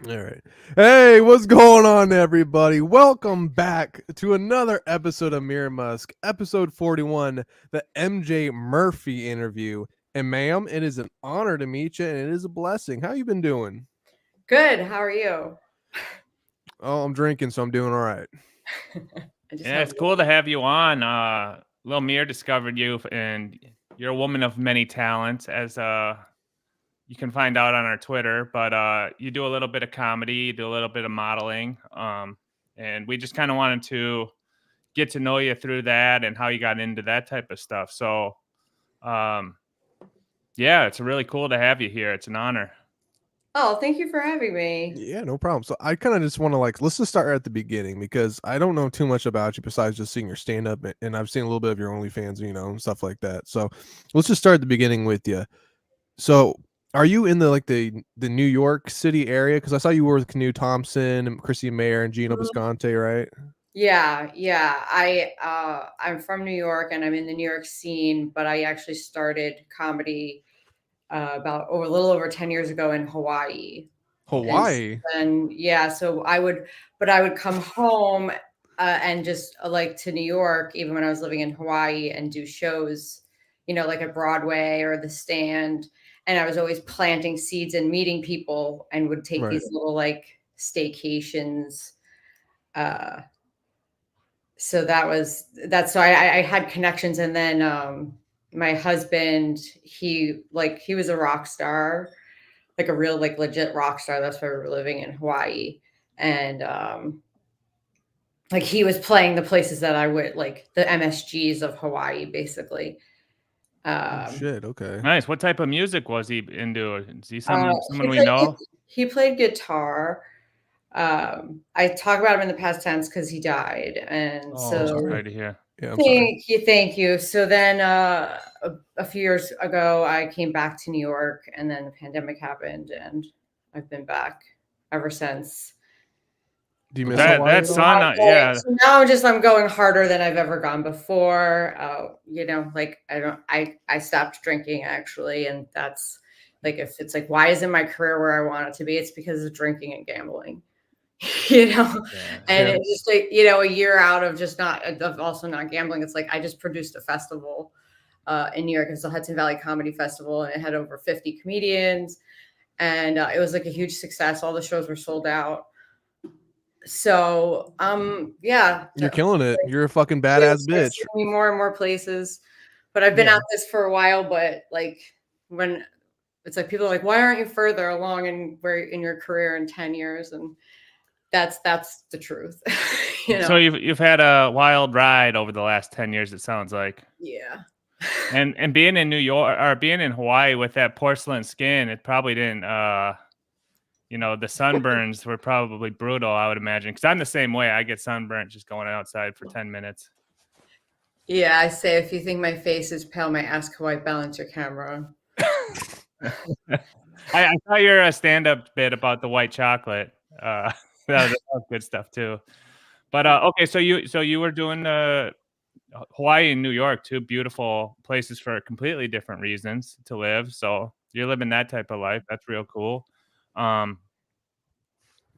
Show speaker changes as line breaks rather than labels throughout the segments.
All right. Hey, what's going on, everybody? Welcome back to another episode of Mir Musk, episode 41, the MJ Murphy interview. And ma'am, it is an honor to meet you, and it is a blessing. How you been doing?
Good. How are you?
Oh, I'm drinking, so I'm doing all right.
I just
Yeah,
have
it's cool to have you on. Lil Mir discovered you, and you're a woman of many talents, as you can find out on our Twitter. But you do a little bit of comedy, you do a little bit of modeling, and we just kind of wanted to get to know you through that and how you got into that type of stuff. So, um, yeah, it's really cool to have you here. It's an honor.
Oh, thank you for having me.
Yeah, no problem. So I kind of just want to let's just start at the beginning because I don't know too much about you besides just seeing your stand up, and I've seen a little bit of your OnlyFans, and stuff like that. So let's just start at the beginning with you. So, are you in the New York City area? Because I saw you were with Canoe Thompson and Chrissy Mayer and Gino
Mhm.
Bisconte, right?
Yeah. I'm from New York and I'm in the New York scene, but I actually started comedy a little over 10 years ago in Hawaii. And
Hawaii.
then so I would come home and just like to New York, even when I was living in Hawaii, and do shows, like at Broadway or the Stand. And I was always planting seeds and meeting people, and would take
Right.
these little like staycations. Uh, so so I had connections, and then my husband, he was a rock star, like a real like legit rock star. That's why we were living in Hawaii. And like he was playing the places that I would, like the MSGs of Hawaii, basically.
Oh
Um
shit. Okay.
Nice. What type of music was he into? Is he
uh,
someone we know?
he played guitar. I talk about him in the past tense because he died. And
Oh,
I'm
I'm
so
sorry.
sorry to hear.
Yeah, I'm sorry.
thank you. So then a few years ago I came back to New York, and then the pandemic happened, and I've been back ever since.
Do you miss
Um,
Hawaii
That
at all?
son, yeah.
so now I'm going harder than I've ever gone before. Like I stopped drinking actually, and that's like, if it's like, why isn't my career where I want it to be? It's because of drinking and gambling. you know,
Yeah.
and
Yeah.
it's just like, a year out of just not of also not gambling. It's like I just produced a festival in New York. It's the Hudson Valley Comedy Festival, and it had over 50 comedians, and it was like a huge success. All the shows were sold out. So, yeah,
You're killing it. You're a fucking badass bitch.
seeing me more and more places. But I've been
Yeah.
at this for a while. But like, when it's like, people are like, why aren't you further along in your career in 10 years? And that's the truth.
So you've had a wild ride over the last 10 years, it sounds like.
Yeah.
And being in New York or being in Hawaii with that porcelain skin, it probably didn't the sunburns were probably brutal, I would imagine. Because I'm the same way. I get sunburnt just going outside for 10 minutes.
Yeah, I say, if you think my face is pale, my ask how I balance your camera.
I saw your stand-up bit about the white chocolate. That was good stuff too. But okay, so you were doing Hawaii and New York, two beautiful places for completely different reasons to live. So you're living that type of life. That's real cool. Um,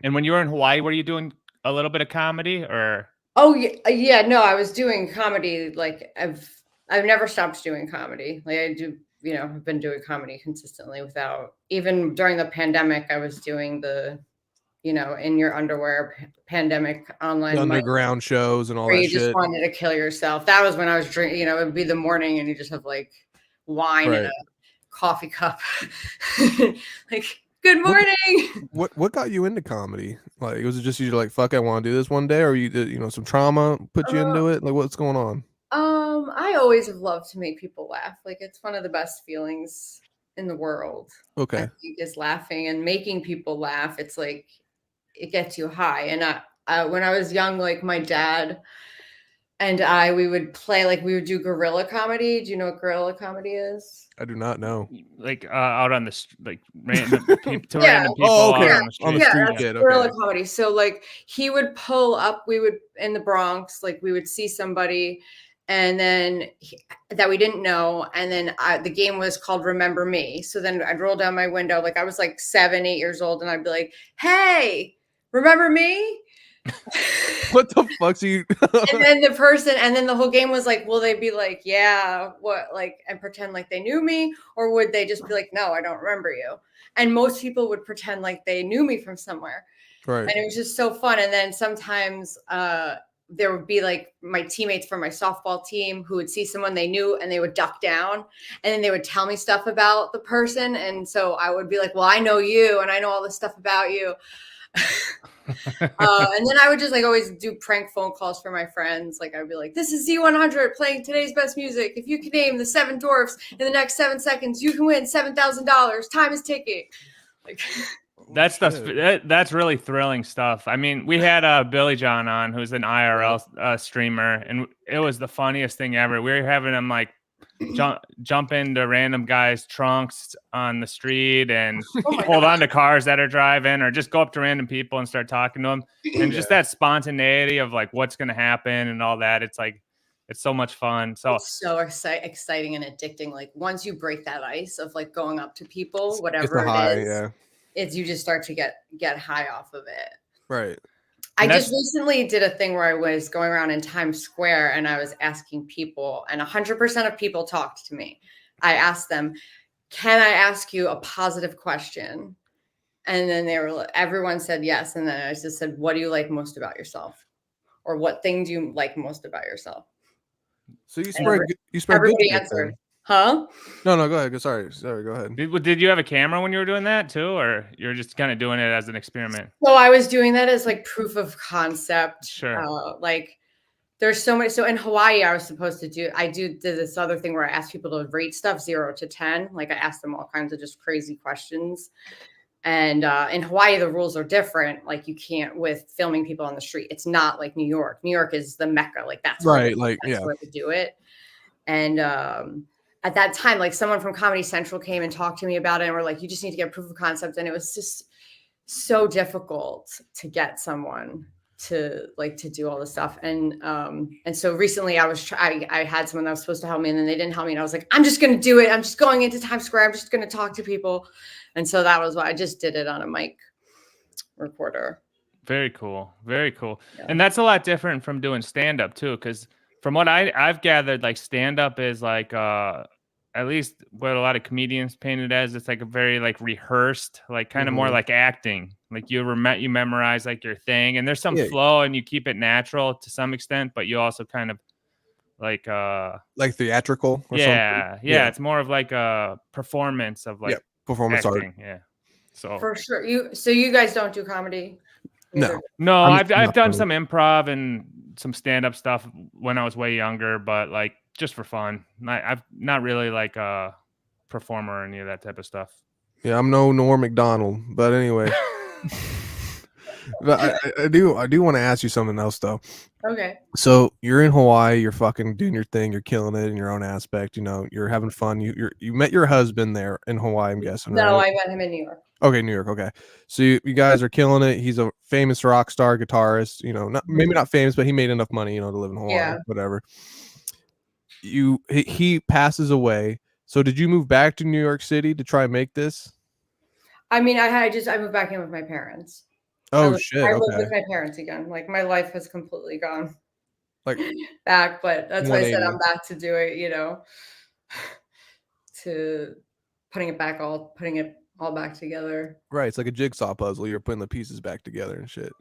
and when you were in Hawaii, were you doing a little bit of comedy or?
Oh yeah, no, I was doing comedy. Like I've never stopped doing comedy. Like I do, I've been doing comedy consistently, without, even during the pandemic. I was doing the, in your underwear pandemic
The
online mic,
underground shows and all
where
that
you just
shit.
wanted to kill yourself. That was when I was drinking. It would be the morning, and you just have like wine in
Right.
a coffee cup. Like, good
What
morning.
what got you into comedy? Like, was it just you like, fuck, I want to do this one day, or you did, some trauma put you
Uh,
into it? Like, what's going on?
I always have loved to make people laugh. Like, it's one of the best feelings in the world. I
Okay.
think, is laughing and making people laugh. It's like, it gets you high. And when I was young, like my dad and we would play, like we would do guerrilla comedy. Do you know what guerrilla comedy is?
I do not know.
Like out on the like random to
Yeah.
random people
Oh,
out
okay.
on the
On the
street.
Yeah,
street
Yeah.
that's
kid.
guerrilla
Okay.
comedy. So like he would pull up, we would, in the Bronx, like we would see somebody, and then that we didn't know. And then the game was called Remember Me. So then I'd roll down my window, like I was like 7, 8 years old, and I'd be like, "Hey, remember me?"
What the fuck's you?
And then the whole game was like, will they be like, yeah, what, like, and pretend like they knew me, or would they just be like, no, I don't remember you? And most people would pretend like they knew me from somewhere.
Right.
And it was just so fun. And then sometimes there would be like my teammates from my softball team who would see someone they knew and they would duck down and then they would tell me stuff about the person. And so I would be like, well, I know you and I know all this stuff about you. And then I would just like always do prank phone calls for my friends. Like I'd be like, this is Z100 playing today's best music. If you can name the 7 dwarfs in the next 7 seconds, you can win $7,000. Time is ticking. Like
that's really thrilling stuff. I mean, we had Billy John on, who's an IRL streamer, and it was the funniest thing ever. We were having him like jump into random guys' trunks on the street and hold on to cars that are driving, or just go up to random people and start talking to them. And just that spontaneity of like what's going to happen and all that. It's like, it's so much fun.
It's so exciting and addicting. Like once you break that ice of like going up to people, whatever it is, it's you just start to get high off of it.
Right.
I just recently did a thing where I was going around in Times Square and I was asking people, and 100% of people talked to me. I asked them, can I ask you a positive question? And then everyone said yes. And then I just said, what do you like most about yourself? Or what thing do you like most about yourself?
So you spread
everybody answered. Huh?
No, go ahead. Sorry, go ahead.
Did you have a camera when you were doing that too, or you're just kind of doing it as an experiment?
So I was doing that as like proof of concept.
Sure.
Like there's so much. So in Hawaii, I was supposed to did this other thing where I asked people to rate stuff 0 to 10. Like I asked them all kinds of just crazy questions. And in Hawaii, the rules are different. Like you can't with filming people on the street. It's not like New York. New York is the Mecca. Like that's
right.
That's where to do it. And at that time, like someone from Comedy Central came and talked to me about it, and we're like, you just need to get proof of concept. And it was just so difficult to get someone to do all this stuff. And so recently I had someone that was supposed to help me, and then they didn't help me. And I was like, I'm just going to do it. I'm just going into Times Square. I'm just going to talk to people. And so that was why I just did it on a mic recorder.
Very cool. Very cool. Yeah. And that's a lot different from doing stand-up too, because from what I've gathered, like stand-up is like at least what a lot of comedians paint it as, it's like a very like rehearsed, like kind of more like acting. Like you memorize like your thing, and there's some flow, and you keep it natural to some extent, but you also kind of like
theatrical or
something. Yeah, it's more of like a performance of like
performance
acting.
art.
Yeah. So
for sure. You guys don't do comedy?
No, I've done some improv and some stand-up stuff when I was way younger, but like just for fun. I've not really like a performer or any of that type of stuff.
Yeah, I'm no Norm Macdonald, but anyway. But I do want to ask you something else though.
Okay.
So you're in Hawaii, you're fucking doing your thing, you're killing it in your own aspect, you know, you're having fun. You met your husband there in Hawaii, I'm guessing.
No,
right?
I met him in New York.
Okay, New York. Okay, so you guys are killing it. He's a famous rock star guitarist. You know, maybe not famous, but he made enough money, you know, to live in Hawaii. Whatever. He passes away. So did you move back to New York City to try and make this?
I mean, I moved back in with my parents.
Oh shit!
I live with my parents again. Like my life has completely gone
like
back, but that's why I said I'm back to do it. You know, to putting it all back together.
Right, it's like a jigsaw puzzle. You're putting the pieces back together and shit.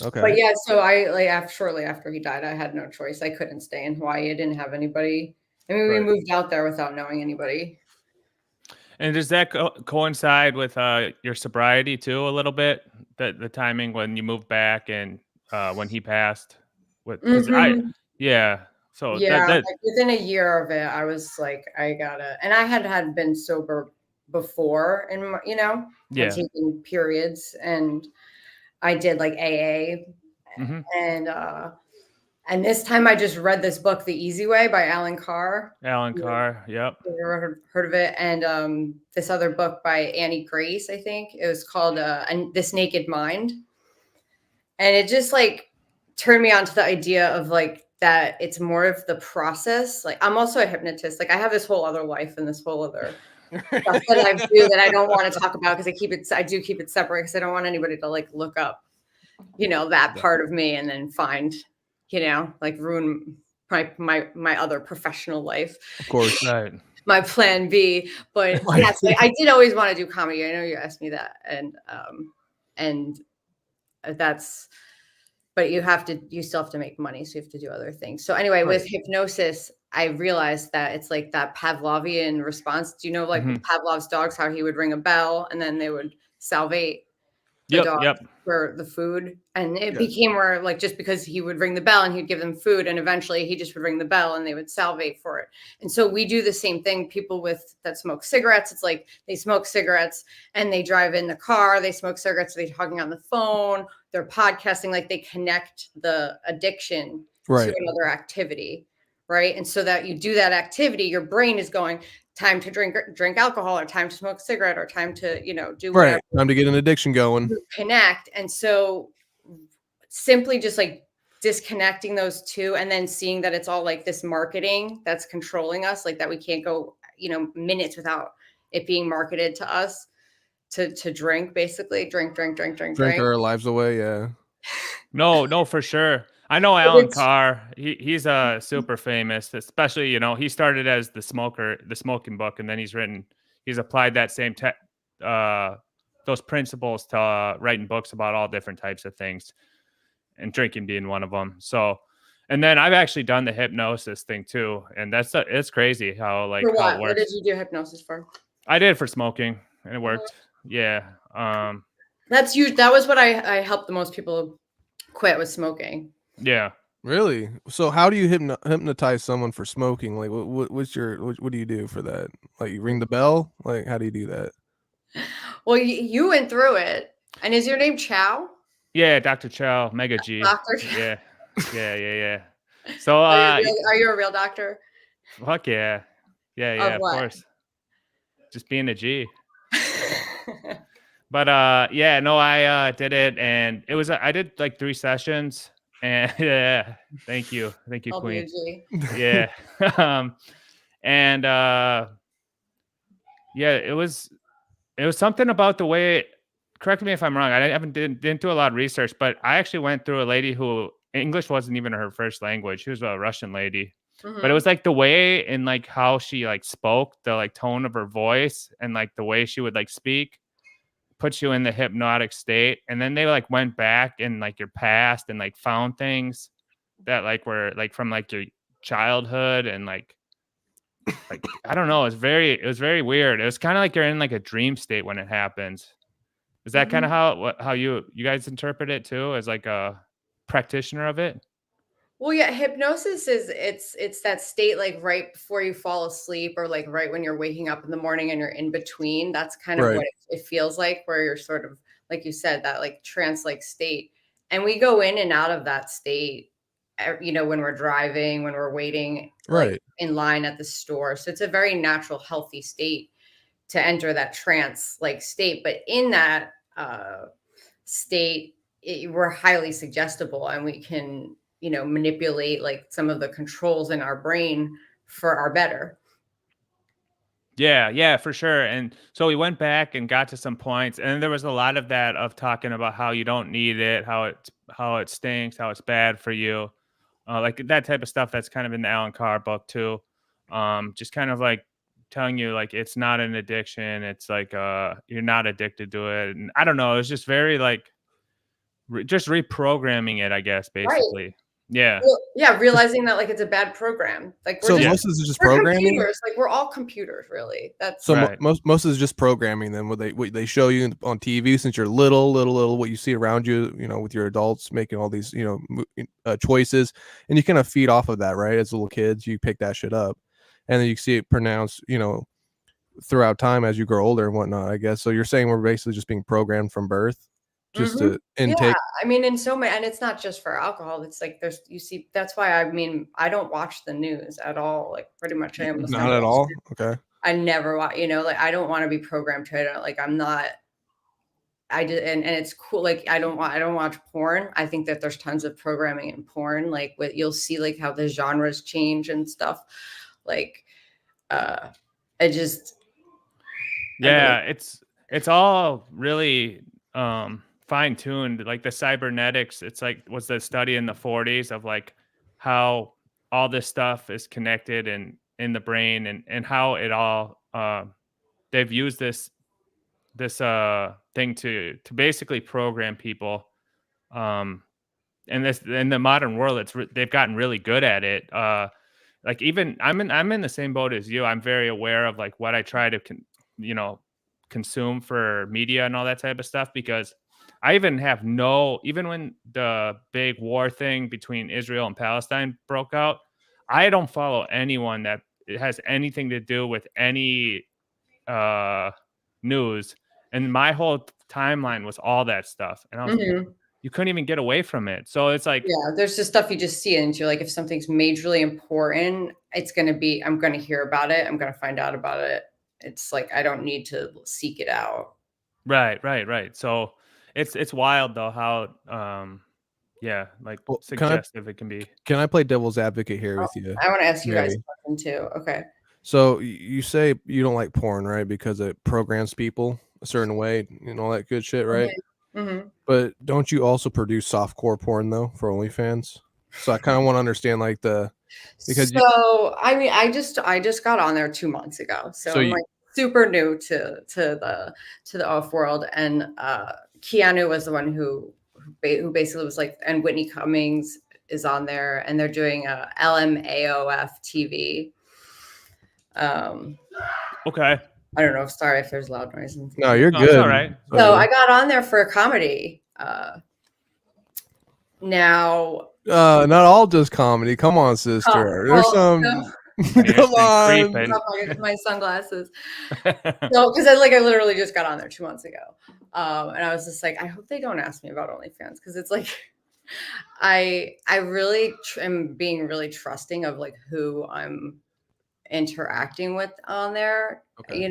Okay.
But yeah, so I shortly after he died, I had no choice. I couldn't stay in Hawaii. I didn't have anybody. I mean, we moved out there without knowing anybody.
And does that coincide with your sobriety too a little bit? The timing when you moved back and when he passed? So
like within a year of it, I was like, I gotta. And I had been sober before, and taking periods, and I did like AA, and this time I just read this book, The Easy Way by Alan Carr.
Yep.
Heard of it. And this other book by Annie Grace, I think. It was called This Naked Mind. And it just like turned me on to the idea of like that it's more of the process. Like I'm also a hypnotist. Like I have this whole other life and this whole other stuff that I do that I don't want to talk about because I do keep it separate because I don't want anybody to like look up, that part of me and then find, like ruin my other professional life.
Of course.
Right.
My plan B. But yes, I did always want to do comedy. I know you asked me that. And that's, but you still have to make money. So you have to do other things. So anyway, with hypnosis, I realized that it's like that Pavlovian response. Do you know, like with Pavlov's dogs, how he would ring a bell and then they would salivate the dog for the food? And it became more like just because he would ring the bell and he'd give them food, and eventually he just would ring the bell and they would salivate for it. And so we do the same thing. People that smoke cigarettes, it's like they smoke cigarettes and they drive in the car, they smoke cigarettes, they're talking on the phone, they're podcasting, like they connect the addiction to another activity. Right. And so that you do that activity, your brain is going, time to drink alcohol, or time to smoke a cigarette, or time to, do whatever.
Time to get an addiction going.
Connect. And so simply just like disconnecting those two and then seeing that it's all like this marketing that's controlling us, like that we can't go, minutes without it being marketed to us to drink, basically drink
our lives away. Yeah.
No, for sure. I know Alan Carr. He's super famous, especially, he started as the smoking book, and then he's applied that same those principles to writing books about all different types of things, and drinking being one of them. So, and then I've actually done the hypnosis thing too, and it's crazy how
for what?
How it works.
What did you do hypnosis for?
I did it for smoking, and it worked. Yeah.
That's huge. That was what I helped the most people quit, with smoking.
Yeah.
Really? So how do you hypnotize someone for smoking? Like what do you do for that? Like you ring the bell? Like how do you do that?
Well, you went through it. And is your name Chow?
Yeah, Dr. Chow, Mega G.
Dr. Chow.
Yeah. So
are you a real doctor?
Fuck yeah. Yeah, of course. Just being a G. But I did it, and it was I did like 3 sessions, and yeah, thank you,
I'll
Queen.
be a G.
Yeah. And it was something about the way. Correct me if I'm wrong. I didn't do a lot of research, but I actually went through a lady who English wasn't even her first language. She was a Russian lady. But it was like the way and like how she like spoke, the like tone of her voice, and like the way she would like speak puts you in the hypnotic state. And then they like went back in like your past and like found things that like were like from like your childhood, and like I don't know, it was very weird. It was kind of like you're in like a dream state when it happens. Is that kind of how you guys interpret it too, as like a practitioner of it?
Well, yeah, hypnosis is it's that state like right before you fall asleep, or like right when you're waking up in the morning and you're in between. That's kind of what it feels like, where you're sort of, like you said, that like trance-like state. And we go in and out of that state, when we're driving, when we're waiting like in line at the store. So it's a very natural, healthy state to enter that trance-like state. But in that state, we're highly suggestible, and we can manipulate like some of the controls in our brain for our better.
Yeah, for sure. And so we went back and got to some points, and there was a lot of that of talking about how you don't need it, how it stinks, how it's bad for you, like that type of stuff. That's kind of in the Alan Carr book too. Just kind of like telling you like it's not an addiction. It's like you're not addicted to it, and I don't know. It was just very like just reprogramming it, I guess, basically.
Right.
Yeah.
Well, yeah, realizing that like it's a bad program. Like
most is just programming.
Computers. Like we're all computers, really. That's
so most is just programming. Then what they show you on TV since you're little, what you see around you, with your adults making all these choices, and you kind of feed off of that, right? As little kids, you pick that shit up, and then you see it pronounced, throughout time as you grow older and whatnot. I guess so. You're saying we're basically just being programmed from birth. Just to intake.
Yeah, I mean, in so many, and it's not just for alcohol. It's like that's why I don't watch the news at all. Like pretty much, I am
not at all. Okay.
I never watch. Like I don't want to be programmed to it. Like I'm not I did, and it's cool. Like I don't watch porn. I think that there's tons of programming in porn. Like what you'll see, like how the genres change and stuff. Like, I just, I really,
Yeah, it's all really fine tuned. Like the cybernetics, it's like was the study in the 40s of like how all this stuff is connected and in the brain and how it all they've used this thing to basically program people. Um and this in the modern world they've gotten really good at it. Like even I'm in the same boat as you. I'm very aware of like what I try to you know consume for media and all that type of stuff because I even have even when the big war thing between Israel and Palestine broke out, I don't follow anyone that it has anything to do with any uh news, and my whole timeline was all that stuff, and I was
Mhm.
you couldn't even get away from it. So it's like
Yeah, there's just stuff you just see, and you're like, if something's majorly important, it's gonna be, I'm gonna hear about it, I'm gonna find out about it. It's like I don't need to seek it out.
right. So it's wild though how yeah, like
Well,
suggestive it can be.
can I play devil's advocate here
Oh,
with you,
I want to ask you guys
Mary?
a question too. Okay.
So you say you don't like porn, right? Because it programs people a certain way and all that good shit, right?
Hmm.
But don't you also produce softcore porn though for OnlyFans? So I kind of want to understand like because you
So I mean, I just got on there 2 months ago, so
so
I'm
you
like super new to the off world, and Keanu was the one who basically was like, and Whitney Cummings is on there, and they're doing a LMAOF TV. Um,
Okay.
I don't know. Sorry if there's loud noise.
no, you're
No, it's all
good.
right.
So I got on there for a comedy. Now,
Not all just comedy. Come on, sister. There's
well,
some.
Mir's
Come
been
on.
creeping.
my sunglasses. No, because I literally just got on there 2 months ago, and I was just like, I hope they don't ask me about OnlyFans because it's like, I really am being really trusting of like who I'm interacting with on there,
Okay.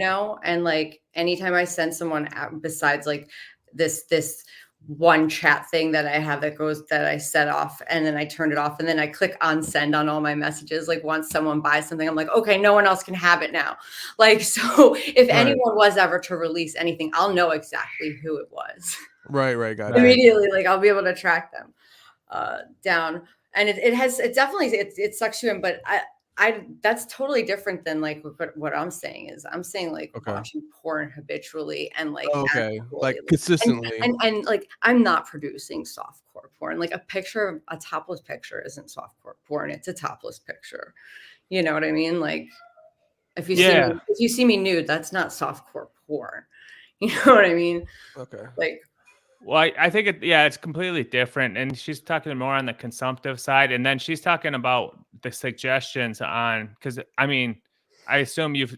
and like anytime I send someone out besides like this one chat thing that I have that I set off and then I turned it off and then I click on send on all my messages. Like once someone buys something, I'm like, okay, no one else can have it now. Like, so if
Right.
anyone was ever to release anything, I'll know exactly who it was
Right. Gotcha.
immediately. Like I'll be able to track them down. And it definitely, it sucks you in, but that's totally different than like what I'm saying is I'm saying like
Okay.
watching porn habitually and like
Okay.
actually,
Like consistently.
and like I'm not producing softcore porn. Like a topless picture isn't softcore porn. It's a topless picture. You know what I mean? Like if
Yeah.
you see me nude, that's not softcore porn. You know what I mean?
Okay.
Like
Well, I think it's completely different. And she's talking more on the consumptive side. And then she's talking about the suggestions because I mean, I assume you've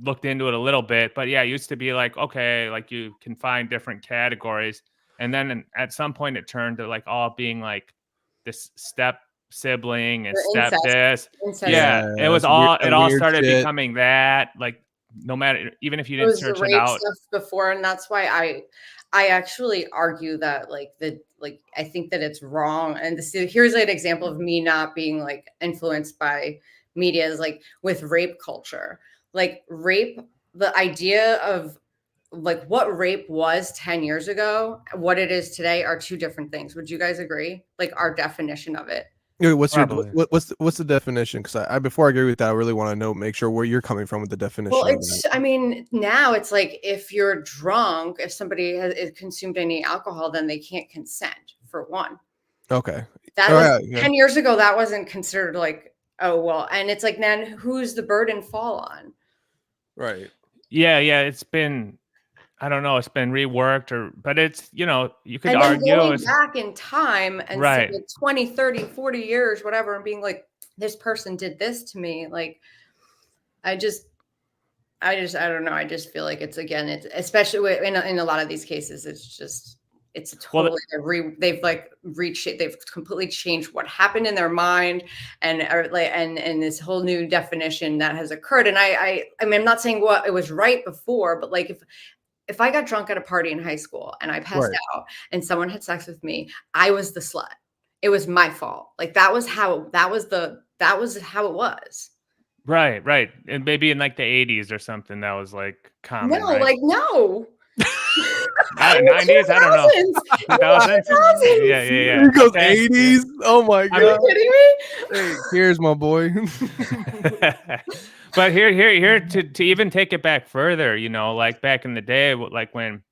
looked into it a little bit, but yeah, it used to be like, okay, like you can find different categories. And then at some point it turned to like all being like this step sibling and
the
step this.
incest.
Yeah. It was
That
it all
weird
started
shit.
becoming that, like no matter, even if you
It
didn't
was the
search it
rape
out.
stuff before, and that's why I actually argue that like I think that it's wrong. And here's an example of me not being like influenced by media is like with rape culture. Like rape, the idea of like what rape was 10 years ago, what it is today are two different things. Would you guys agree? Like our definition of it.
Wait,
Probably.
what's the definition? Because I before I agree with that, I really want to know, make sure where you're coming from with the definition
Well,
of that.
I mean, now it's like if you're drunk, if somebody has consumed any alcohol, then they can't consent for one.
Okay.
That
All
was
right, yeah.
10 years ago. That wasn't considered like, oh, well, and it's like, then who's the burden fall on?
Right.
Yeah. It's been, I don't know, it's been reworked but it's, you could
And then
argue
going back in time and
right.
saying 20, 30, 40 years, whatever, and being like, this person did this to me. Like, I don't know. I just feel like it's especially in a lot of these cases, it's totally they've completely changed what happened in their mind and this whole new definition that has occurred. And I mean, I'm not saying what it was right before, but like if I got drunk at a party in high school and I passed
Right.
out and someone had sex with me, I was the slut. It was my fault. Like that was how it was.
Right. And maybe in like the 80s or something that was like
No,
common, right?
like no. In the
90s, I don't know.
2000s. In
2000s?
the
Yeah,
2000s.
yeah, yeah.
Here goes
Okay.
80s. Oh my
I
Are
mean-
you
god.
kidding me?
Hey, here's my boy.
But here to even take it back further, you know, like back in the day, like when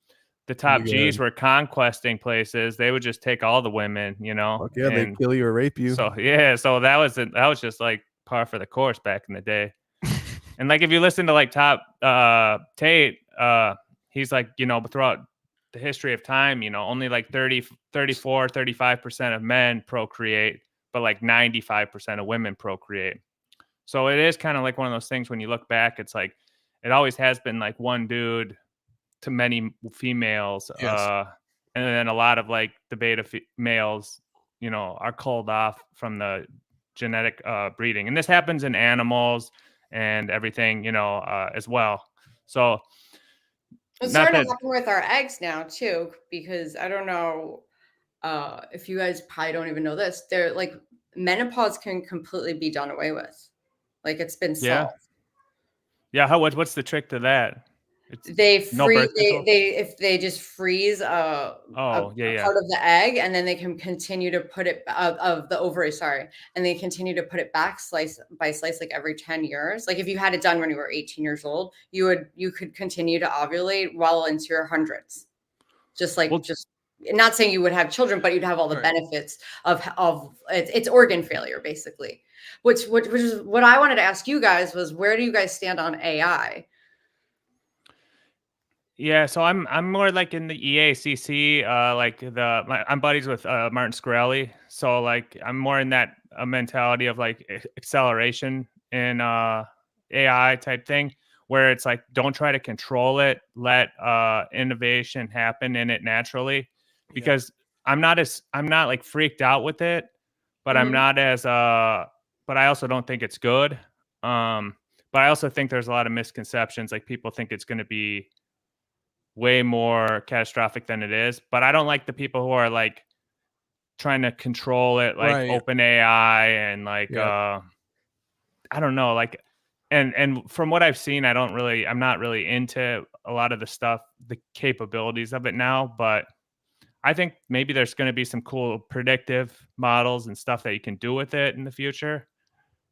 the top
Pretty
G's
good.
were conquesting places, they would just take all the women, you know.
Fuck yeah, they
and
kill you or rape you.
so so that was just like par for the course back in the day. And like if you listen to like Top Tate, he's like, you know, throughout the history of time, you know, only like 35% of men procreate, but like 95% of women procreate. So it is kind of like one of those things when you look back, it's like it always has been like one dude to many females.
Yes.
And then a lot of like the beta males, you know, are culled off from the genetic breeding. And this happens in animals and everything, you know, as well. So
It's
not
starting
that,
to happen with our eggs now too, because I don't know if you guys probably don't even know this. They're like menopause can completely be done away with. Like it's been
yeah.
solved.
Yeah. What's the trick to that? It's
They
no
freeze.
birth control.
They just freeze a
Yeah.
part of the egg, and then they can continue to put it of the ovary. Sorry, and they continue to put it back slice by slice, like every 10 years. Like if you had it done when you were 18 years old, you could continue to ovulate well into your hundreds. Just like
Well,
just not saying you would have children, but you'd have all the
Right.
benefits of it's organ failure basically. Which is what I wanted to ask you guys was, where do you guys stand on AI?
Yeah, so I'm more like in the EACC, like I'm buddies with Martin Scorelli, so like I'm more in that mentality of like acceleration in AI type thing, where it's like don't try to control it, let innovation happen in it naturally, because I'm not like freaked out with it, but I'm
Mhm.
not as but I also don't think it's good, but I also think there's a lot of misconceptions, like people think it's going to be way more catastrophic than it is. But I don't like the people who are like trying to control it, like
Right.
open AI and like
Yeah.
I don't know, like and from what I've seen, I'm not really into a lot of the stuff, the capabilities of it now, but I think maybe there's going to be some cool predictive models and stuff that you can do with it in the future.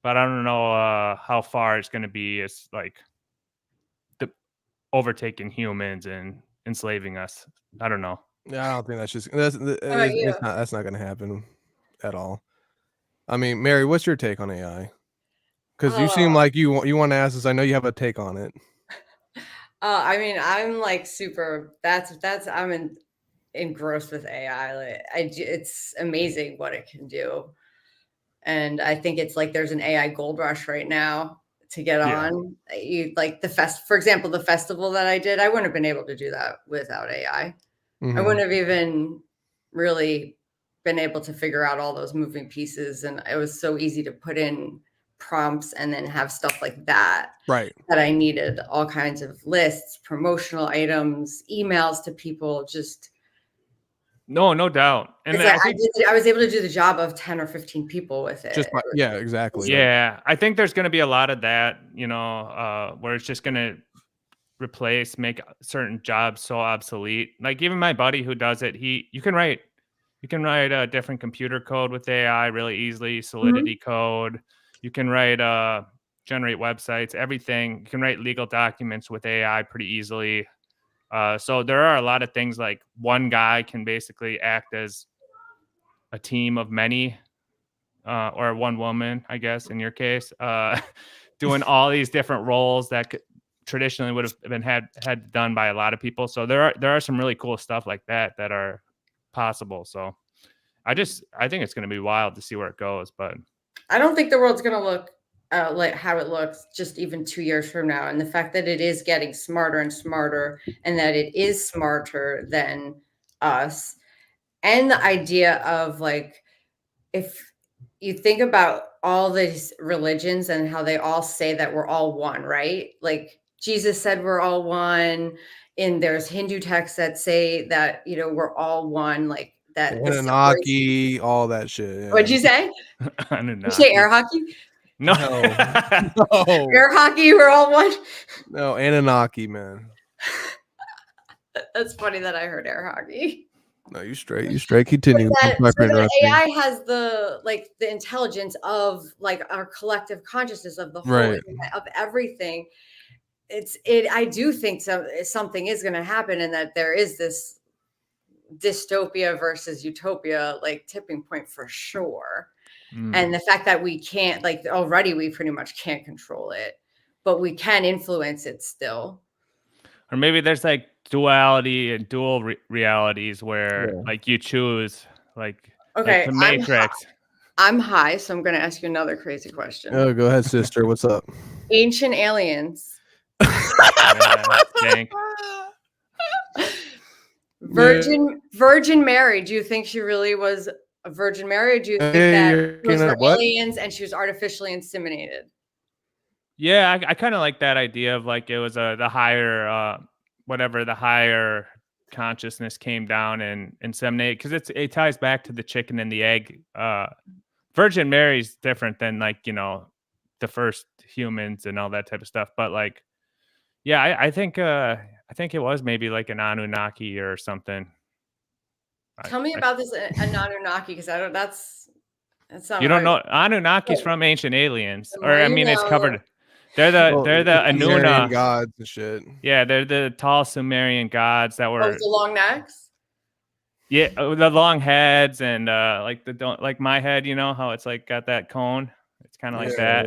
But I don't know how far it's going to be as like the overtaking humans and enslaving us. I don't know.
Yeah, I don't think that's just
How about you?
that's not gonna happen at all. I mean, Mary, what's your take on AI? Because you seem
Oh,
like you want to ask us. I know you have a take on it.
I mean, I'm like super. That's I'm engrossed with AI. Like it's amazing what it can do, and I think it's like there's an AI gold rush right now to get
Yeah.
on. You like for example, the festival that I did. I wouldn't have been able to do that without AI. I
Mhm.
wouldn't have even really been able to figure out all those moving pieces, and it was so easy to put in prompts and then have stuff like that
Right.
that I needed, all kinds of lists, promotional items, emails to people. Just
No doubt. And
it's like
I think
I was able to do the job of 10 or 15 people with it.
Just by, yeah, exactly.
yeah, I think there's going to be a lot of that, you know, where it's just going to make certain jobs so obsolete. Like even my buddy who does it, you can write a different computer code with AI really easily, Solidity code. You can write generate websites, everything. You can write legal documents with AI pretty easily. So there are a lot of things like one guy can basically act as a team of many, or one woman, I guess, in your case, doing all these different roles that traditionally would have been had done by a lot of people. So there are some really cool stuff like that are possible. So I think it's going to be wild to see where it goes. But
I don't think the world's going to look like how it looks just even 2 years from now. And the fact that it is getting smarter and smarter, and that it is smarter than us, and the idea of like, if you think about all these religions and how they all say that we're all one, right? Like Jesus said we're all one. And there's Hindu texts that say that, you know, we're all one, like that. The separation.
Anunnaki, all that shit. Yeah.
What'd you say?
Anunnaki.
You say air hockey?
No.
No.
Air hockey, we're all one.
No, Anunnaki, man.
That's funny that I heard air hockey.
No, you straight. You straight. Continue.
So
I'm sorry for
that
interrupting.
AI has the intelligence of like our collective consciousness of the whole
Right.
internet, of everything. I do think something is going to happen, and that there is this dystopia versus utopia like tipping point for sure. And the fact that we can't, like, already we pretty much can't control it, but we can influence it still.
Or maybe there's like duality and dual realities where like you choose like
Okay,
the Matrix.
I'm high, so I'm going to ask you another crazy question.
Oh, go ahead, sister. What's up?
Ancient aliens.
Dank.
Virgin Mary. Do you think she really was a Virgin Mary? Or do you think that those were aliens and she was artificially inseminated?
Yeah, I kind of like that idea of like it was the higher, whatever the higher consciousness came down and inseminated, because it ties back to the chicken and the egg. Virgin Mary's different than like, you know, the first humans and all that type of stuff. But like, yeah, I think it was maybe like an Anunnaki or something.
Tell me about this Anunnaki, because I don't. That's not.
You don't know Anunnaki's from Ancient Aliens, or I mean, it's covered. They're the
Sumerian gods and shit.
Yeah, they're the tall Sumerian gods that were
the long necks.
Yeah, the long heads and like my head, you know how it's like got that cone. It's kind of like that.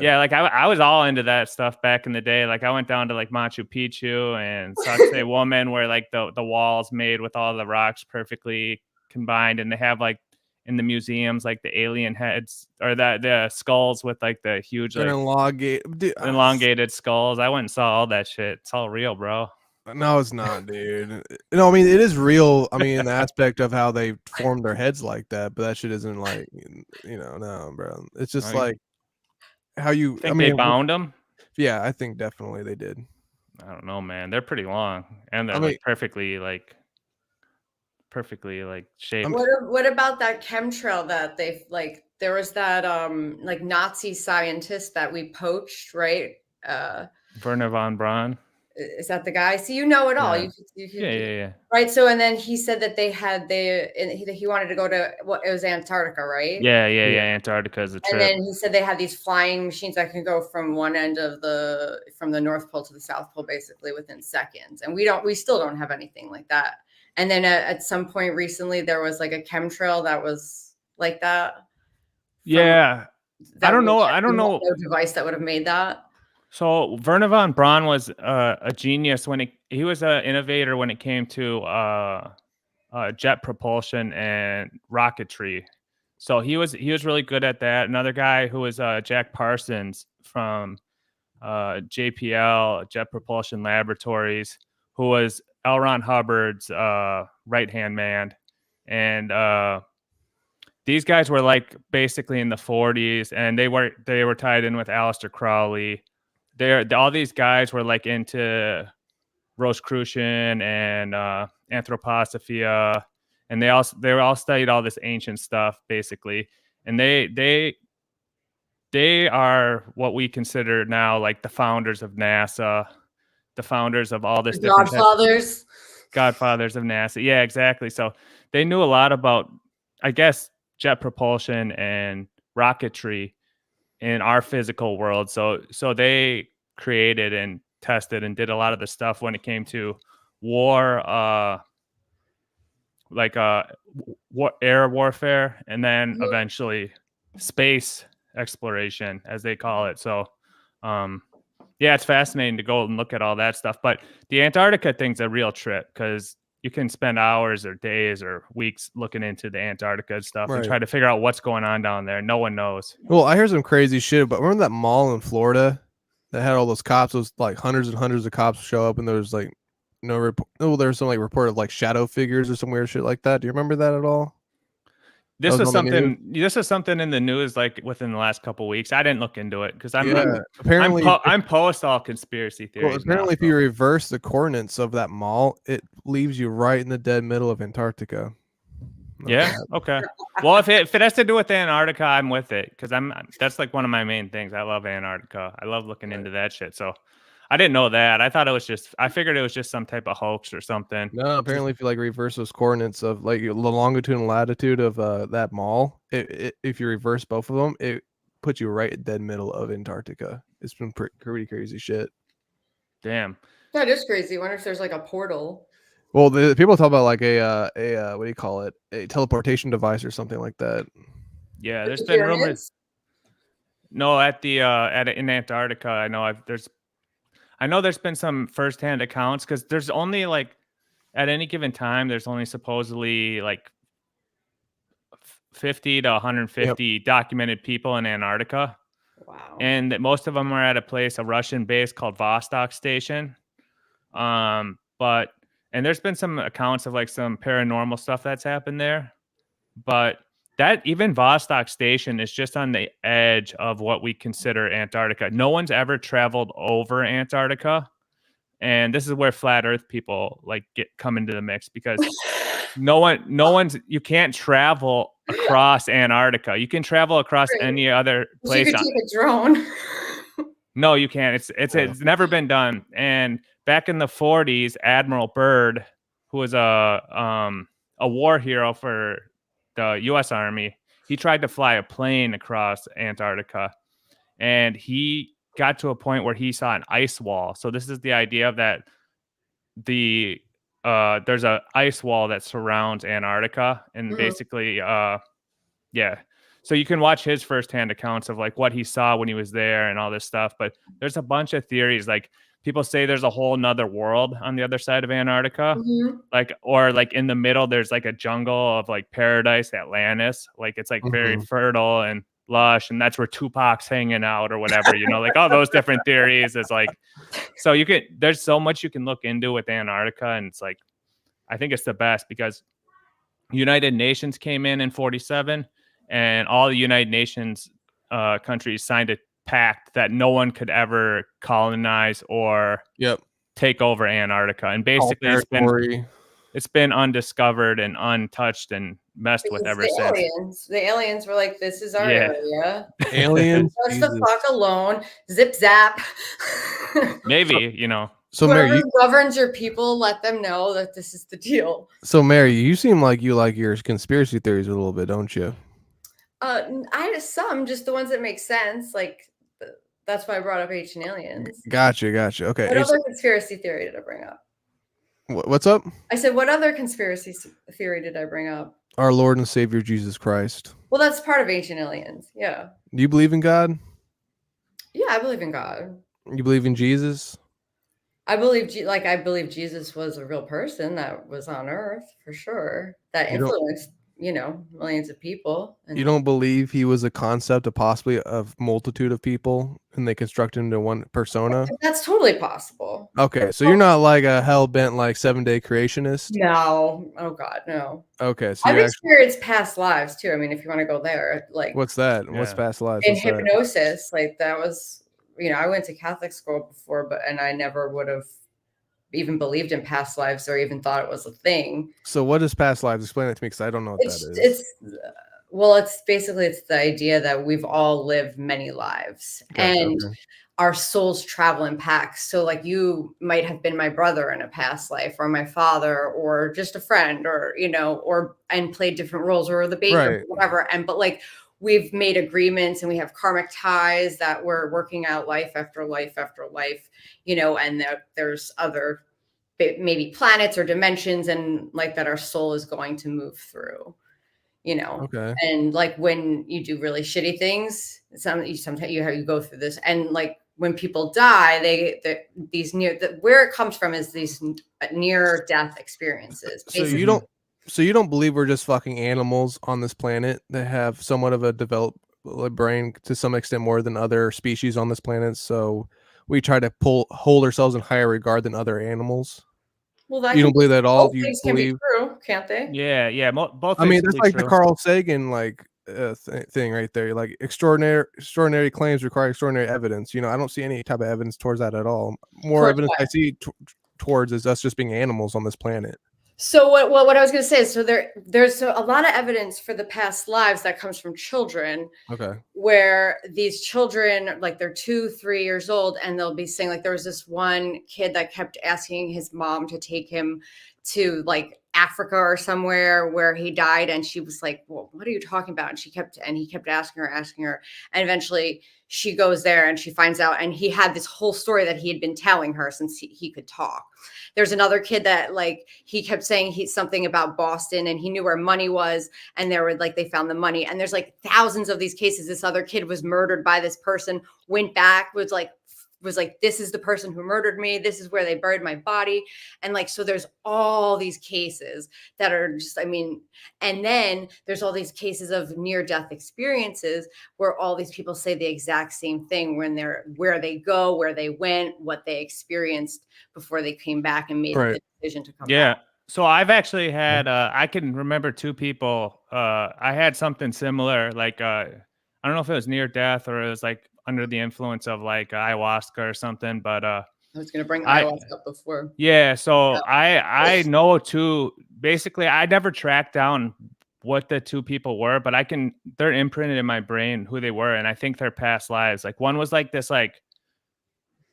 Yeah, like I was all into that stuff back in the day. Like I went down to like Machu Picchu and Sacsayhuaman, where like the walls made with all the rocks perfectly combined, and they have like in the museums like the alien heads or the skulls with like the huge like elongated skulls. I went and saw all that shit. It's all real, bro.
No, it's not, dude. No, I mean it is real. I mean, in the aspect of how they formed their heads like that, but that shit isn't like, you know, no, bro. It's just like how you.
I mean, they bound them.
Yeah, I think definitely they did.
I don't know, man. They're pretty long, and they're like perfectly shaped.
What about that chemtrail that they like? There was that like Nazi scientist that we poached, right?
Werner von Braun.
Is that the guy? So you know it all.
Yeah. Yeah.
Right. So and then he said that he wanted to go to it was Antarctica, right?
Yeah. Antarctica is a trip.
And then he said they had these flying machines that can go from one end of from the North Pole to the South Pole basically within seconds. And we still don't have anything like that. And then at some point recently there was like a chemtrail that was like that.
Yeah. I don't know.
No device that would have made that.
So Werner von Braun was a genius he was an innovator when it came to jet propulsion and rocketry. So he was really good at that. Another guy who was Jack Parsons from JPL, Jet Propulsion Laboratories, who was L. Ron Hubbard's right-hand man. And these guys were like basically in the 40s, and they were tied in with Aleister Crowley. All these guys were like into Rosicrucian and Anthroposophia, and they all studied all this ancient stuff basically. And they are what we consider now like the founders of NASA, the founders of all this different godfathers of NASA. Yeah, exactly. So they knew a lot about, I guess, jet propulsion and rocketry in our physical world. So they created and tested and did a lot of the stuff when it came to war, air warfare, and then eventually space exploration, as they call it. So yeah, it's fascinating to go and look at all that stuff. But the Antarctica thing's a real trip, because you can spend hours or days or weeks looking into the Antarctica stuff and try to figure out what's going on down there. No one knows.
Well, I heard some crazy shit, but remember that mall in Florida that had all those cops? It was like hundreds and hundreds of cops show up, and there was like there was some like report of like shadow figures or some weird shit like that. Do you remember that at all?
This was
on the news?
something. This is something in the news like within the last couple weeks. I didn't look into it because
Apparently,
I'm post all conspiracy
well,
theories now.
apparently, if you reverse the coordinates of that mall, it leaves you right in the dead middle of Antarctica.
Yeah. Okay. Well, if it has to do with Antarctica, I'm with it because that's like one of my main things. I love Antarctica. I love looking into that shit. So I didn't know that. I figured it was just some type of hoax or something.
No, apparently, if you like reverse those coordinates of like the longitude and latitude of that mall, if you reverse both of them, it puts you right dead middle of Antarctica. It's been pretty crazy shit.
Damn.
That is crazy. I wonder if there's like a portal.
Well, the people talk about like a what do you call it? A teleportation device or something like that.
Yeah, there's
The
been rumors.
pyramids?
No, in Antarctica, I know there's been some firsthand accounts because there's only like at any given time there's only supposedly like 50 to 150 documented people in Antarctica.
Wow.
And that most of them are at a Russian base called Vostok Station. And there's been some accounts of like some paranormal stuff that's happened there, but that even Vostok Station is just on the edge of what we consider Antarctica. No one's ever traveled over Antarctica, and this is where flat Earth people like come into the mix because you can't travel across Antarctica. You can travel across any other place.
You could take a drone.
No, you can't. It's never been done. And back in the 40s, Admiral Byrd, who was a war hero for the U.S. Army, he tried to fly a plane across Antarctica, and he got to a point where he saw an ice wall. So this is the idea of that there's a ice wall that surrounds Antarctica, and basically, yeah. So you can watch his firsthand accounts of like what he saw when he was there and all this stuff. But there's a bunch of theories. Like people say there's a whole nother world on the other side of Antarctica. Or in the middle, there's like a jungle of like paradise, Atlantis. Like it's like very fertile and lush. And that's where Tupac's hanging out or whatever, like all those different theories is like, so there's so much you can look into with Antarctica. And it's like, I think it's the best because United Nations came in 47. And all the United Nations countries signed a pact that no one could ever colonize or take over Antarctica. And basically, it's been undiscovered and untouched and messed with ever since.
The aliens were like, "This is our area."
Aliens,
leave us the fuck alone. Zip zap.
Maybe
So
whoever
Mary,
governs your people, let them know that this is the deal.
So Mary, you seem like you like your conspiracy theories a little bit, don't you?
I just the ones that make sense. Like that's why I brought up ancient aliens.
Gotcha. Okay.
What other conspiracy theory did I bring up?
What's up?
I said, what other conspiracy theory did I bring up?
Our Lord and Savior Jesus Christ.
Well, that's part of ancient aliens. Yeah.
Do you believe in God?
Yeah, I believe in God.
You believe in Jesus?
I believe Jesus was a real person that was on Earth for sure. That influenced millions of people.
And you don't believe he was a concept of possibly a multitude of people and they constructed into one persona?
That's totally possible.
Okay, so you're not like a hell-bent like 7-day creationist?
No. Oh God, no.
Okay, so
I've experienced past lives too. I mean, if you want to go there, like
what's that? Yeah. What's past lives?
In hypnosis, like that was, I went to Catholic school before, and I never would have even believed in past lives or even thought it was a thing.
So what is past lives? Explain it to me because I don't know what that is.
It's basically the idea that we've all lived many lives and our souls travel in packs. So like you might have been my brother in a past life or my father or just a friend or, and played different roles or the baker, or whatever. But like we've made agreements and we have karmic ties that we're working out life after life after life, and there's other maybe planets or dimensions and like that our soul is going to move through, and like when you do really shitty things, sometimes you go through this, and like when people die, where it comes from is these near death experiences. Basically.
So you don't believe we're just fucking animals on this planet that have somewhat of a developed brain to some extent more than other species on this planet. So we try to hold ourselves in higher regard than other animals.
Well, I
You don't
think
believe that at all?
both
You
things can be
believe?
true, can't they?
Yeah, both
I
things
mean,
can
that's
be
like the
true.
Carl Sagan thing right there. Like extraordinary claims require extraordinary evidence. You know, I don't see any type of evidence towards that at all. More
Towards
evidence
what?
I see towards is us just being animals on this planet.
So what I was going to say is, so there's a lot of evidence for the past lives that comes from children,
Okay.
where these children, like they're 2, 3 years old, and they'll be saying, like, there was this one kid that kept asking his mom to take him to like Africa or somewhere where he died, and she was like, well, what are you talking about? And he kept asking her, and eventually she goes there and she finds out, and he had this whole story that he had been telling her since he could talk. There's another kid that, like, he kept saying he's something about Boston, and he knew where money was, and they found the money. And there's like thousands of these cases. This other kid was murdered by this person, went back, was like, this is the person who murdered me. This is where they buried my body. And like, so there's all these cases that are just, I mean, and then there's all these cases of near-death experiences where all these people say the exact same thing when they're where they go, where they went, what they experienced before they came back and made
Right.
the decision to come
Yeah.
back.
So I've actually had I can remember two people. I had something similar, like I don't know if it was near death or it was like under the influence of like ayahuasca or something, but
I was going to bring
I
ayahuasca up before.
yeah, so
Yeah.
I know two. Basically, I never tracked down what the two people were, but they're imprinted in my brain who they were, and I think they're past lives. Like one was like this like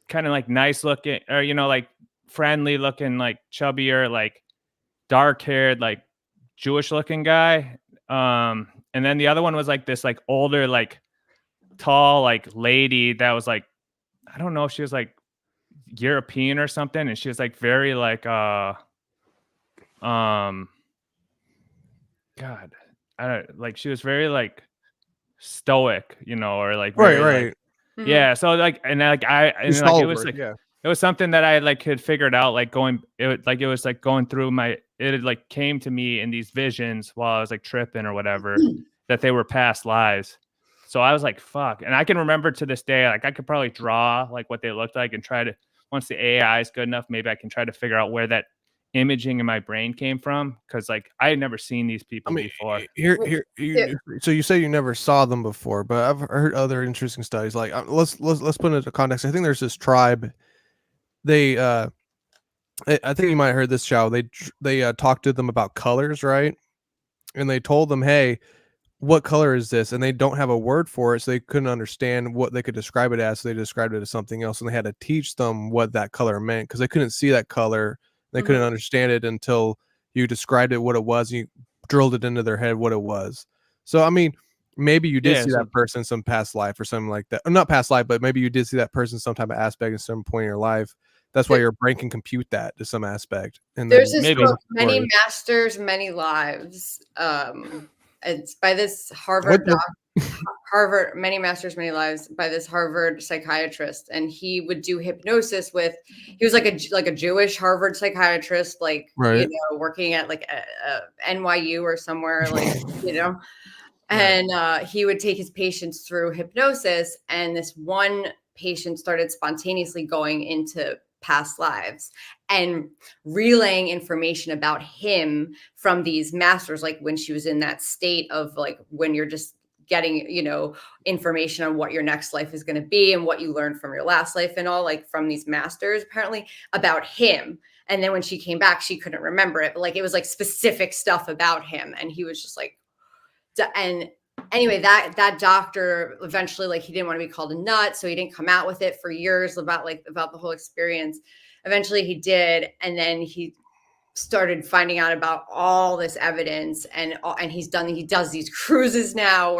kind of like nice looking or like friendly looking, like chubbier, like dark haired, like Jewish looking guy. And then the other one was like this like older, like tall, like lady that was like, I don't know if she was like European or something, and she was like very like um God, I don't like she was very like stoic, or like
Right.
very like
Right.
yeah. So like and like
He's
like it was
stalwart.
like
Yeah.
it was something that I like had figured out like it was like going through it had like came to me in these visions while I was like tripping or whatever that they were past lives. So I was like, fuck. And I can remember to this day, like I could probably draw like what they looked like and try to, once the AI is good enough, maybe I can try to figure out where that imaging in my brain came from. Cause like I had never seen these
I
people
mean,
before.
so you say you never saw them before, but I've heard other interesting studies. Like, let's put it into context. I think there's this tribe. They, I think you might have heard this, Chow. They talked to them about colors, right? And they told them, hey, what color is this? And they don't have a word for it, so they couldn't understand what they could describe it as. So they described it as something else, and they had to teach them what that color meant because they couldn't see that color. They couldn't understand it until you described it what it was, and you drilled it into their head what it was. So I mean, maybe you did
Yeah.
see
So
that person in some past life or something like that. Or not past life, but maybe you did see that person in some type of aspect at some point in your life. That's why your brain can compute that to some aspect. And
There's
then
this
maybe.
book, Many Masters, Many Lives. It's by this Harvard, Many Masters, Many Lives, by this Harvard psychiatrist, and he would do hypnosis with. He was like a Jewish Harvard psychiatrist, like
right.
working at like a NYU or somewhere, like
Right.
and he would take his patients through hypnosis, and this one patient started spontaneously going into past lives and relaying information about him from these masters, like when she was in that state of like when you're just getting information on what your next life is going to be and what you learned from your last life and all, like from these masters apparently about him. And then when she came back, she couldn't remember it, but like it was like specific stuff about him, and he was just like, and anyway, that doctor eventually, like, he didn't want to be called a nut, so he didn't come out with it for years about the whole experience. Eventually he did, and then he started finding out about all this evidence, and he does these cruises now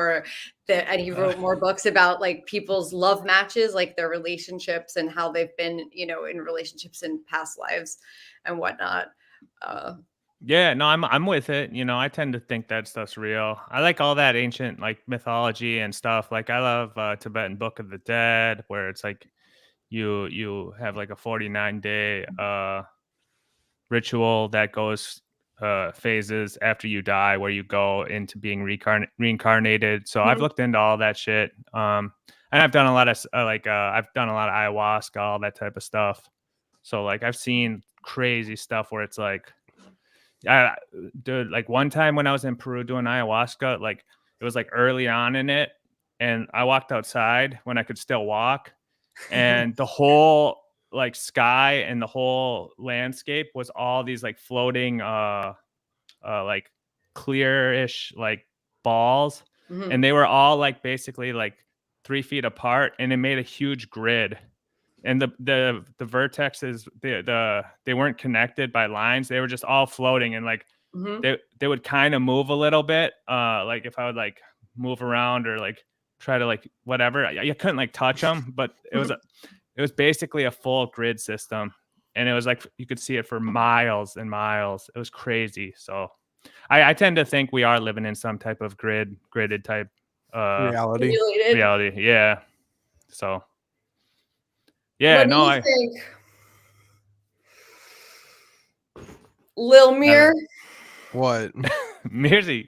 and he wrote more books about like people's love matches, like their relationships and how they've been in relationships in past lives and whatnot.
Yeah, no, I'm with it. I tend to think that stuff's real. I like all that ancient like mythology and stuff. Like I love Tibetan Book of the Dead, where it's like you have like a 49-day ritual that goes phases after you die, where you go into being reincarnated. So I've looked into all that shit. And I've done a lot of I've done a lot of ayahuasca, all that type of stuff. So like I've seen crazy stuff where it's like, dude, like one time when I was in Peru doing ayahuasca, like it was like early on in it, and I walked outside when I could still walk, and the whole like sky and the whole landscape was all these like floating like clearish like balls, and they were all like basically like 3 feet apart, and it made a huge grid. And the vertexes, they weren't connected by lines, they were just all floating, and like they would kind of move a little bit, like if I would like move around or like try to like whatever, you couldn't like touch them, but it was basically a full grid system, and it was like you could see it for miles and miles. It was crazy. So I tend to think we are living in some type of gridded type
reality.
Yeah. So yeah,
What do
no,
you think? Lil Mir?
What?
Mirzy.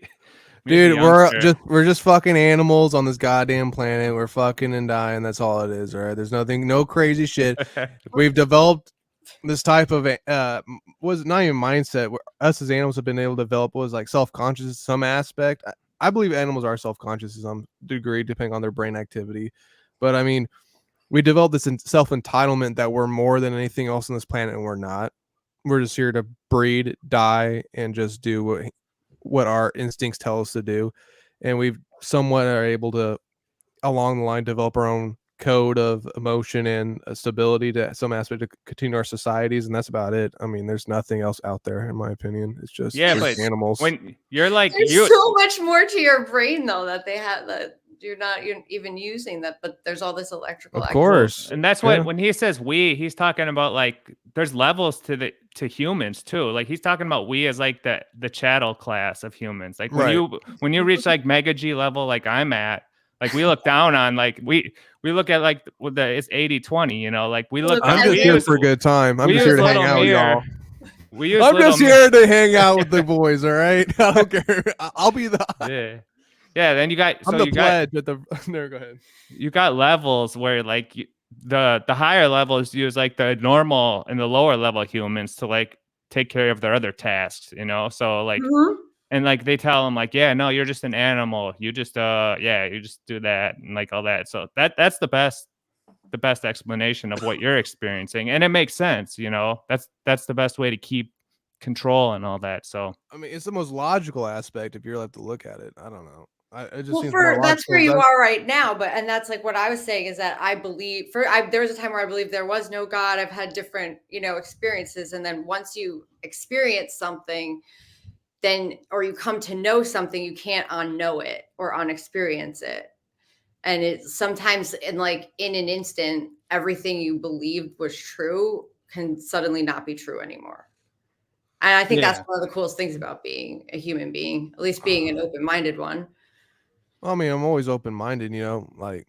Dude, we're just fucking animals on this goddamn planet. We're fucking and dying. That's all it is, all right? There's no crazy shit. We've developed this type of was not even mindset where us as animals have been able to develop was like self-conscious in some aspect. I believe animals are self-conscious to some degree depending on their brain activity. But I mean, we developed this self-entitlement that we're more than anything else on this planet, and we're not. We're just here to breed, die, and just do what our instincts tell us to do. And we've somewhat are able to, along the line, develop our own code of emotion and stability to some aspect to continue our societies, and that's about it. I mean, there's nothing else out there, in my opinion. It's just
but
animals.
When you're like,
there's so much more to your brain though that they have that you're not even using that, but there's all this electrical.
Of course,
and that's what when he says he's talking about like there's levels to humans too. Like he's talking about we as like the chattel class of humans. Like when you reach like mega G level, like I'm at, like we look down on like we look at like it's 80-20, you know, like we look.
I'm just here for a good time. I'm just here to hang out with y'all. I'm just here to hang out with the boys. All right, I don't care. I'll be the
yeah. Then you got
I'm the pledge at the there. Go ahead.
You got levels where like the higher levels use like the normal and the lower level humans to like take care of their other tasks, you know. So like and like they tell them like, yeah, no, you're just an animal. You just you just do that and like all that. So that's the best explanation of what you're experiencing, and it makes sense, you know. That's the best way to keep control and all that. So
I mean, it's the most logical aspect if you're left to look at it. I don't know. It just seems
that's where you are right now, and that's like what I was saying is that I believe there was a time where I believed there was no God. I've had different, experiences, and then once you experience something, then or you come to know something, you can't unknow it or unexperience it. And it's sometimes in an instant, everything you believed was true can suddenly not be true anymore. And I think that's one of the coolest things about being a human being, at least being an open-minded one.
Well, I mean, I'm always open-minded, like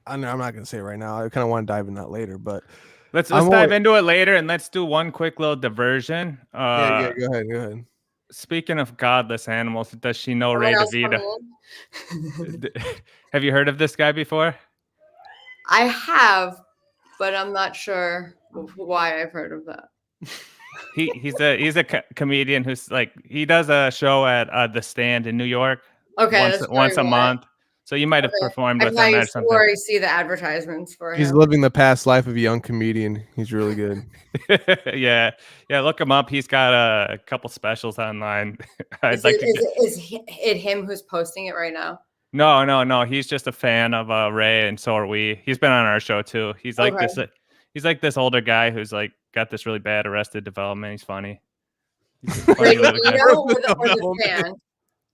I'm not going to say it right now. I kind of want to dive in that later, but
let's dive into it later, and let's do one quick little diversion.
Yeah, go ahead.
Speaking of godless animals, does she know Ray DeVito? Have you heard of this guy before?
I have, but I'm not sure why I've heard of that.
He's a comedian who's like, he does a show at The Stand in New York.
Okay,
once a month. So you might have performed with him or something.
Or I see the advertisements for him.
He's living the past life of a young comedian. He's really good.
Yeah. Look him up. He's got a couple specials online.
Is it him who's posting it right now?
No. He's just a fan of Ray, and so are we. He's been on our show too. He's like this. He's like this older guy who's like got this really bad Arrested Development. He's funny.
Ray DeVito or the fan?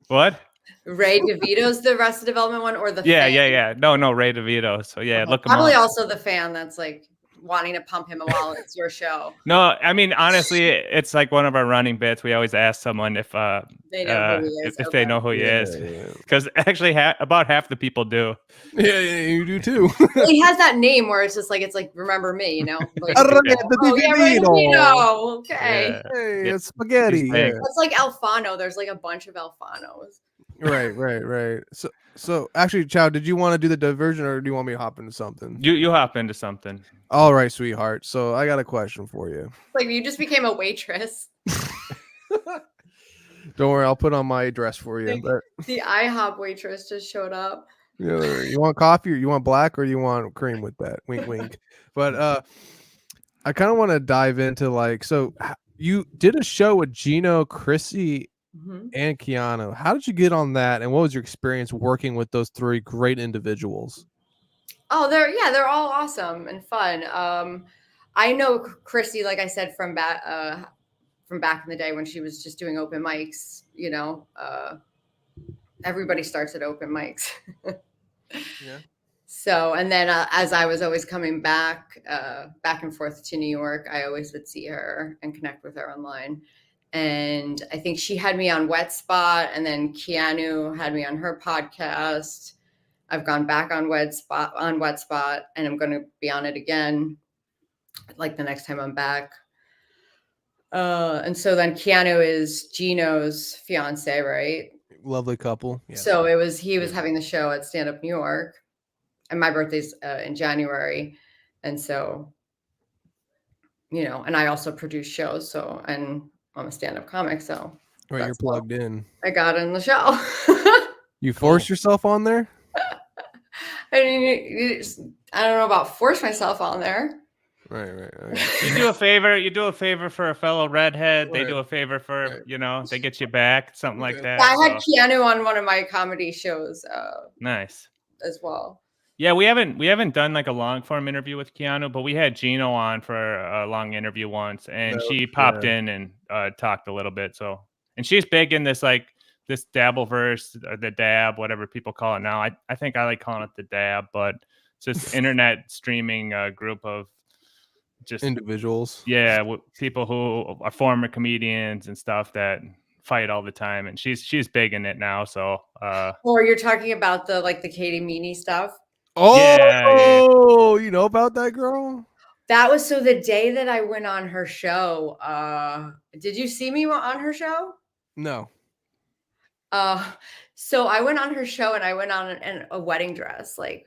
What?
Ray DeVito's the Arrested Development one, or the
fan?
Yeah.
No, Ray DeVito. So yeah, look him up.
Probably also the fan that's like wanting to pump him while it's your show.
No, I mean honestly, it's like one of our running bits. We always ask someone if
they know who he is.
If they know who he is, because actually about half the people do.
Yeah, you do too.
Well, he has that name where it's just like remember me, Like,
Ray
DeVito. Okay.
Hey, it's spaghetti.
It's like Alfano. There's like a bunch of Alfanos.
Right. So actually, Chow, did you want to do the diversion, or do you want me to hop into something?
You hop into something.
All right, sweetheart. So I got a question for you.
Like you just became a waitress.
Don't worry, I'll put on my dress for you.
Like,
But
the IHOP waitress just showed up.
you want coffee, or you want black, or you want cream with that? Wink, wink. But I kind of want to dive into like, so you did a show with Gino, Chrissy,
Mm-hmm.
and Keanu. How did you get on that, and what was your experience working with those three great individuals?
Oh, they're all awesome and fun. I know Chrissy, like I said, from back in the day when she was just doing open mics. Everybody starts at open mics.
Yeah.
So, and then as I was always coming back and forth to New York, I always would see her and connect with her online. And I think she had me on Wet Spot, and then Keanu had me on her podcast. I've gone back on Wet Spot, and I'm going to be on it again, like the next time I'm back. And so then Keanu is Gino's fiance, right?
Lovely couple. Yeah.
So he was having the show at Stand Up New York, and my birthday's in January, and so and I also produce shows, so, and I'm a stand-up comic, so
Right, you're plugged in.
I got in the show.
You forced yourself on there?
I mean, I don't know about force myself on there.
Right.
You do a favor for a fellow redhead. They
Right.
do a favor for, they get you back, something like that.
Yeah, I had Keanu on one of my comedy shows.
Nice.
As well.
Yeah, we haven't done like a long form interview with Keanu, but we had Gino on for a long interview once, and she popped in and talked a little bit. So, and she's big in this this Dabbleverse, or the Dab, whatever people call it now. I think I like calling it the Dab, but it's this internet streaming group of just
individuals.
Yeah, people who are former comedians and stuff that fight all the time, and she's big in it now. So,
or you're talking about the Katie Meany stuff.
Oh, yeah. You know about that girl?
That was so the day that I went on her show. Did you see me on her show?
No.
So I went on her show, and I went on in a wedding dress. Like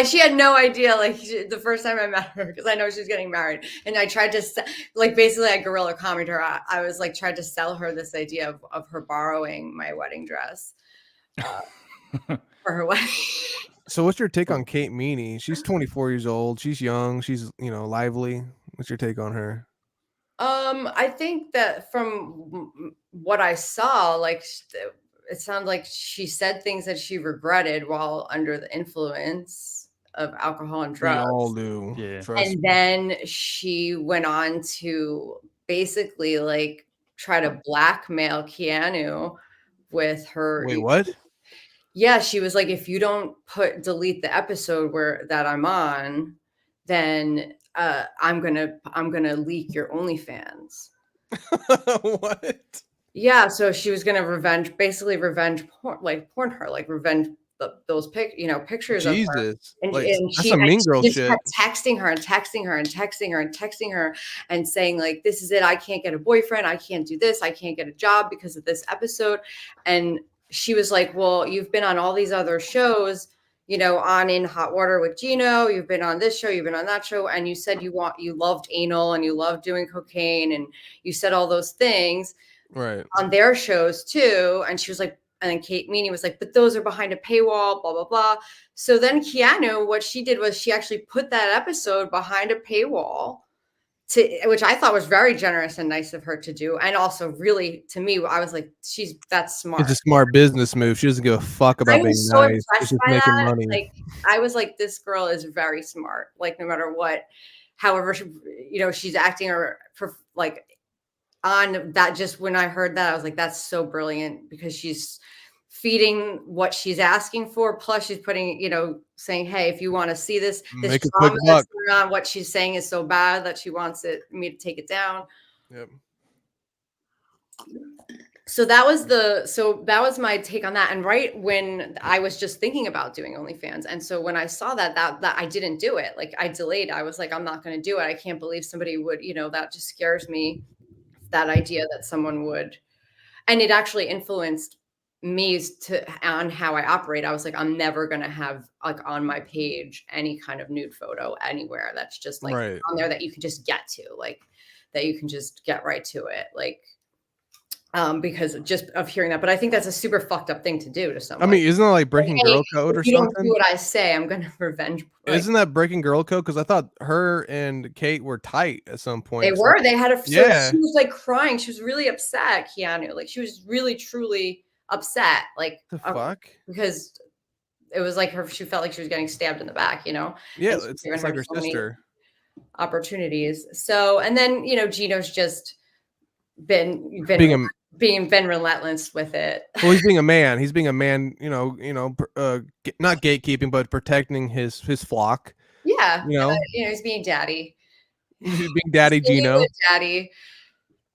she had no idea. Like the first time I met her, because I know she's getting married, and I tried to basically I guerrilla comedied her. I was tried to sell her this idea of her borrowing my wedding dress for her wedding.
So what's your take on Kate Meany? She's 24 years old. She's young. She's, lively. What's your take on her?
I think that from what I saw, it sounds like she said things that she regretted while under the influence of alcohol and drugs.
We all do.
Yeah.
And then she went on to basically try to blackmail Keanu with her.
Wait, what?
Yeah, she was like, if you don't delete the episode that I'm on, then I'm gonna leak your OnlyFans.
What?
Yeah, so she was gonna revenge porn her, revenge those pictures of her. And
that's some mean girl shit.
Kept texting her and texting her and texting her and texting her and saying this is it. I can't get a boyfriend. I can't do this. I can't get a job because of this episode. And she was like, well, you've been on all these other shows, on In Hot Water with Gino. You've been on this show. You've been on that show. And you said you loved anal and you loved doing cocaine. And you said all those things on their shows too. And she was like, and then Kate Meany was like, but those are behind a paywall, blah, blah, blah. So then Keanu, what she did was she actually put that episode behind a paywall, which I thought was very generous and nice of her to do. And also really, to me, I was like, that's smart.
It's a smart business move. She doesn't give a fuck about being
so
nice. She's just making money.
I was like, this girl is very smart. No matter what, however, she's acting or on that. Just when I heard that, I was like, that's so brilliant, because she's feeding what she's asking for. Plus she's putting, saying, hey, if you want to see this drama that's going on, what she's saying is so bad that she wants me to take it down.
Yep.
So that was my take on that. And right when I was just thinking about doing OnlyFans. And so when I saw that I didn't do it, I delayed. I was like, I'm not going to do it. I can't believe somebody would, that just scares me. That idea that someone would, and it actually influenced me on how I operate. I was like, I'm never gonna have like on my page any kind of nude photo anywhere that's just like
Right.
on there that you can just get to, like that you can just get right to it. Like because just of hearing that. But I think that's a super fucked up thing to do to
I
someone.
mean, isn't that like
Like,
breaking
hey,
girl code or
if you don't do
something?
what I say, I'm gonna revenge. Like,
Isn't that breaking girl code? Because I thought her and Kate were tight at some
they
point.
were. They had a. So
Yeah.
she was like crying. She was really upset, Keanu. Like she was really truly upset. Like
The fuck?
because it was like her. She felt like she was getting stabbed in the back. You know.
Yeah,
And she's
it's
given
like her
so many
sister.
opportunities. So and then Gino's just been been relentless with it.
Well, he's being a man. He's being a man. Not gatekeeping, but protecting his flock.
Yeah,
You know,
he's being daddy.
he's being Daddy
He's being
Gino.
daddy.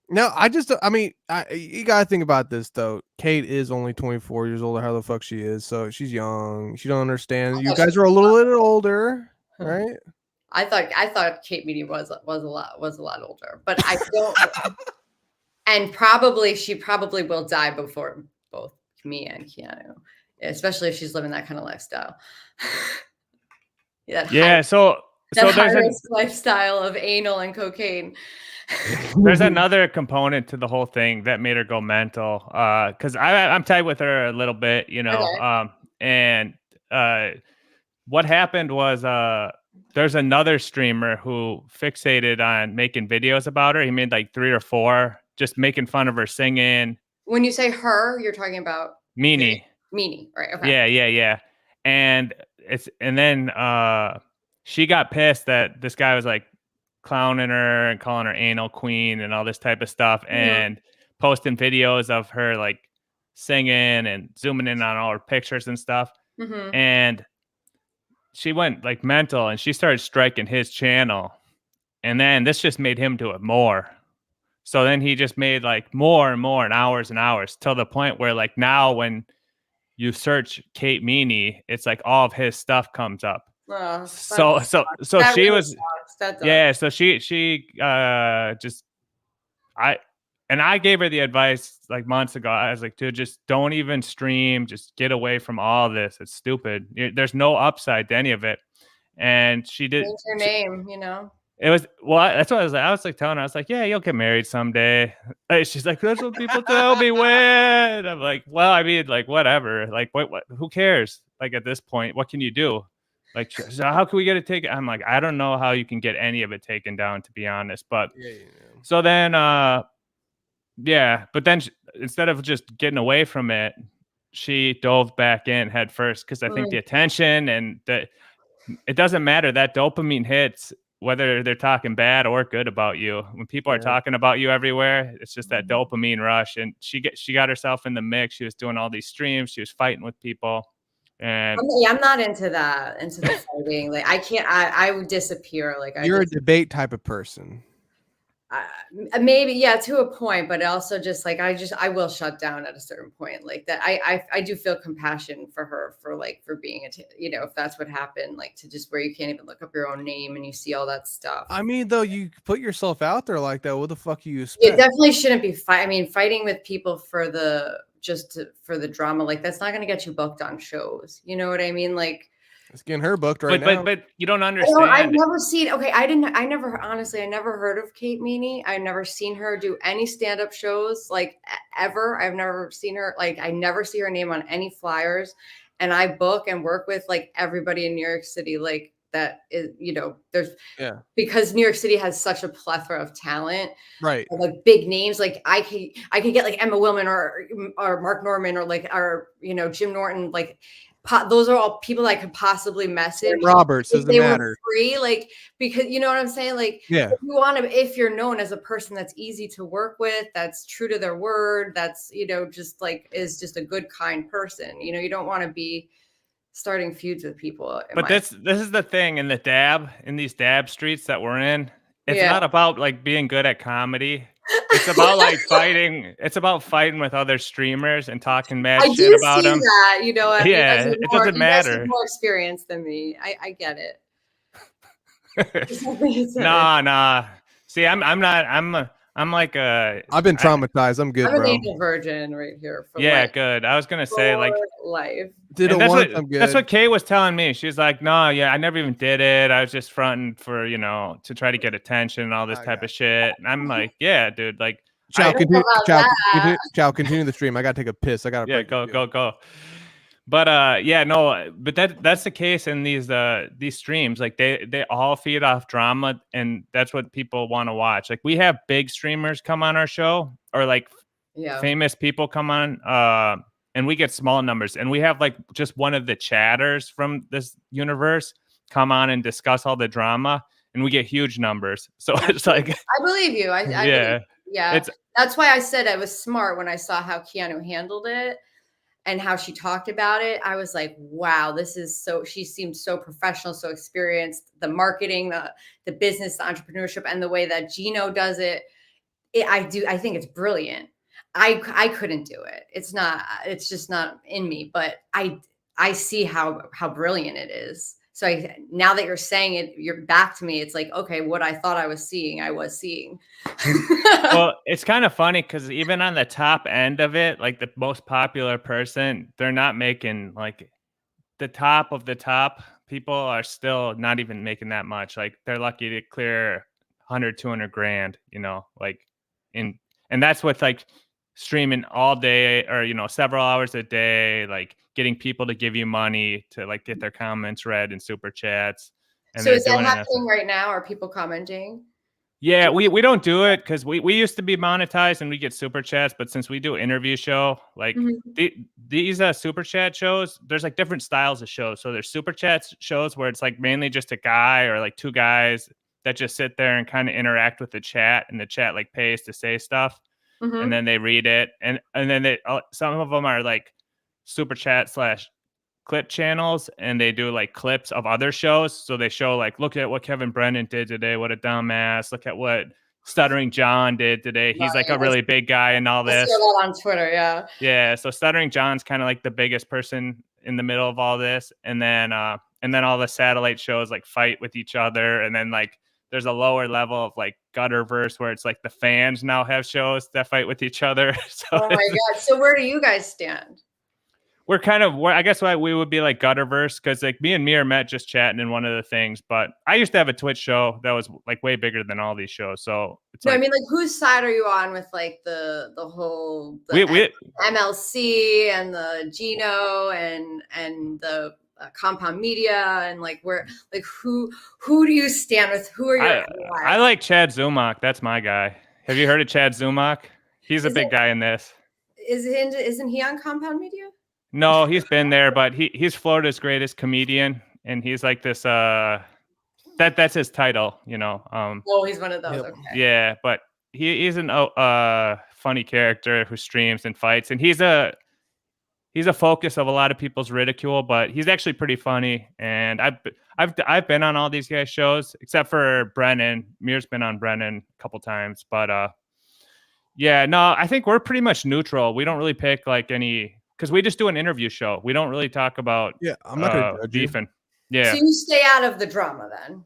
No, I mean, you gotta think about this though. Kate is only 24 years old, or how the fuck she is. So she's young. She don't understand. You guys are a little bit older, right?
I thought Kate Meany was a lot older, but I don't. And she probably will die before both me and Keanu, especially if she's living that kind of lifestyle.
Yeah. So there's
high-risk lifestyle of anal and cocaine.
There's another component to the whole thing that made her go mental. Because I'm tight with her a little bit,
Okay.
And what happened was there's another streamer who fixated on making videos about her. He made like 3 or 4, just making fun of her singing.
When you say her, you're talking about
Meanie,
right? Okay.
yeah. And then she got pissed that this guy was like clowning her and calling her anal queen and all this type of stuff, and posting videos of her like singing and zooming in on all her pictures and stuff. And she went like mental and she started striking his channel, and then this just made him do it more. So then he just made like more and more and hours till the point where like now when you search Kate Meany, it's like all of his stuff comes up. So she was, yeah. So she just, I gave her the advice like months ago. I was like, dude, just don't even stream. Just get away from all this. It's stupid. There's no upside to any of it. And she did.
Change your name,
It was that's what I was like telling her. I was like, yeah, you'll get married someday. She's like, that's what people tell me when. I'm like, well, I mean, like, whatever. Like, what who cares? Like at this point, what can you do? Like, so how can we get it taken? I'm like, I don't know how you can get any of it taken down, to be honest. But so then, but then instead of just getting away from it, she dove back in head first because I think the attention and it doesn't matter, that dopamine hits whether they're talking bad or good about you. When people are talking about you everywhere, it's just that dopamine rush. And she got herself in the mix. She was doing all these streams. She was fighting with people. And
I'm not into that, into the fighting. Like I can't. I would disappear. Like
you're a debate type of person.
Maybe, to a point, but also just like I will shut down at a certain point. Like that, I do feel compassion for her for being if that's what happened, like to just where you can't even look up your own name and you see all that stuff.
I mean, though, you put yourself out there like that. What the fuck you expect?
It definitely shouldn't be fighting with people for the drama. Like that's not going to get you booked on shows. You know what I mean? Like.
It's getting her booked right now.
But you don't understand.
I've never seen. Okay, I never heard of Kate Meany. I've never seen her do any stand-up shows like ever. I've never seen her. Like I never see her name on any flyers. And I book and work with like everybody in New York City. Like that is, there's because New York City has such a plethora of talent,
right?
Like big names. Like I could get like Emma Willman or Mark Norman or Jim Norton, like. Those are all people I could possibly message.
Roberts doesn't matter.
Free, like because you know what I'm saying. Like, if you're known as a person that's easy to work with, that's true to their word, that's just like is just a good, kind person. You don't want to be starting feuds with people.
But this is the thing in these dab streets that we're in. It's not about like being good at comedy. It's about like fighting. It's about fighting with other streamers and talking mad shit about them.
That,
it doesn't matter.
More experience than me. I get it.
Nah. See, I'm I'm like
I've been traumatized. I'm good,
I'm an
bro.
angel virgin right here for
yeah,
life.
good. I was gonna say
For
like
life.
Did
and
it once. I'm
that's
good.
what Kay was telling me. She's like, no, yeah, I never even did it. I was just fronting for, to try to get attention and all this
I
type
got
of shit. And I'm like, yeah, dude, like
Chow,
I
continue.
about
Chow,
that.
Chow, continue the stream. I gotta take a piss. I gotta
yeah,
break.
go. But yeah, no, but that's the case in these streams. Like they all feed off drama, and that's what people want to watch. Like we have big streamers come on our show, or like
Yeah.
famous people come on, and we get small numbers. And we have like just one of the chatters from this universe come on and discuss all the drama, and we get huge numbers. So it's like,
I believe you. I
yeah,
believe you. Yeah.
it's
That's why I said I was smart when I saw how Keanu handled it and how she talked about it. I was like, wow, she seems so professional, so experienced. The marketing, the business, the entrepreneurship, and the way that Gino does it, I think it's brilliant. I couldn't do it. It's just not in me, but I see how brilliant it is. So now that you're saying it, you're back to me. It's like, okay, what I thought I was seeing.
well, it's kind of funny because even on the top end of it, like the most popular person, they're not making like the top of the top. People are still not even making that much. Like they're lucky to clear 100, 200 grand, like in, and that's with like streaming all day or, several hours a day, like getting people to give you money to like get their comments read in super chats. And
So
they're
is that
doing it.
happening right now? Are people commenting?
Yeah, we don't do it because we used to be monetized and we get super chats, but since we do interview show, like these super chat shows, there's like different styles of shows. So there's super chat shows where it's like mainly just a guy or like two guys that just sit there and kind of interact with the chat, and the chat like pays to say stuff, and then they read it, and then some of them are like super chat slash clip channels, and they do like clips of other shows. So they show like, look at what Kevin Brennan did today. What a dumbass. Look at what Stuttering John did today. He's like a really big guy and all this.
I see a lot on Twitter. Yeah.
Yeah. So Stuttering John's kind of like the biggest person in the middle of all this. And then all the satellite shows like fight with each other. And then like there's a lower level of like Gutterverse where it's like the fans now have shows that fight with each other. So
oh my God. So where do you guys stand?
We're kind of, I guess why we would be like Gutterverse, because like me and Mir met just chatting in one of the things. But I used to have a Twitch show that was like way bigger than all these shows. So it's
I mean, like, whose side are you on with like the whole MLC and the Gino and the Compound Media, and like who do you stand with? Who are your?
I like Chad Zumach. That's my guy. Have you heard of Chad Zumach? He's a big guy in this.
Isn't he on Compound Media?
No, he's been there, but he's Florida's greatest comedian, and he's like this. That's his title,
Oh, he's one of those. Okay.
Yeah, but he's an funny character who streams and fights, and he's a focus of a lot of people's ridicule, but he's actually pretty funny. And I've been on all these guys' shows except for Brennan. Mir's been on Brennan a couple times, but yeah, no, I think we're pretty much neutral. We don't really pick like any. Because we just do an interview show. We don't really talk about
I'm not gonna judge
beefing.
You.
Yeah.
So you stay out of the drama then.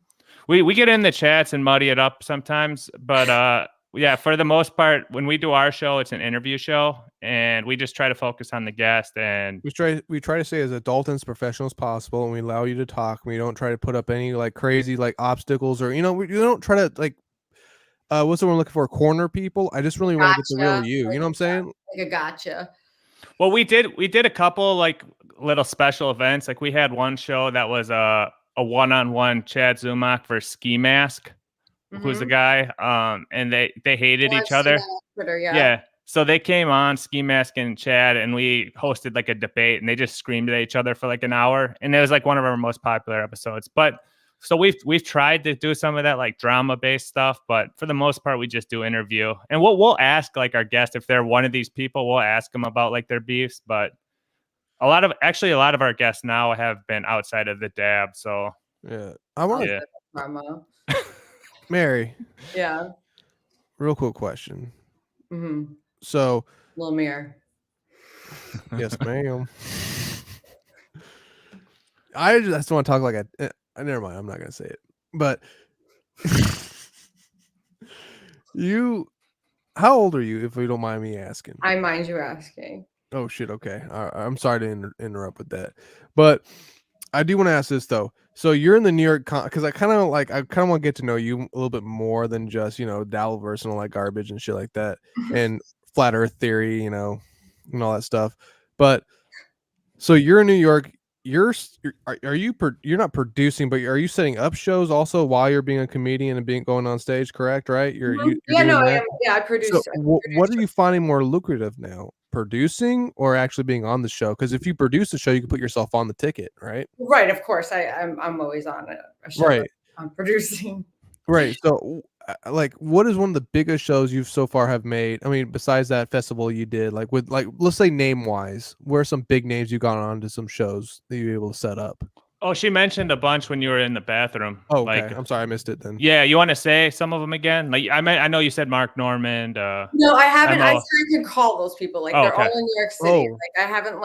We get in the chats and muddy it up sometimes, but yeah, for the most part, when we do our show, it's an interview show, and we just try to focus on the guest. And
we try to stay as adult and as professional as possible, and we allow you to talk. We don't try to put up any like crazy like obstacles, or we don't try to like what's the one I'm looking for? Corner people. I just really want to get the real you. You know what I'm saying?
Like a gotcha.
Well, we did a couple like little special events. Like we had one show that was a one-on-one Chad Zumach versus Ski Mask, who's the guy. And they hated each other.
Twitter,
yeah. So they came on, Ski Mask and Chad, and we hosted like a debate, and they just screamed at each other for like an hour. And it was like one of our most popular episodes. But so we've tried to do some of that like drama-based stuff, but for the most part, we just do interview. And we'll ask like our guest if they're one of these people, we'll ask them about like their beefs. But a lot of our guests now have been outside of the dab. So
yeah, I want
to drama.
Mary.
Yeah.
Real quick question.
Mm-hmm.
So,
Lil Mir.
Yes, ma'am. I just want to talk like never mind. I'm not gonna say it. But How old are you, if you don't mind me asking?
I mind you asking.
Oh shit. Okay. I'm sorry to interrupt with that, but I do want to ask this though. So you're in the New York because I kind of want to get to know you a little bit more than just Dabbleverse and all that garbage and shit like that, and flat Earth theory, and all that stuff. But so you're in New York. Are you you're not producing, but are you setting up shows also while you're being a comedian and being going on stage? Correct, right? You're
Yeah, no,
doing
I
that.
am. Yeah,
So
I
what are
produced.
you finding more lucrative now? Producing or actually being on the show? Because if you produce the show, you can put yourself on the ticket, right?
Right, of course. I'm always on a show that
Right.
I'm producing.
Right. So like what is one of the biggest shows you've so far have made? I mean, besides that festival you did, like with let's say name wise, where are some big names you got on to some shows that you were able to set up?
Oh, she mentioned a bunch when you were in the bathroom.
Oh, okay.
Like,
I'm sorry I missed it then.
yeah, you want to say some of them again? Like, I know you said Mark Normand,
No, I haven't. I
Emma.
still can call those people. Like
Oh,
they're all
okay.
in New York City.
Oh.
Like I haven't no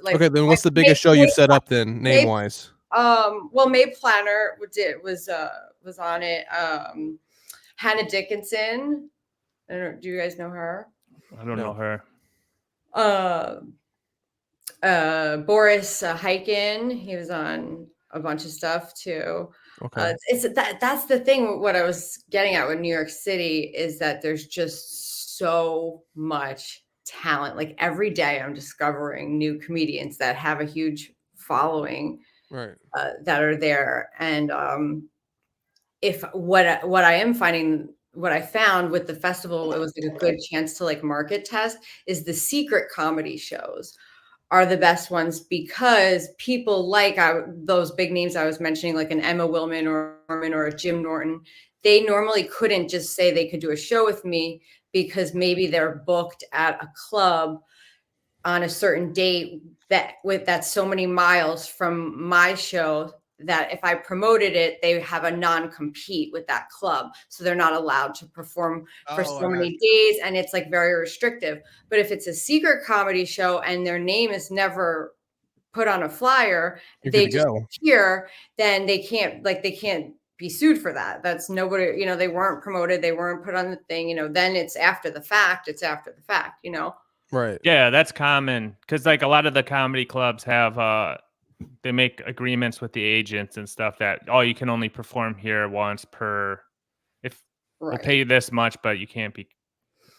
like
Okay, then what's the
May,
biggest show you've set up then, name
May,
wise?
well, May Planner was on it. Hannah Dickinson. I don't know, do you guys know her?
I don't know
No.
her.
Uh, Boris Hyken. He was on a bunch of stuff too.
Okay.
That's the thing. What I was getting at with New York City is that there's just so much talent. Like every day, I'm discovering new comedians that have a huge following
Right.
that are there. And if what I am finding, what I found with the festival, it was like a good chance to like market test is the secret comedy shows are the best ones because people like those big names I was mentioning, like an Emma Willman or a Jim Norton, they normally couldn't just say they could do a show with me because maybe they're booked at a club on a certain date that's so many miles from my show that if I promoted it, they have a non-compete with that club. So they're not allowed to perform for so many days. And it's like very restrictive. But if it's a secret comedy show and their name is never put on a flyer,
You're
they
good to
just
go.
appear, then they can't be sued for that. That's nobody, they weren't promoted, they weren't put on the thing, then it's after the fact,
Right.
Yeah, that's common because like a lot of the comedy clubs have they make agreements with the agents and stuff that you can only perform here once per if we'll
Right.
pay you this much, but you can't be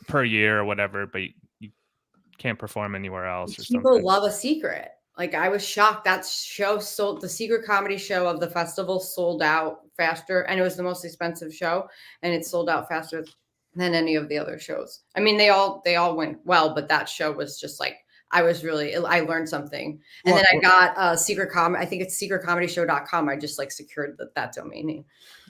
per year or whatever, but you can't perform anywhere else or
People
something.
love a secret. Like I was shocked that show sold, the secret comedy show of the festival sold out faster, and it was the most expensive show, and it sold out faster than any of the other shows. I mean, they all went well, but that show was just like I learned something. And then I got I think it's secretcomedyshow.com. I just like secured that domain name.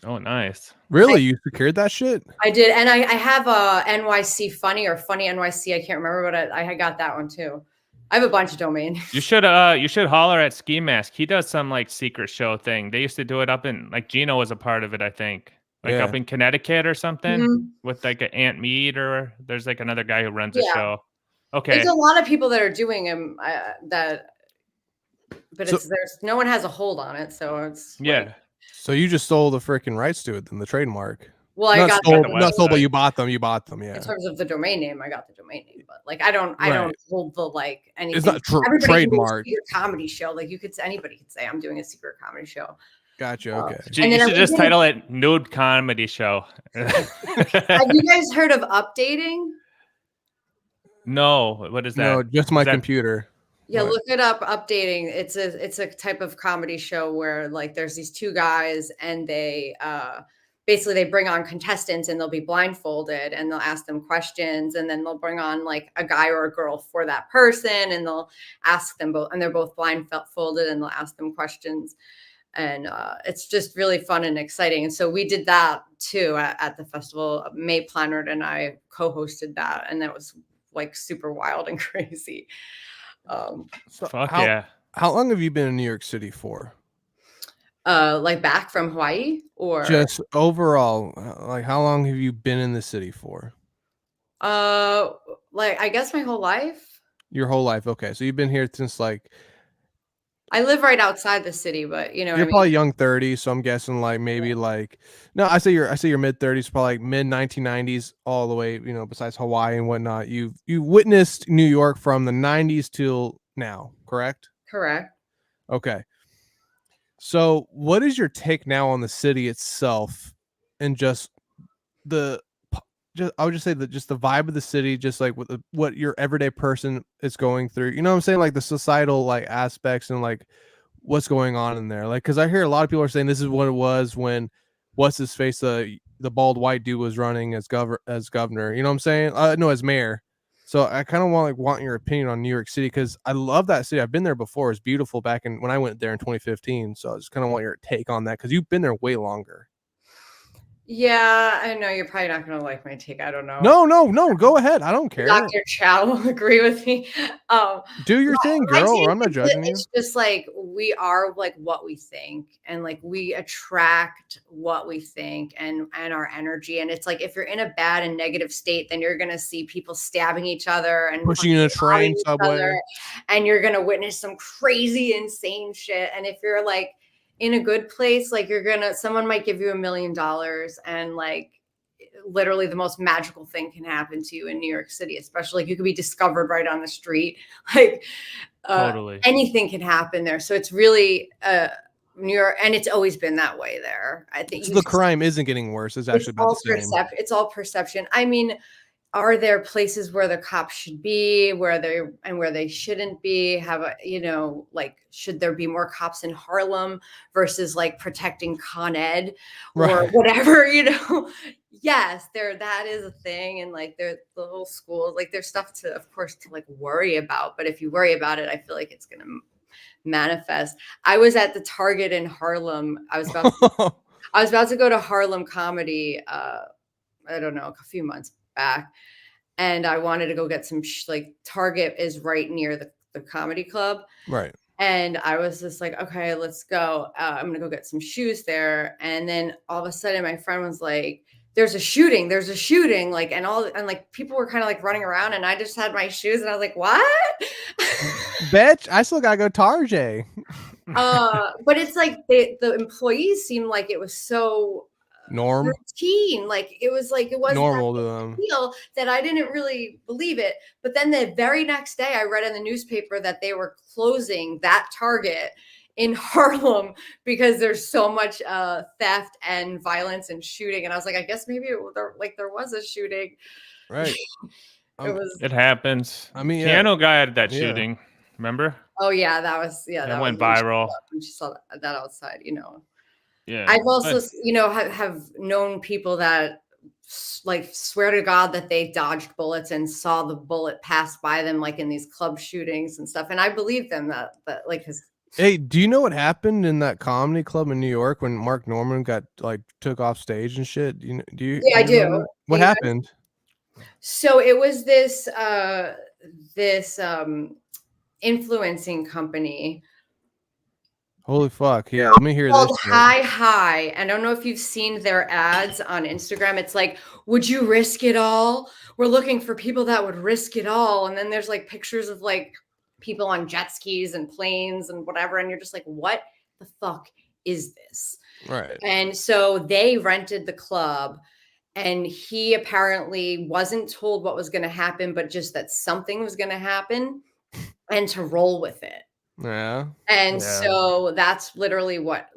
Oh, nice.
Really? You secured that shit?
I did, and I have a NYC Funny or Funny NYC. I can't remember, but I got that one too. I have a bunch of domains.
You should holler at Ski Mask. He does some like secret show thing. They used to do it up in like Gino was a part of it, I think. Like
Yeah.
up in Connecticut or something
Mhm.
with like an Aunt Mead or there's like another guy who runs a
Yeah.
show. Okay.
It's a lot of people that are doing them but
So-
there's no one has a hold on it, so it's
Yeah.
like,
So you just stole the freaking rights to it, then the trademark.
well, I
Not
got
stole,
the
not stole, but
website.
you bought them. You bought them. Yeah.
in terms of the domain name, I got the domain name, but like I don't
Right.
hold the like anything.
It's not
Everybody can do a
trademark.
secret comedy show. Like anybody could say I'm doing a secret comedy show.
Gotcha. Okay.
You
And then
should
I
just
did it-
title it Nude Comedy Show.
Have you guys heard of updating?
No, what is that?
No, just my
Is that-
computer.
Yeah,
What?
look it up. Updating. It's a type of comedy show where like there's these two guys and they basically they bring on contestants and they'll be blindfolded and they'll ask them questions and then they'll bring on like a guy or a girl for that person and they'll ask them both and they're both blindfolded and they'll ask them questions and it's just really fun and exciting. And so we did that too at the festival. May Plannard and I co-hosted that and that was like super wild and crazy.
So
Fuck
how,
yeah.
How long have you been in New York City for?
Like back from Hawaii or
Just overall, like how long have you been in the city for?
like I guess my whole life.
Your whole life. Okay, so you've been here since like
I live right outside the city, but you know what
You're
I
probably
mean?
young 30s, so I'm guessing like maybe like no, I say you're mid 30s, probably like mid 1990s all the way, besides Hawaii and whatnot. You witnessed New York from the 90s till now, correct?
Correct.
Okay. So, what is your take now on the city itself and just the just I would just say that just the vibe of the city, just like what your everyday person is going through. You know what I'm saying? Like the societal like aspects and like what's going on in there. Like, because I hear a lot of people are saying this is what it was when what's his face, the bald white dude was running as governor. You know what I'm saying? No, as mayor. So I kind of want your opinion on New York City because I love that city. I've been there before. It's beautiful back in when I went there in 2015. So I just kind of want your take on that because you've been there way longer.
Yeah, I know you're probably not going to like my take. I don't know.
No. Go ahead. I don't care.
Dr. Chow will agree with me.
Do your thing,
My
girl, or
take
I'm not
is
judging you.
it's just like we are like what we think, and like we attract what we think and our energy. And it's like if you're in a bad and negative state, then you're gonna see people stabbing each other and
Pushing in a train, subway.
and you're gonna witness some crazy, insane shit. And if you're like in a good place, like someone might give you $1 million and like literally the most magical thing can happen to you in New York City, especially like you could be discovered right on the street. Like
Totally.
anything can happen there. So it's really New York, and it's always been that way there. I think
So the crime isn't getting worse. It's actually about the same.
It's all perception. I mean, are there places where the cops should be, where they shouldn't be? Like, should there be more cops in Harlem versus like protecting Con Ed or
Right.
whatever, Yes, that is a thing. And like the little schools, like there's stuff of course, to like worry about. But if you worry about it, I feel like it's going to manifest. I was at the Target in Harlem. I was about to go to Harlem Comedy. I don't know, a few months back. And I wanted to go get some like Target is right near the comedy club.
Right.
And I was just like, okay, let's go. I'm going to go get some shoes there. And then all of a sudden my friend was like, there's a shooting. Like, and like people were kind of like running around and I just had my shoes and I was like, what?
Bitch, I still gotta go Tarjay.
But it's like the employees seemed like it was so routine. Like it wasn't
normal to them.
Deal that I didn't really believe it. But then the very next day I read in the newspaper that they were closing that Target in Harlem because there's so much theft and violence and shooting. And I was like, I guess maybe there was a shooting.
Right.
It happens.
I mean,
Piano guy had that shooting. Remember?
Oh yeah, that
went viral.
When she saw that outside,
Yeah.
I've also, have known people that like swear to God that they dodged bullets and saw the bullet pass by them, like in these club shootings and stuff. And I believe them that like his.
Hey, do you know what happened in that comedy club in New York when Mark Norman got like took off stage and shit? Do you?
Yeah, I do.
What happened?
So it was this influencing company.
Holy fuck. Yeah, let me hear this.
Hi. I don't know if you've seen their ads on Instagram. It's like, would you risk it all? We're looking for people that would risk it all. And then there's like pictures of like people on jet skis and planes and whatever. And you're just like, what the fuck is this?
Right.
And so they rented the club and he apparently wasn't told what was going to happen, but just that something was going to happen and to roll with it.
Yeah.
And so that's literally what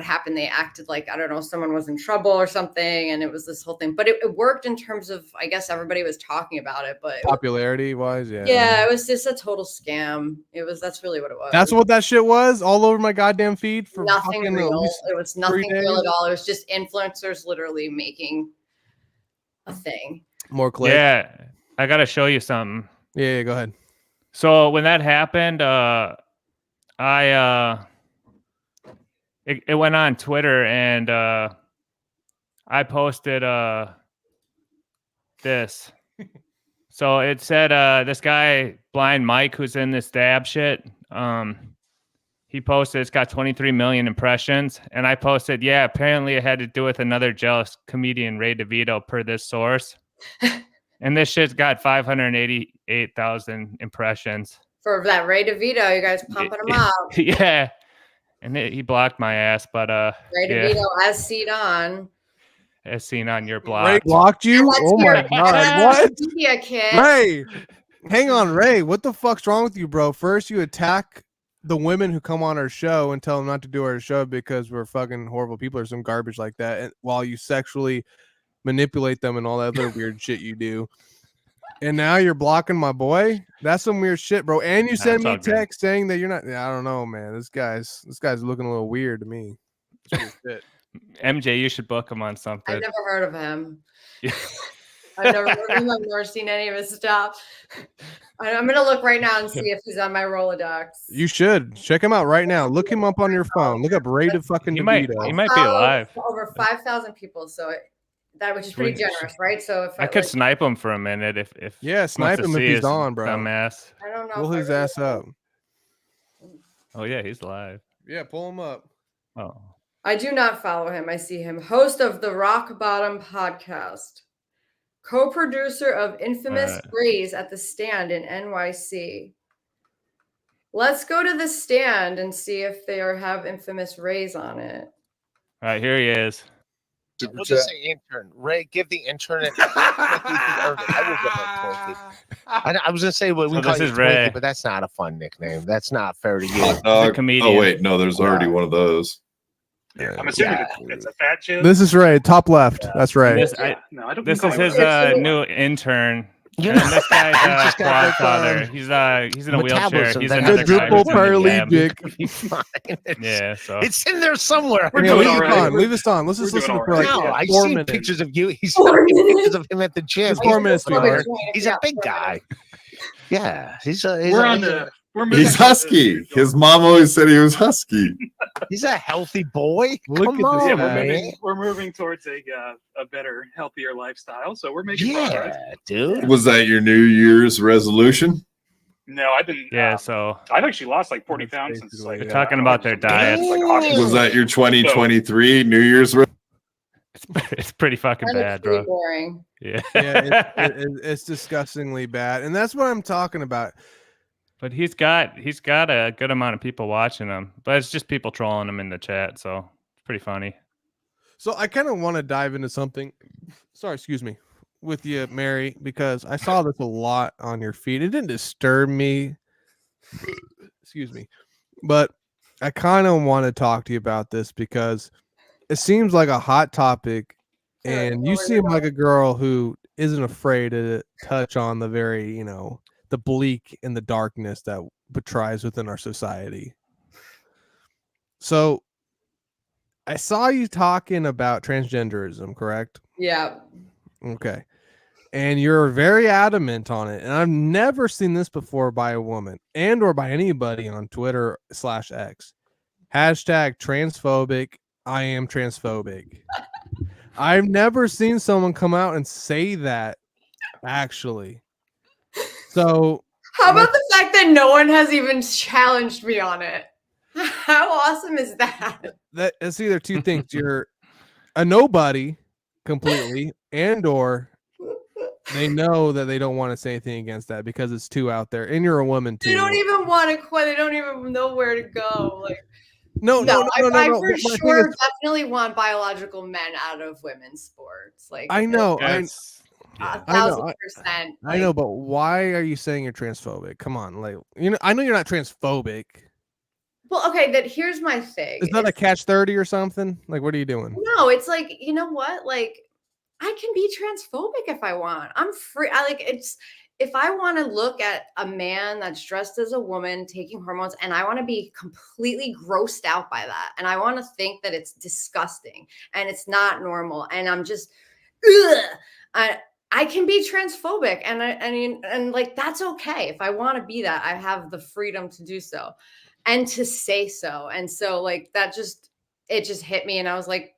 happened. They acted like, I don't know, someone was in trouble or something. And it was this whole thing, but it worked in terms of, I guess everybody was talking about it, but
popularity wise. Yeah.
Yeah. It was just a total scam. That's really what it was.
That's what that shit was all over my goddamn feed for
nothing real. It was nothing real at all. It was just influencers literally making a thing.
More clicks.
Yeah. I got to show you something.
Yeah, go ahead.
So when that happened, it went on Twitter and I posted this. So it said this guy Blind Mike who's in this dab shit. He posted it's got 23 million impressions, and I posted, yeah, apparently it had to do with another jealous comedian, Ray DeVito, per this source. And this shit's got 588,000 impressions.
for that Ray DeVito. You guys pumping him up.
Yeah. And he blocked my ass, but
Ray DeVito as seen on.
as seen on your
Ray
block.
blocked you? Oh my god! What?
Media kid.
Ray, hang on, Ray. What the fuck's wrong with you, bro? First, you attack the women who come on our show and tell them not to do our show because we're fucking horrible people or some garbage like that, and while you sexually manipulate them and all that other weird shit you do. And now you're blocking my boy? That's some weird shit, bro. And you send me a text saying that you're not. I don't know, man. This guy's looking a little weird to me. Shit.
MJ, you should book him on something.
I've never heard of him. I've never heard of him. I've never seen any of his stuff. I'm gonna look right now and see if he's on my Rolodex.
You should check him out right now. Look him up on your phone. Look up Ray to fucking DeVito.
He might be alive.
Over 5,000 people, so which is pretty generous, right? So if
I could snipe him for a minute if
snipe him if he's on, bro.
Dumbass.
I don't know.
Pull his ass up.
Oh yeah, he's alive.
Yeah, pull him up.
Oh.
I do not follow him. I see him. Host of the Rock Bottom podcast. Co-producer of infamous Rays at the Stand in NYC. Let's go to the Stand and see if they have infamous Rays on it.
All right, here he is.
We'll just say intern. Ray, give the intern an I was gonna say we call you Ray, but that's not a fun nickname. That's not fair to you.
Comedian.
Oh wait, no, there's already one of those.
Yeah, I'm assuming it's a fat chick.
This is Ray, top left. Yeah. That's right.
This is his new intern. And this guy's father. He's in a wheelchair. He's another
triple paralegic.
Yeah, so
it's in there somewhere.
Leave this on. Let's just listen for like
I've
4
seen
minutes.
pictures of you. He's pictures of him at the gym.
It's 4 minutes.
He's a big guy. Yeah, he's
husky. His mom always said he was husky.
He's a healthy boy.
Look at this guy.
We're moving towards a better, healthier lifestyle. So we're making progress.
Dude.
Was that your New Year's resolution?
No, I've been.
So
I've actually lost like 40 pounds since like.
They're talking about their diets.
Was that your 2023 New Year's?
It's pretty fucking bad, bro.
Boring.
Yeah,
it's disgustingly bad, and that's what I'm talking about.
But he's got a good amount of people watching him, but it's just people trolling him in the chat, so it's pretty funny.
So I kind of want to dive into something. Sorry, excuse me, with you, Mary, because I saw this a lot on your feed. It didn't disturb me. Excuse me, but I kind of want to talk to you about this because it seems like a hot topic, and you seem like a girl who isn't afraid to touch on the very, the bleak and the darkness that betrays within our society. So I saw you talking about transgenderism, correct?
Yeah.
Okay. And you're very adamant on it. And I've never seen this before by a woman and or by anybody on Twitter/X. Hashtag transphobic. I am transphobic. I've never seen someone come out and say that, actually. So
how about the fact that no one has even challenged me on it? How awesome is that?
It's either two things. You're a nobody completely, and or they know that they don't want to say anything against that because it's too out there, and you're a woman too.
They don't even want to quit. They don't even know where to go. Like
no.
I for sure definitely want biological men out of women's sports. Like
I know.
1,000%.
I know, but why are you saying you're transphobic? Come on, like I know you're not transphobic.
Well, okay, here's my thing.
Is that a catch-30 or something? Like, what are you doing?
No, it's like, you know what? Like, I can be transphobic if I want. I'm free. If I want to look at a man that's dressed as a woman taking hormones, and I want to be completely grossed out by that, and I want to think that it's disgusting and it's not normal, and I'm just, I can be transphobic, and like that's okay. If I want to be that, I have the freedom to do so, and to say so. And so like it just hit me, and I was like,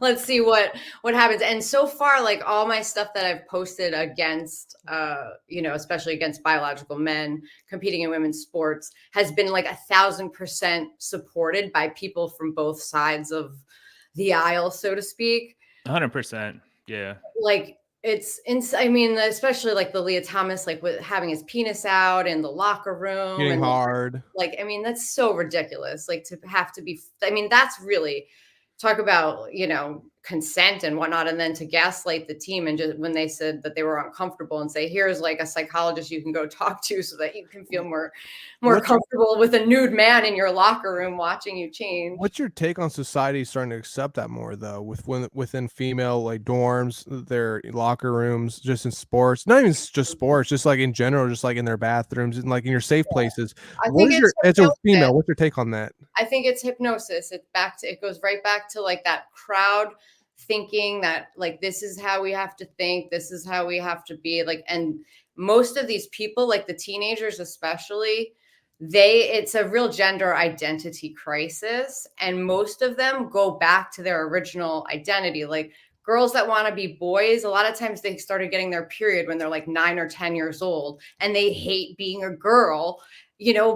let's see what happens. And so far, like all my stuff that I've posted against, especially against biological men competing in women's sports, has been like 1,000% supported by people from both sides of the aisle, so to speak.
100%. Yeah.
Like I mean, especially like the Leah Thomas, like with having his penis out in the locker room
Getting
and
hard.
like, I mean, that's so ridiculous. Like to have to be, I mean, that's really talk about, consent and whatnot. And then to gaslight the team and just when they said that they were uncomfortable and say, here's like a psychologist you can go talk to so that you can feel more comfortable with a nude man in your locker room watching you change.
What's your take on society starting to accept that more though, within female like dorms, their locker rooms, just in sports, not even just sports, just like in general, just like in their bathrooms and like in your safe places.
I
What
think
is
it's
as a
hypnosis.
female, what's your take on that?
I think it's hypnosis. It goes right back to like that crowd thinking that like this is how we have to think, this is how we have to be like, and most of these people, like the teenagers especially, it's a real gender identity crisis, and most of them go back to their original identity. Like girls that want to be boys, a lot of times they started getting their period when they're like 9 or 10 years old and they hate being a girl,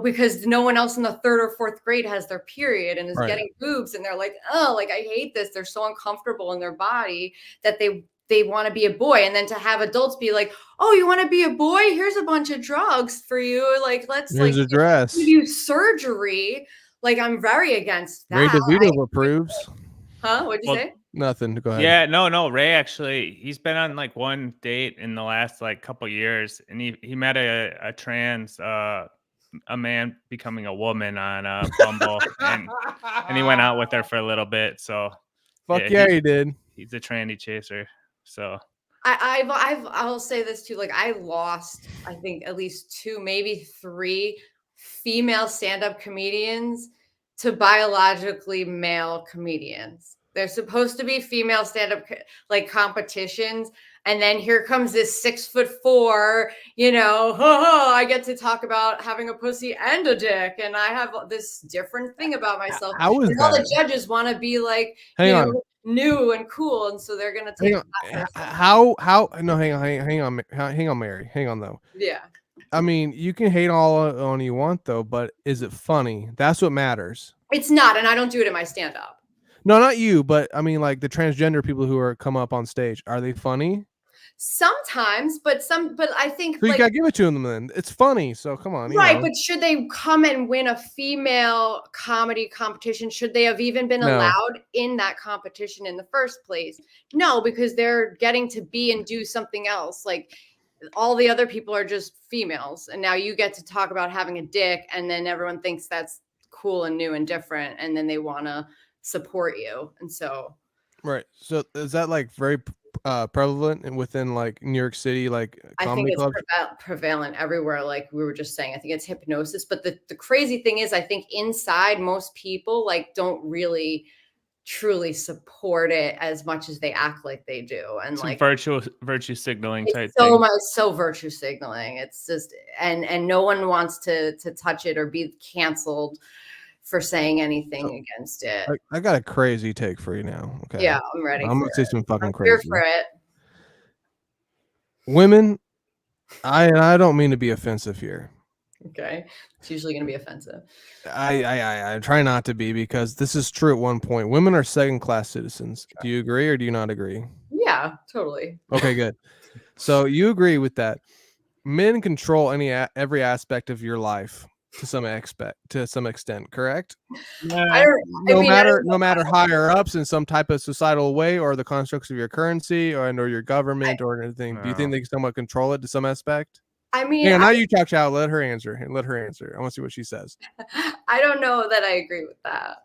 because no one else in the 3rd or 4th grade has their period and is getting boobs, and they're like, oh, like I hate this. They're so uncomfortable in their body that they want to be a boy. And then to have adults be like, oh, you want to be a boy? Here's a bunch of drugs for you. Like, let's
Here's a dress.
give you surgery. Like, I'm very against
Ray
that.
DeVito approves.
Huh? What'd you say?
Nothing. Go ahead.
Yeah, no. Ray actually, he's been on like one date in the last like couple years, and he met a trans a man becoming a woman on Bumble, and he went out with her for a little bit. So
Fuck yeah, he did.
He's a tranny chaser. So
I'll say this too. Like I lost, I think at least 2, maybe 3 female stand-up comedians to biologically male comedians. They're supposed to be female stand-up like competitions. And then here comes this 6'4", I get to talk about having a pussy and a dick. And I have this different thing about myself.
How is
and all
that?
the judges want to be like,
Hang on.
new and cool. And so they're going to take
how no, hang on, Mary. Hang on though.
Yeah.
I mean, you can hate all on you want though, but is it funny? That's what matters.
It's not, and I don't do it in my stand-up.
No, not you, but I mean like the transgender people who are come up on stage. Are they funny?
Sometimes, but I think
so you gotta give it to them then. It's funny, so come on.
Right, but should they come and win a female comedy competition? Should they have even been allowed in that competition in the first place? No, because they're getting to be and do something else. Like all the other people are just females, and now you get to talk about having a dick, and then everyone thinks that's cool and new and different, and then they want to support you, and so.
Right. So is that like very prevalent and within like New York City, like comedy clubs?
I think it's prevalent everywhere. Like we were just saying, I think it's hypnosis. But the crazy thing is, I think inside most people like don't really truly support it as much as they act like they do. And
some
like
virtue signaling type
so
thing.
much, so virtue signaling. It's just and no one wants to touch it or be canceled for saying anything against it.
I got a crazy take for you now. Okay.
Yeah, I'm ready.
I'm gonna say some fucking
I'm
crazy.
here for it.
Women, I don't mean to be offensive here.
Okay. It's usually gonna be offensive.
I try not to be, because this is true at one point. Women are second-class citizens. Do you agree or do you not agree?
Yeah, totally.
Okay, good. So you agree with that. Men control every aspect of your life to some extent, correct? No matter higher ups in some type of societal way, or the constructs of your currency or your government or anything. Do you think they can somewhat control it to some aspect?
I mean,
now you talk, Chow. Let her answer. I want to see what she says.
I don't know that I agree with that.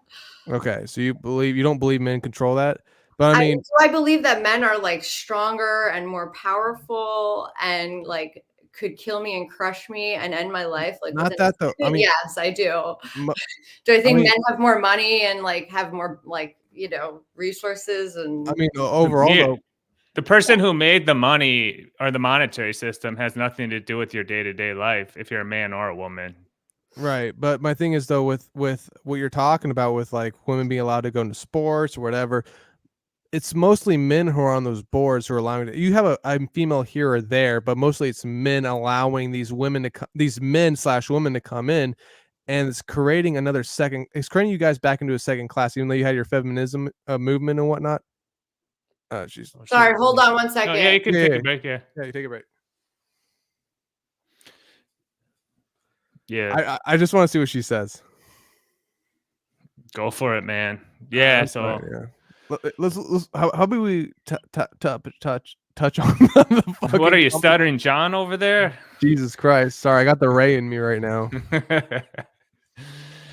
Okay, so you don't believe men control that? But I mean,
I believe that men are like stronger and more powerful and like could kill me and crush me and end my life. Like
not that though. I mean,
yes, I do. Do I think men have more money and like have more like resources? And
I mean, overall though,
the person who made the money or the monetary system has nothing to do with your day-to-day life if you're a man or a woman.
Right. But my thing is though, with what you're talking about with like women being allowed to go into sports or whatever, it's mostly men who are on those boards who are allowing you have a female here or there, but mostly it's men allowing these men/women to come in, and it's creating you guys back into a second class, even though you had your feminism movement and whatnot. She's
Sorry, hold on 1 second.
Oh, yeah, you can
Yeah,
take
yeah.
a break. Yeah.
Yeah, you take a break.
Yeah.
I just want to see what she says.
Go for it, man. Yeah.
I'm
So
sorry, yeah. Let's how about we touch on the fucking
what are you
company?
stuttering, John, over there?
Jesus Christ. Sorry, I got the Ray in me right now.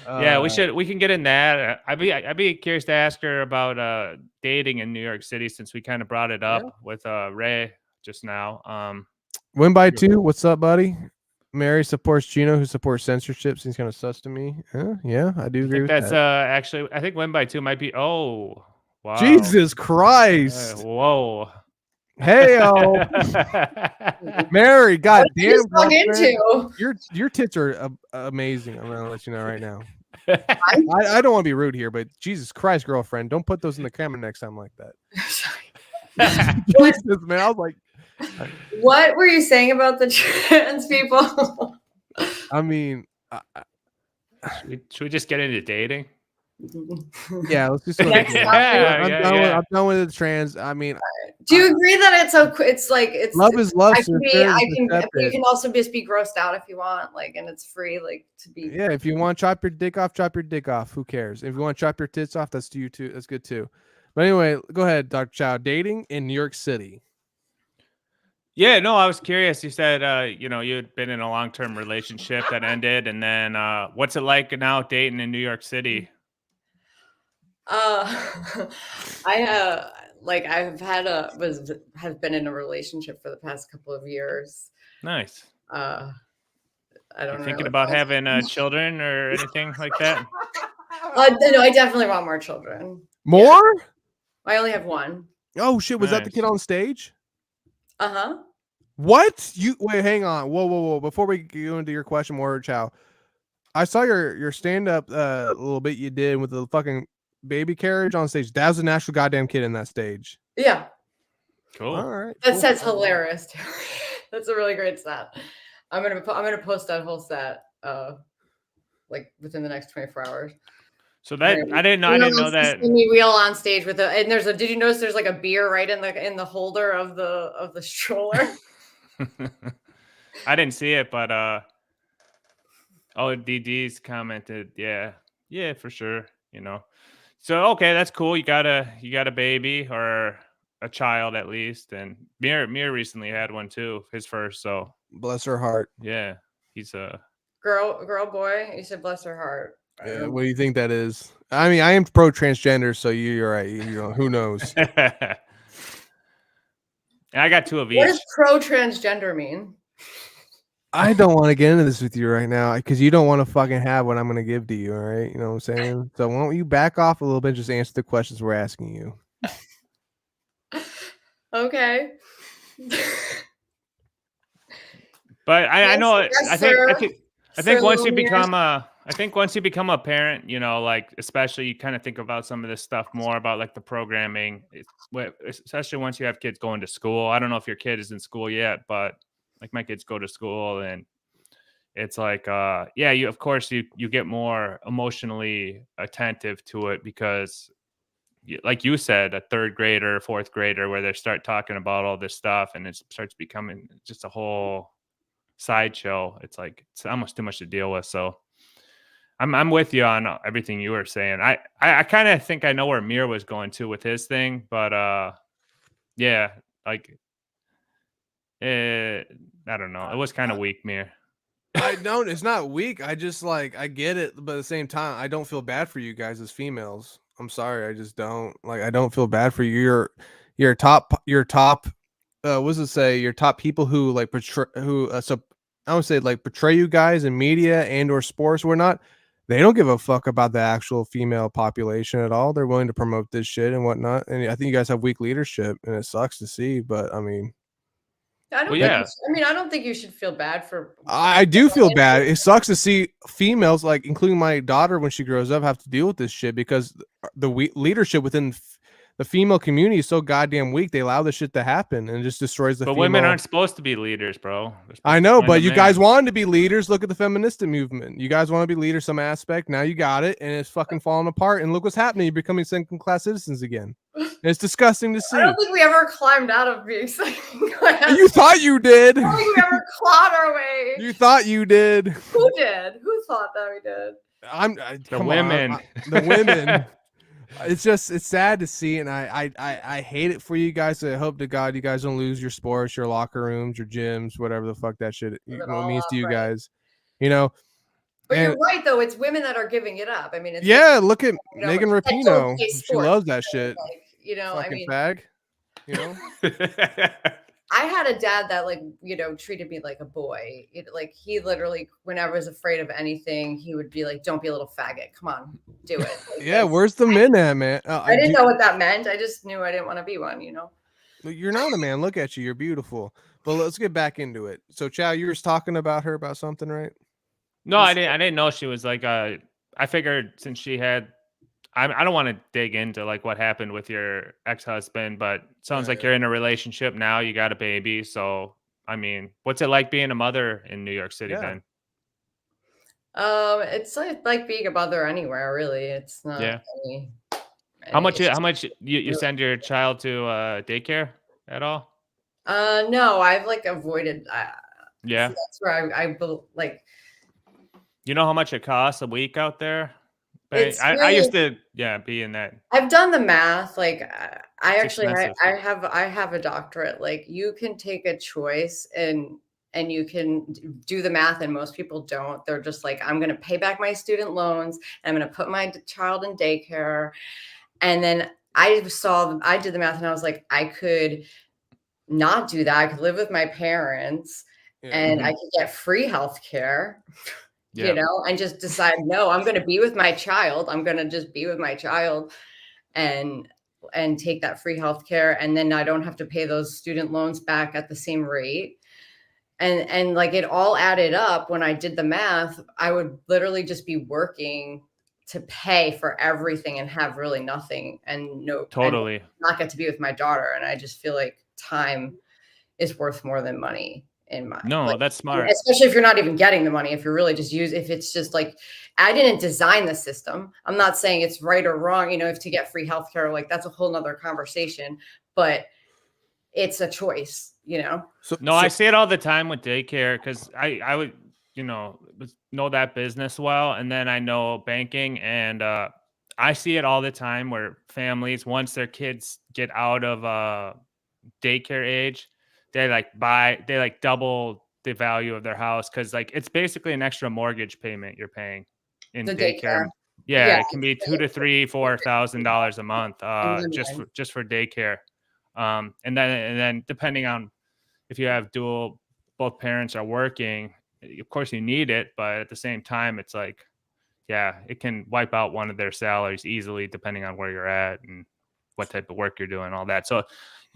Yeah, we can get in that. I'd be curious to ask her about dating in New York City since we kind of brought it up with Ray just now.
Win by 2. What's up, buddy? Mary supports Gino, who supports censorship. Seems kind of sus to me. Yeah, I do
I
agree
think
with
that's
that.
actually I think win by 2 might be wow.
Jesus Christ.
Whoa.
Hey, Mary, god
What did you
damn,
just log into?
your tits are amazing. I'm gonna let you know right now. I don't want to be rude here, but Jesus Christ, girlfriend, don't put those in the camera next time like that. Jesus, man, I was like,
What were you saying about the trans people?
I mean,
should we just get into dating?
yeah, let's just. I'm done with the trans. I mean,
do you agree that it's like it's
love is love?
you can also just be grossed out if you want, like, and it's free, like, to be.
Yeah, if you want to chop your dick off, chop your dick off. Who cares? If you want to chop your tits off, that's to you too. That's good too. But anyway, go ahead, Dr. Chow. Dating in New York City.
Yeah, no, I was curious. You said, you had been in a long-term relationship that ended, and then what's it like now dating in New York City?
Have been in a relationship for the past couple of years.
Nice.
I don't know.
Thinking about having children or anything like that?
No, I definitely want more children.
More?
Yeah. I only have one.
Oh shit! Was that the kid on stage?
Uh-huh.
What? You wait, hang on. Whoa. Before we go into your question more, Chow, I saw your stand-up a little bit you did with the fucking baby carriage on stage. That was an actual goddamn kid in that stage.
Yeah.
Cool.
All right.
That set's hilarious too. That's a really great set. I'm gonna post that whole set like within the next 24 hours.
So that I didn't know that.
Me wheel on stage with and there's did you notice there's like a beer right in the holder of the stroller?
I didn't see it, but DD's commented, yeah, for sure, So okay, that's cool. You got a baby or a child at least, and Mir recently had one too, his first. So
bless her heart.
Yeah, he's a
girl, boy. You said bless her heart.
Yeah, what do you think that is? I mean, I am pro transgender, so you're right. Who knows?
I got 2 of each.
What does pro transgender mean?
I don't want to get into this with you right now because you don't want to fucking have what I'm going to give to you. All right. You know what I'm saying? So why don't you back off a little bit? Just answer the questions we're asking you.
Okay.
But I know. I think once you become once you become a parent, like especially you kind of think about some of this stuff more about like the programming, especially once you have kids going to school. I don't know if your kid is in school yet, but like my kids go to school and it's like, you of course you get more emotionally attentive to it because like you said, a 3rd grader, 4th grader, where they start talking about all this stuff and it starts becoming just a whole sideshow. It's like it's almost too much to deal with. So I'm with you on everything you were saying. I kind of think I know where Mir was going to with his thing, but yeah, like I don't know. It was kind of weak, Mir.
I don't. It's not weak. I just like I get it, but at the same time, I don't feel bad for you guys as females. I'm sorry, I just don't like. I don't feel bad for you. Your top. What does it say? Your top people who like portray so I would say like portray you guys in media and or sports. They don't give a fuck about the actual female population at all. They're willing to promote this shit and whatnot. And I think you guys have weak leadership, and it sucks to see. But I mean.
I don't think you should feel bad for.
I do feel bad. It sucks to see females, like including my daughter, when she grows up, have to deal with this shit because the leadership within the female community is so goddamn weak. They allow this shit to happen and it just destroys the
But
female.
women aren't supposed to be leaders, bro.
I know, but you guys wanted to be leaders. Look at the feminist movement. You guys want to be leaders some aspect. Now you got it, and it's fucking falling apart. And look what's happening. You're becoming second-class citizens again. And it's disgusting to see.
I don't think we ever climbed out of being second class.
You thought you did.
I don't think we ever clawed our way.
You thought you did.
Who did? Who thought that we did?
The women.
The women. It's sad to see, and I hate it for you guys. I hope to God you guys don't lose your sports, your locker rooms, your gyms, whatever the fuck that shit means to you guys. You know.
But you're right though. It's women that are giving it up. I mean, it's
look at Megan Rapinoe. She loves that shit.
Like,
fucking fag. You know.
I had a dad that treated me like a boy. He literally, when I was afraid of anything, he would be like, "Don't be a little faggot. Come on, do it."
Where's the men at, man?
I didn't know what that meant. I just knew I didn't want to be one.
You're not a man. Look at you. You're beautiful. But let's get back into it. So, Chow, you were talking about her about something, right?
No, I didn't know she was like. I figured since she had. I don't want to dig into like what happened with your ex-husband, but sounds like you're in a relationship now. You got a baby, so I mean, what's it like being a mother in New York City then?
It's like being a mother anywhere, really. It's not.
Yeah. How much you send your child to daycare at all?
No, I've avoided.
Yeah.
So that's where I like.
You know how much it costs a week out there? I used to be in that.
I've done the math. Like I have a doctorate. Like you can take a choice and you can do the math, and most people don't. They're just like, I'm going to pay back my student loans and I'm going to put my child in daycare. And then I did the math and I was like, I could not do that. I could live with my parents and I could get free healthcare. And just decide, no, I'm going to be with my child. I'm going to just be with my child and take that free healthcare. And then I don't have to pay those student loans back at the same rate. And like it all added up. When I did the math, I would literally just be working to pay for everything and have really nothing and not get to be with my daughter. And I just feel like time is worth more than money.
That's smart.
Especially if you're not even getting the money. If you're really just if it's just like, I didn't design the system. I'm not saying it's right or wrong, if to get free healthcare, like that's a whole nother conversation, but it's a choice,
I see it all the time with daycare because I would, know that business well. And then I know banking and I see it all the time where families, once their kids get out of daycare age, they double the value of their house because it's basically an extra mortgage payment you're paying in the daycare. Yeah, it can be $2,000 to $3,000-$4,000 a month just for daycare. And then depending on if you have both parents are working, of course you need it, but at the same time it's like, it can wipe out one of their salaries easily depending on where you're at and what type of work you're doing, all that. So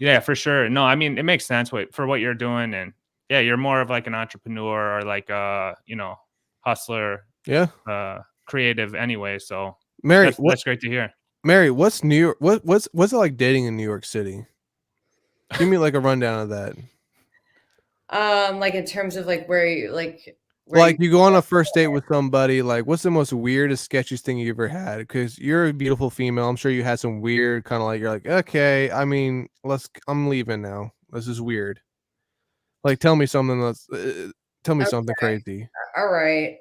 yeah, for sure. No, I mean, it makes sense for what you're doing. And you're more of like an entrepreneur or like hustler, creative anyway. So
Mary,
that's great to hear.
Mary, what's New York? What's it like dating in New York City? Give me like a rundown of that.
Like in terms of like where you
you go on a first date with somebody, like what's the most weirdest, sketchiest thing you ever had? Because you're a beautiful female. I'm sure you had some weird kind of like, you're like, okay, I mean, I'm leaving now. This is weird. Like, tell me something something crazy.
All right.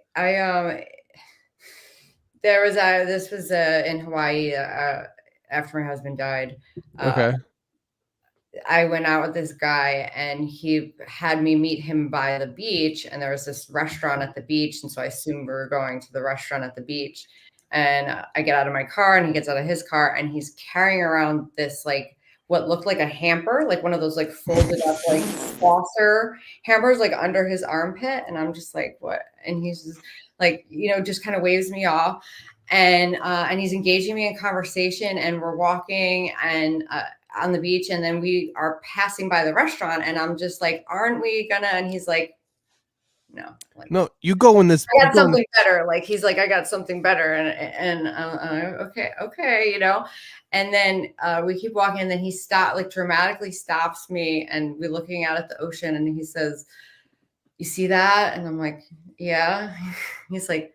This was in Hawaii after my husband died.
Okay.
I went out with this guy and he had me meet him by the beach, and there was this restaurant at the beach. And so I assumed we were going to the restaurant at the beach, and I get out of my car and he gets out of his car and he's carrying around this, like what looked like a hamper, like one of those like folded up, like saucer hampers, like under his armpit. And I'm just like, what? And he's just like, just kind of waves me off and he's engaging me in conversation, and we're walking and, on the beach, and then we are passing by the restaurant, and I'm just like, aren't we gonna? And he's like, no. Like,
No, you go in this.
I got something better. Like he's like, I got something better, and okay, you know. And then we keep walking, and then he dramatically stops me, and we're looking out at the ocean, and he says, "You see that?" And I'm like, "Yeah." He's like,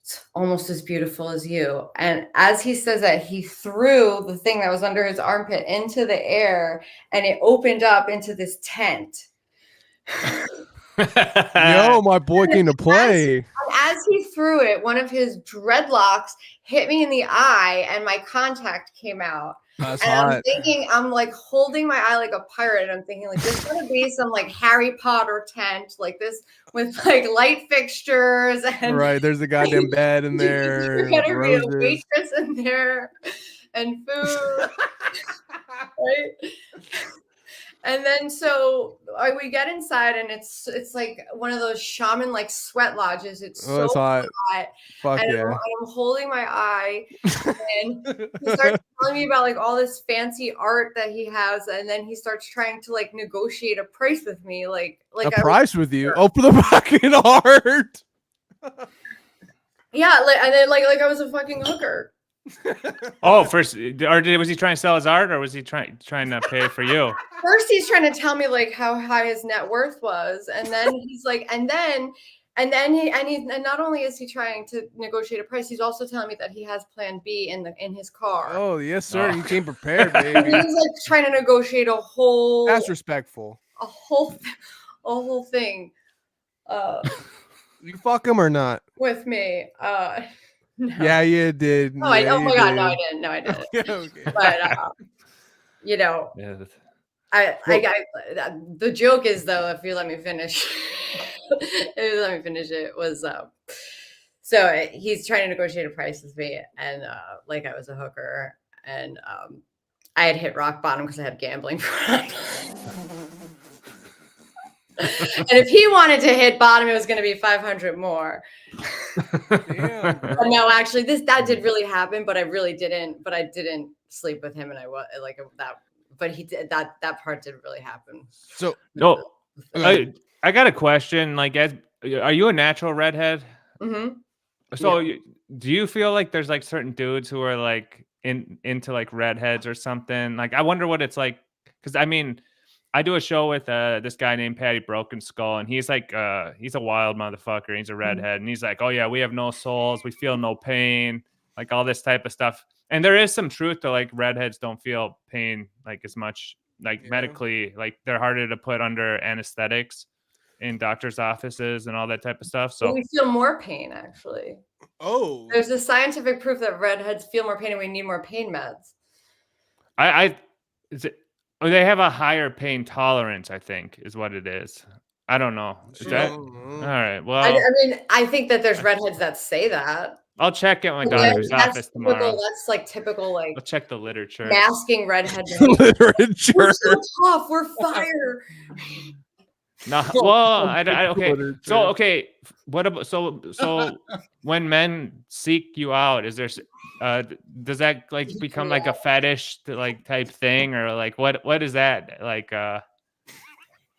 "It's almost as beautiful as you." And as he says that, he threw the thing that was under his armpit into the air, and it opened up into this tent.
Yo, my boy came to play.
As he threw it, one of his dreadlocks hit me in the eye, and my contact came out.
That's
and
hot.
I'm thinking, I'm like holding my eye like a pirate, and I'm thinking, like, this is gonna be some like Harry Potter tent, like this with like light fixtures and
Right, there's a goddamn bed in there.
You're gonna be a
Roses.
waitress in there and food, right? And then so we get inside, and it's like one of those shaman like sweat lodges. It's so
it's hot. Fuck
and
yeah.
I'm holding my eye, and he starts telling me about like all this fancy art that he has, and then he starts trying to like negotiate a price with me, like
a price with you. Oh, for the fucking art.
Yeah, like and then like I was a fucking hooker.
Oh, first, was he trying to sell his art, or was he trying to pay for you?
First, he's trying to tell me like how high his net worth was, and then he's like, and not only is he trying to negotiate a price, he's also telling me that he has Plan B in his car.
Oh yes, sir.
Oh.
You came prepared, baby.
And he's like trying to negotiate a whole
That's respectful.
a whole thing.
You fuck him or not?
With me. No.
Yeah, you did.
Oh,
yeah,
oh my
you
god,
did.
no, I didn't. No, I didn't.
Okay.
But you know,
Yeah.
the joke is though, if you let me finish, it was so he's trying to negotiate a price with me, and like I was a hooker, and I had hit rock bottom because I had gambling problems. And if he wanted to hit bottom, it was going to be 500 more.
Damn,
But no, actually, that did really happen, but I really didn't. But I didn't sleep with him, and I was like that. But he did that part did really happen.
So
No, I got a question. Like, are you a natural redhead?
Mm-hmm.
So, do you feel like there's like certain dudes who are like into like redheads or something? Like, I wonder what it's like, because I mean, I do a show with this guy named Patty Broken Skull, and he's like he's a wild motherfucker. He's a redhead, and he's like, oh yeah, we have no souls, we feel no pain, like all this type of stuff. And there is some truth to like redheads don't feel pain like as much, like medically, like they're harder to put under anesthetics in doctors' offices and all that type of stuff. So
we feel more pain, actually.
Oh,
There's a scientific proof that redheads feel more pain, and we need more pain meds.
They have a higher pain tolerance, I think, is what it is. I don't know. Is that all right? Well,
I mean, I think that there's redheads that say that.
I'll check at my doctor's office tomorrow.
That's like typical, like
I'll check the literature.
masking redhead.
literature.
We're so tough. We're fire.
No, well, okay. So, okay, what about so when men seek you out, is there does that like become like a fetish like type thing, or like what is that like?
I've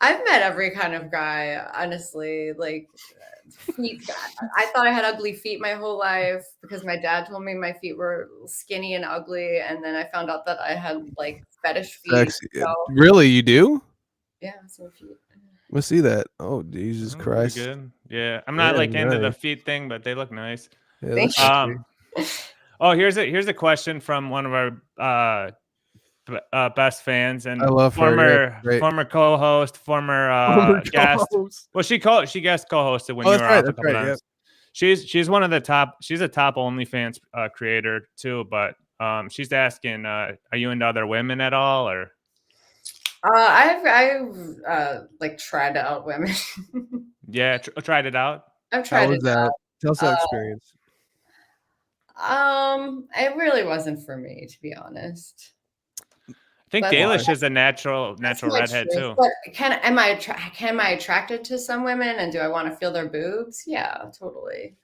met every kind of guy, honestly. Like feet. I thought I had ugly feet my whole life because my dad told me my feet were skinny and ugly, and then I found out that I had like fetish feet.
Sexy.
So,
Really, you do?
yeah, some feet.
Let's see that. Oh, Jesus Christ.
Good. Yeah, I'm not like into the feet thing, but they look nice.
Yeah,
oh, here's a question from one of our best fans and
I love
former co-host, former guest.
co-host.
Well, she guest co-hosted when you were off a couple times. Yeah. She's one of the top. She's a top OnlyFans creator too. But she's asking, are you into other women at all, or?
I've like tried out women.
Yeah, tried it out.
I've tried it out.
Tell us that experience.
It really wasn't for me, to be honest.
I think Gaelish is a natural redhead too.
But am I attracted to some women, and do I want to feel their boobs? Yeah, totally.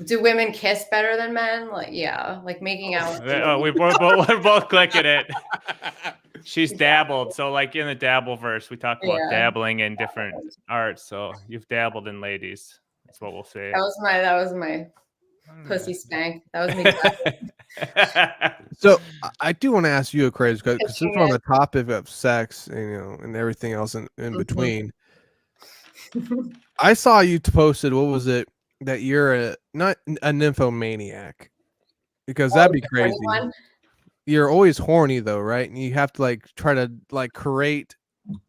Do women kiss better than men? Like, yeah, like making out.
We're both clicking it. She's dabbled. So like in the dabble verse, we talk about dabbling in different arts. So you've dabbled in ladies. That's what we'll say.
That was my pussy spank. That was me.
So I do want to ask you a crazy question, because since we're on the topic of sex, and everything else in between. I saw you posted, what was it, that you're not a nymphomaniac, because that'd be crazy. You're always horny though, right? And you have to like try to like create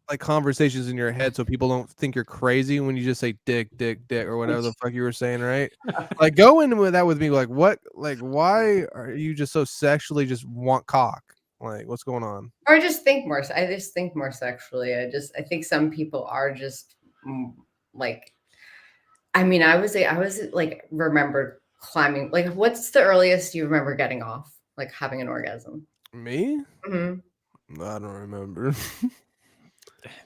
like conversations in your head so people don't think you're crazy when you just say dick, or whatever the fuck you were saying, right? Like go in with that with me, like what, like why are you just so sexually just want cock? Like what's going on?
Or I just think more sexually. I think some people are just like, I mean, I was like remembered climbing. Like, what's the earliest you remember getting off, like having an orgasm?
Me?
Mm-hmm.
I don't remember.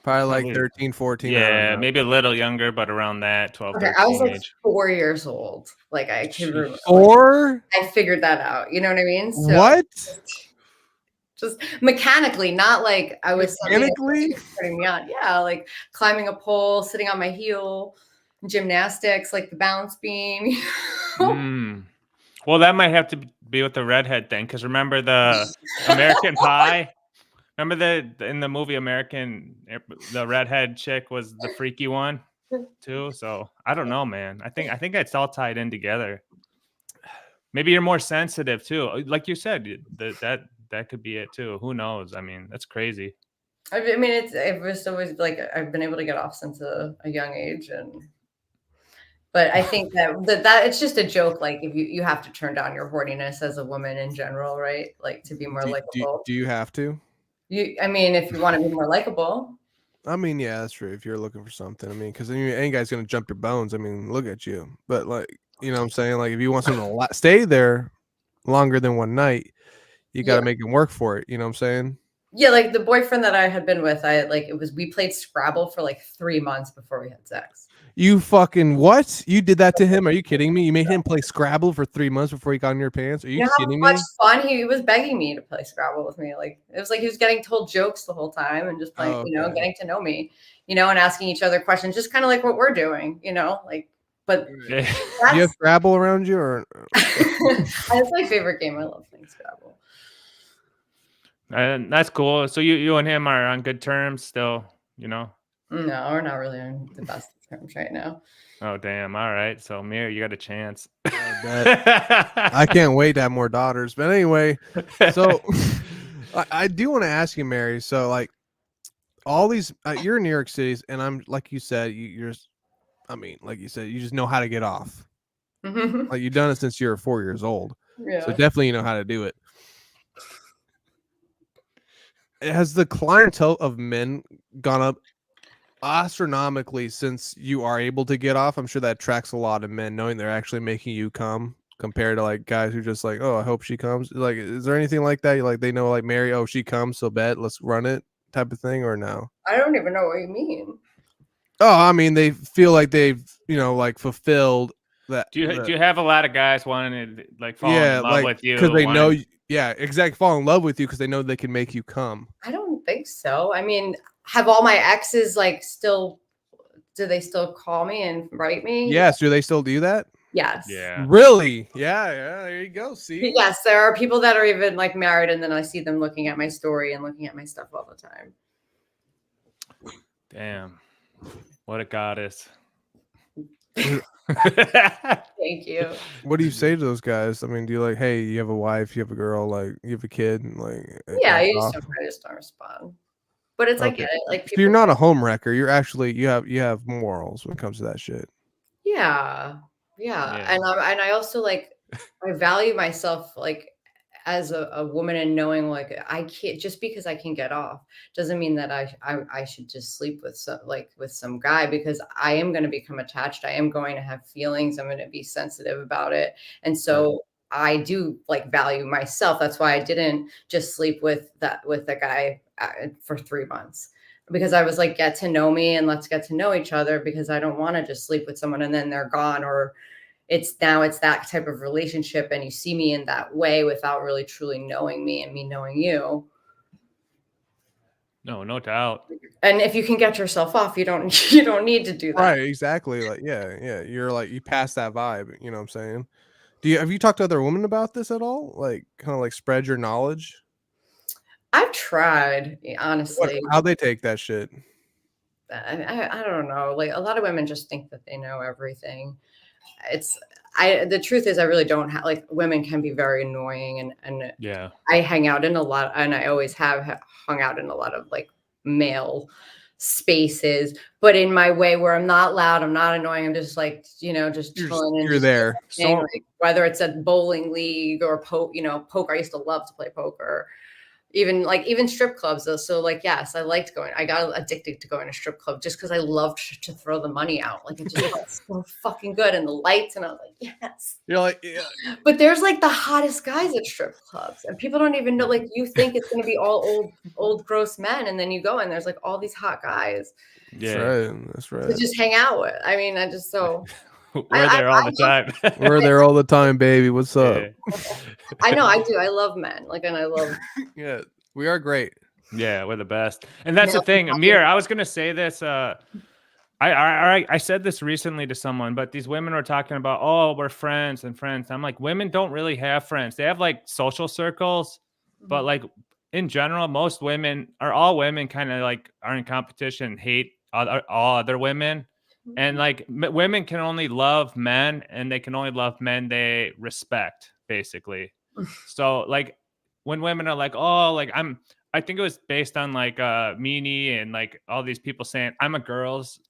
Probably like 13, 14.
Yeah, maybe a little younger, but around that 12,
Okay,
13
I was like
age.
4 years old. Like I can remember.
4?
I figured that out. You know what I mean? So
what?
Just mechanically, not like I was
mechanically
putting me on. Yeah, like climbing a pole, sitting on my heel, gymnastics, like the balance beam.
Well, that might have to be with the redhead thing, because remember the American Pie? Remember in the movie American, the redhead chick was the freaky one too. So I don't know, man. I think it's all tied in together. Maybe you're more sensitive too, like you said. That could be it too. Who knows? I mean, that's crazy.
I mean, it was always like I've been able to get off since a young age, but I think that it's just a joke. Like if you have to turn down your horniness as a woman in general, right? Like to be more likable.
Do you have to?
I mean, if you want to be more likable.
I mean, yeah, that's true. If you're looking for something, I mean, because any guy's gonna jump your bones. I mean, look at you. But like, you know what I'm saying? Like, if you want someone to stay there longer than one night, you got to make him work for it. You know what I'm saying?
Yeah, like the boyfriend that I had been with, we played Scrabble for like 3 months before we had sex.
You fucking what? You did that to him? Are you kidding me? You made him play Scrabble for 3 months before he got in your pants? Are you kidding me?
How much fun he was begging me to play Scrabble with me. Like it was like he was getting told jokes the whole time and just playing, getting to know me, and asking each other questions, just kind of like what we're doing, like. But
do you have Scrabble around you, or?
That's my favorite game. I love playing Scrabble.
That's cool. So you and him are on good terms still, No,
we're not really on the best terms right now.
Oh, damn. All right. So, Mir, you got a chance.
I can't wait to have more daughters. But anyway, so I do want to ask you, Mary. So, like, all these, you're in New York City, and I'm, like you said, you just know how to get off. Like, you've done it since you were 4 years old.
Yeah.
So, definitely you know how to do it. Has the clientele of men gone up astronomically since you are able to get off? I'm sure that attracts a lot of men, knowing they're actually making you come, compared to like guys who just like, oh, I hope she comes. Like, is there anything like that? Like, they know, like, Mary, oh, she comes, so bet, let's run it type of thing, or no?
I don't even know what you mean.
Oh, I mean, they feel like they've, like, fulfilled that.
Do you have a lot of guys wanting to like fall in love with you
because they know? Yeah, exactly. Fall in love with you because they know they can make you come.
I don't think so. I mean, have all my exes like still? Do they still call me and write me?
Yes. Do they still do that?
Yes.
Yeah.
Really? Yeah. There you go. See.
Yes, there are people that are even like married, and then I see them looking at my story and looking at my stuff all the time.
Damn. What a goddess.
Thank you.
What do you say to those guys? I mean, do you like, hey, you have a wife, you have a girl, like you have a kid, and like,
yeah, I just don't respond. But it's like, like
so you're not a home wrecker. You're actually you have morals when it comes to that shit.
Yeah. And I also like I value myself like as a woman, and knowing like I can't, just because I can get off doesn't mean that I should just sleep with some guy, because I am going to become attached. I am going to have feelings. I'm going to be sensitive about it. And so I do like value myself. That's why I didn't just sleep with the guy for 3 months, because I was like, get to know me and let's get to know each other, because I don't want to just sleep with someone and then they're gone, or it's that type of relationship, and you see me in that way without really truly knowing me and me knowing you.
No doubt.
And if you can get yourself off, you don't need to do that.
Right, exactly. Like, yeah. You're like, you pass that vibe, you know what I'm saying? Have you talked to other women about this at all? Like, kind of like spread your knowledge?
I've tried, honestly.
How'd they take that shit?
I don't know. Like, a lot of women just think that they know everything. The truth is, I really don't have, like, women can be very annoying, and
yeah,
I hang out in a lot, and I always have hung out in a lot of like male spaces, but in my way where I'm not loud, I'm not annoying, I'm just like, just chilling and
You're
just
there.
saying, like, whether it's a bowling league or poker. I used to love to play poker. Even strip clubs though. So like, yes, I liked going. I got addicted to going to strip club just because I loved to throw the money out. Like, it just felt so fucking good, and the lights, and I was like, yes.
You're like, yeah.
But there's like the hottest guys at strip clubs, and people don't even know. Like, you think it's gonna be all old gross men, and then you go and there's like all these hot guys.
yeah.
That's right.
To just hang out with. I mean, I just so.
We're there all the time.
We're there all the time, baby. What's up?
Yeah.
I know, I do. I love men. Like, and I love.
Yeah, we are great.
Yeah, we're the best. And that's the thing, Mir. I was gonna say this. I said this recently to someone, but these women were talking about, oh, we're friends and friends. I'm like, women don't really have friends. They have like social circles, but like in general, most women or all women kind of like are in competition, hate all other women. And like women can only love men, and they can only love men they respect, basically. So like when women are like, oh, like I think it was based on like Meanie and like all these people saying I'm a girl's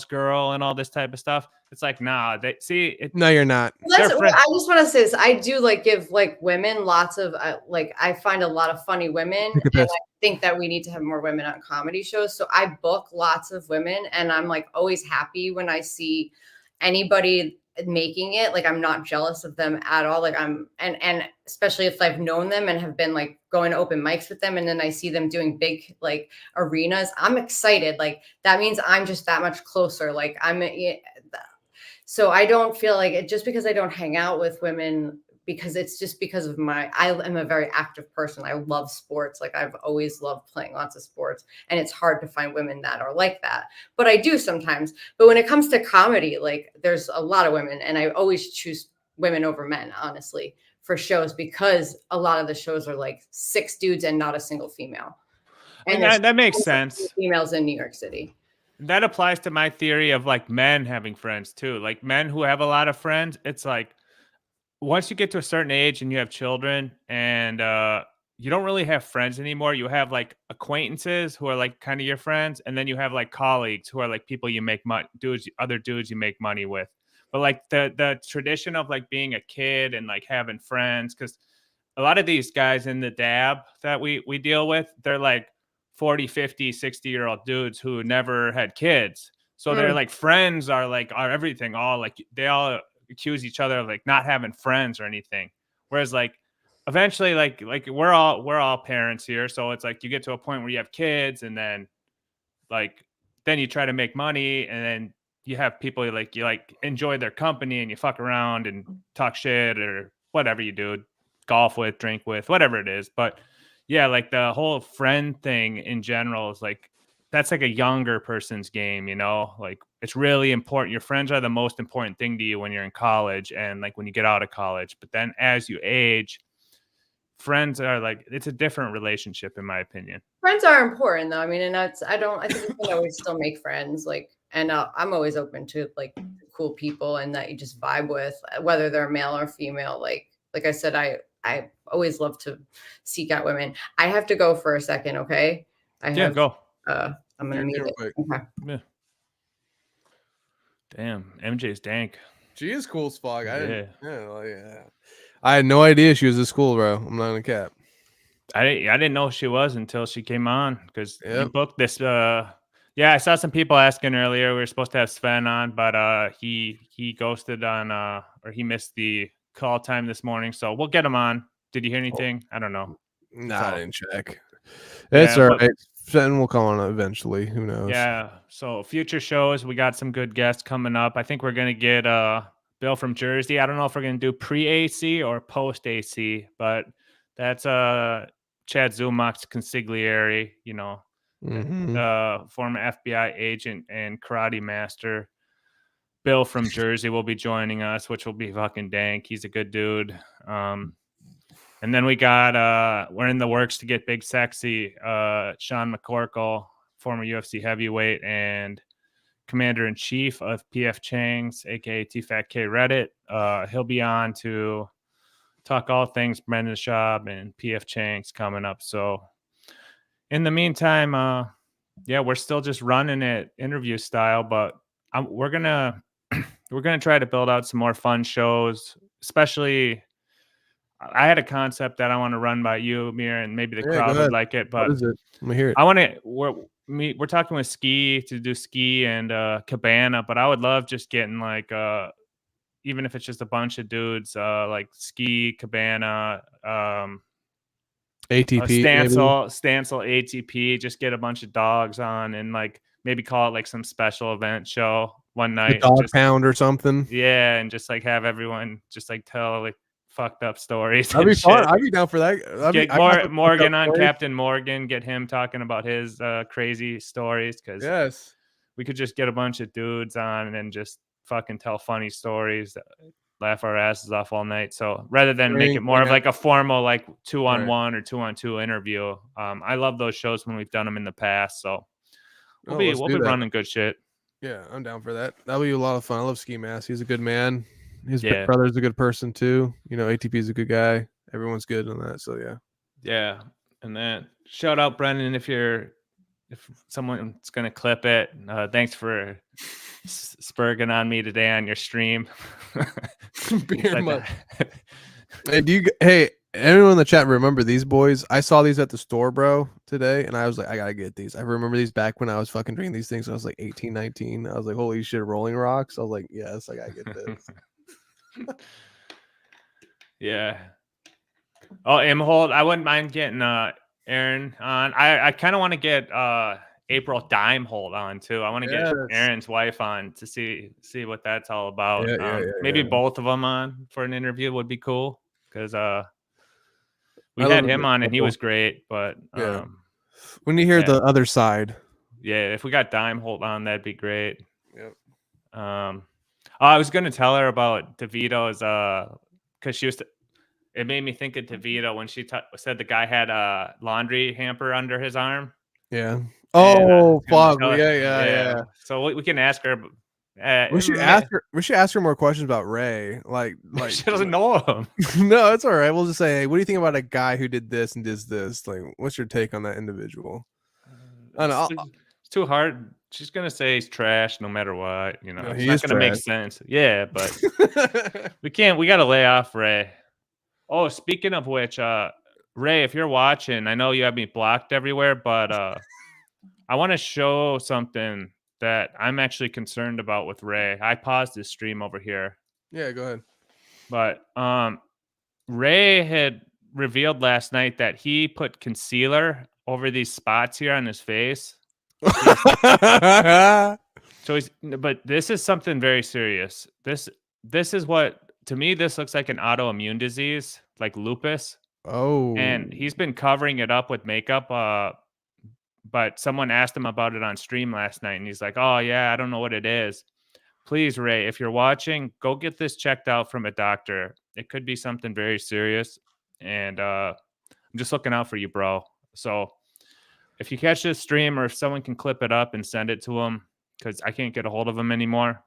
girl and all this type of stuff. It's like, nah, they see it.
No, you're not.
I just want to say this. I do like give like women lots of like, I find a lot of funny women, and I think that we need to have more women on comedy shows. So I book lots of women, and I'm like always happy when I see anybody making it. Like, I'm not jealous of them at all. Like, and especially if I've known them and have been like going to open mics with them, and then I see them doing big like arenas, I'm excited. Like, that means I'm just that much closer. Like, so I don't feel like it just because I don't hang out with women, because it's just because of I am a very active person. I love sports. Like, I've always loved playing lots of sports, and it's hard to find women that are like that, but I do sometimes. But when it comes to comedy, like, there's a lot of women, and I always choose women over men, honestly, for shows, because a lot of the shows are like 6 dudes and not a single female.
And that makes sense.
Females in New York City.
That applies to my theory of like men having friends too. Like, men who have a lot of friends, it's like once you get to a certain age and you have children, and you don't really have friends anymore. You have like acquaintances who are like kind of your friends, and then you have like colleagues who are like people you make other dudes you make money with. But like the tradition of like being a kid and like having friends, because a lot of these guys in the dab that we deal with, they're like 40, 50, 60-year-old dudes who never had kids. So they're like, friends are everything. All like, they all accuse each other of like not having friends or anything. Whereas like eventually, like we're all parents here. So it's like you get to a point where you have kids, and then then you try to make money, and then you have people you enjoy their company, and you fuck around and talk shit or whatever you do, golf with, drink with, whatever it is. But yeah, like the whole friend thing in general is like, that's like a younger person's game, like it's really important. Your friends are the most important thing to you when you're in college and like when you get out of college. But then as you age, friends are like, it's a different relationship, in my opinion.
Friends are important though. I mean, and I think you can always still make friends, like, and I'm always open to like cool people and that you just vibe with, whether they're male or female. Like I said, I always love to seek out women. I have to go for a second. Okay.
Go.
I'm going to meet it. Okay.
Yeah. Damn. MJ's dank.
She is cool as fuck. I had no idea she was at school, bro. I'm not in a cap.
I didn't know she was until she came on, because you booked this. I saw some people asking earlier. We were supposed to have Sven on, but he ghosted on or he missed the call time this morning. So we'll get him on. Did you hear anything? I don't know.
Nah, I didn't check. It's all right. Sven will come on eventually. Who knows?
Yeah. So future shows, we got some good guests coming up. I think we're gonna get Bill Bill from Jersey. I don't know if we're gonna do pre-AC or post-AC, but that's Chad Zumach's consigliere, former FBI agent and karate master. Bill from Jersey will be joining us, which will be fucking dank. He's a good dude. And then we got we're in the works to get Big Sexy, Sean McCorkle, former UFC heavyweight and commander-in-chief of PF Chang's, aka TFATK Reddit. He'll be on to talk all things Brendan Schaub and PF Chang's coming up. So in the meantime, we're still just running it interview style, but we're gonna try to build out some more fun shows. Especially, I had a concept that I want to run by you, Mir, and maybe the crowd would like it. But
what is it? Let me hear it.
I want to. We're talking with Ski to do Ski and Cabana, but I would love just getting like even if it's just a bunch of dudes like Ski, Cabana,
ATP,
Stancil, ATP, just get a bunch of dogs on and like maybe call it like some special event show one night.
The dog pound or something.
Yeah, and just like have everyone just like tell like fucked up stories.
That'd be fun. I'd be down for that.
Get Morgan on Captain Morgan, get him talking about his crazy stories, because we could just get a bunch of dudes on and then just fucking tell funny stories, laugh our asses off all night. So rather than make it more of like a formal like 2-on-1 or 2-on-2 interview, I love those shows when we've done them in the past. So we'll be running good shit.
Yeah, I'm down for that. That'll be a lot of fun. I love Ski Mask. He's a good man. His brother's a good person too. ATP is a good guy. Everyone's good on that. So
yeah. And then shout out Brendan if someone's gonna clip it. Thanks for spurging on me today on your stream.
Hey, everyone in the chat, remember these boys? I saw these at the store, bro, today, and I was like, I gotta get these. I remember these back when I was fucking drinking these things. I was like 18, 19. I was like, holy shit, Rolling Rocks. I was like, yes, I gotta get this.
Yeah. Oh, Imhold, I wouldn't mind getting Aaron on. I kind of want to get April Dimehold on too. I want to get Aaron's wife on to see what that's all about. Maybe both of them on for an interview would be cool, because we had him on and he was great. But
when you hear the other side,
if we got Dimehold on, that'd be great. I was gonna tell her about DeVito's because she was. It made me think of DeVito when she said the guy had a laundry hamper under his arm.
Yeah. Oh, fuck. Yeah.
So we can ask her.
We should ask her. We should ask her more questions about Ray. Like
she doesn't know him.
No, it's all right. We'll just say, hey, what do you think about a guy who did this and does this? Like, what's your take on that individual? I don't know.
It's too hard. She's gonna say he's trash no matter what.
No,
it's not gonna make sense. Yeah, but we can't. We gotta lay off Ray. Oh, speaking of which, Ray, if you're watching, I know you have me blocked everywhere, but I want to show something that I'm actually concerned about with Ray. I paused this stream over here.
Yeah, go ahead.
But Ray had revealed last night that he put concealer over these spots here on his face. But this is something very serious. This is what, to me, this looks like an autoimmune disease, like lupus.
Oh.
And he's been covering it up with makeup. But someone asked him about it on stream last night, and he's like, oh, yeah, I don't know what it is. Please, Ray, if you're watching, go get this checked out from a doctor. It could be something very serious. And I'm just looking out for you, bro. So if you catch this stream, or if someone can clip it up and send it to him, because I can't get a hold of him anymore,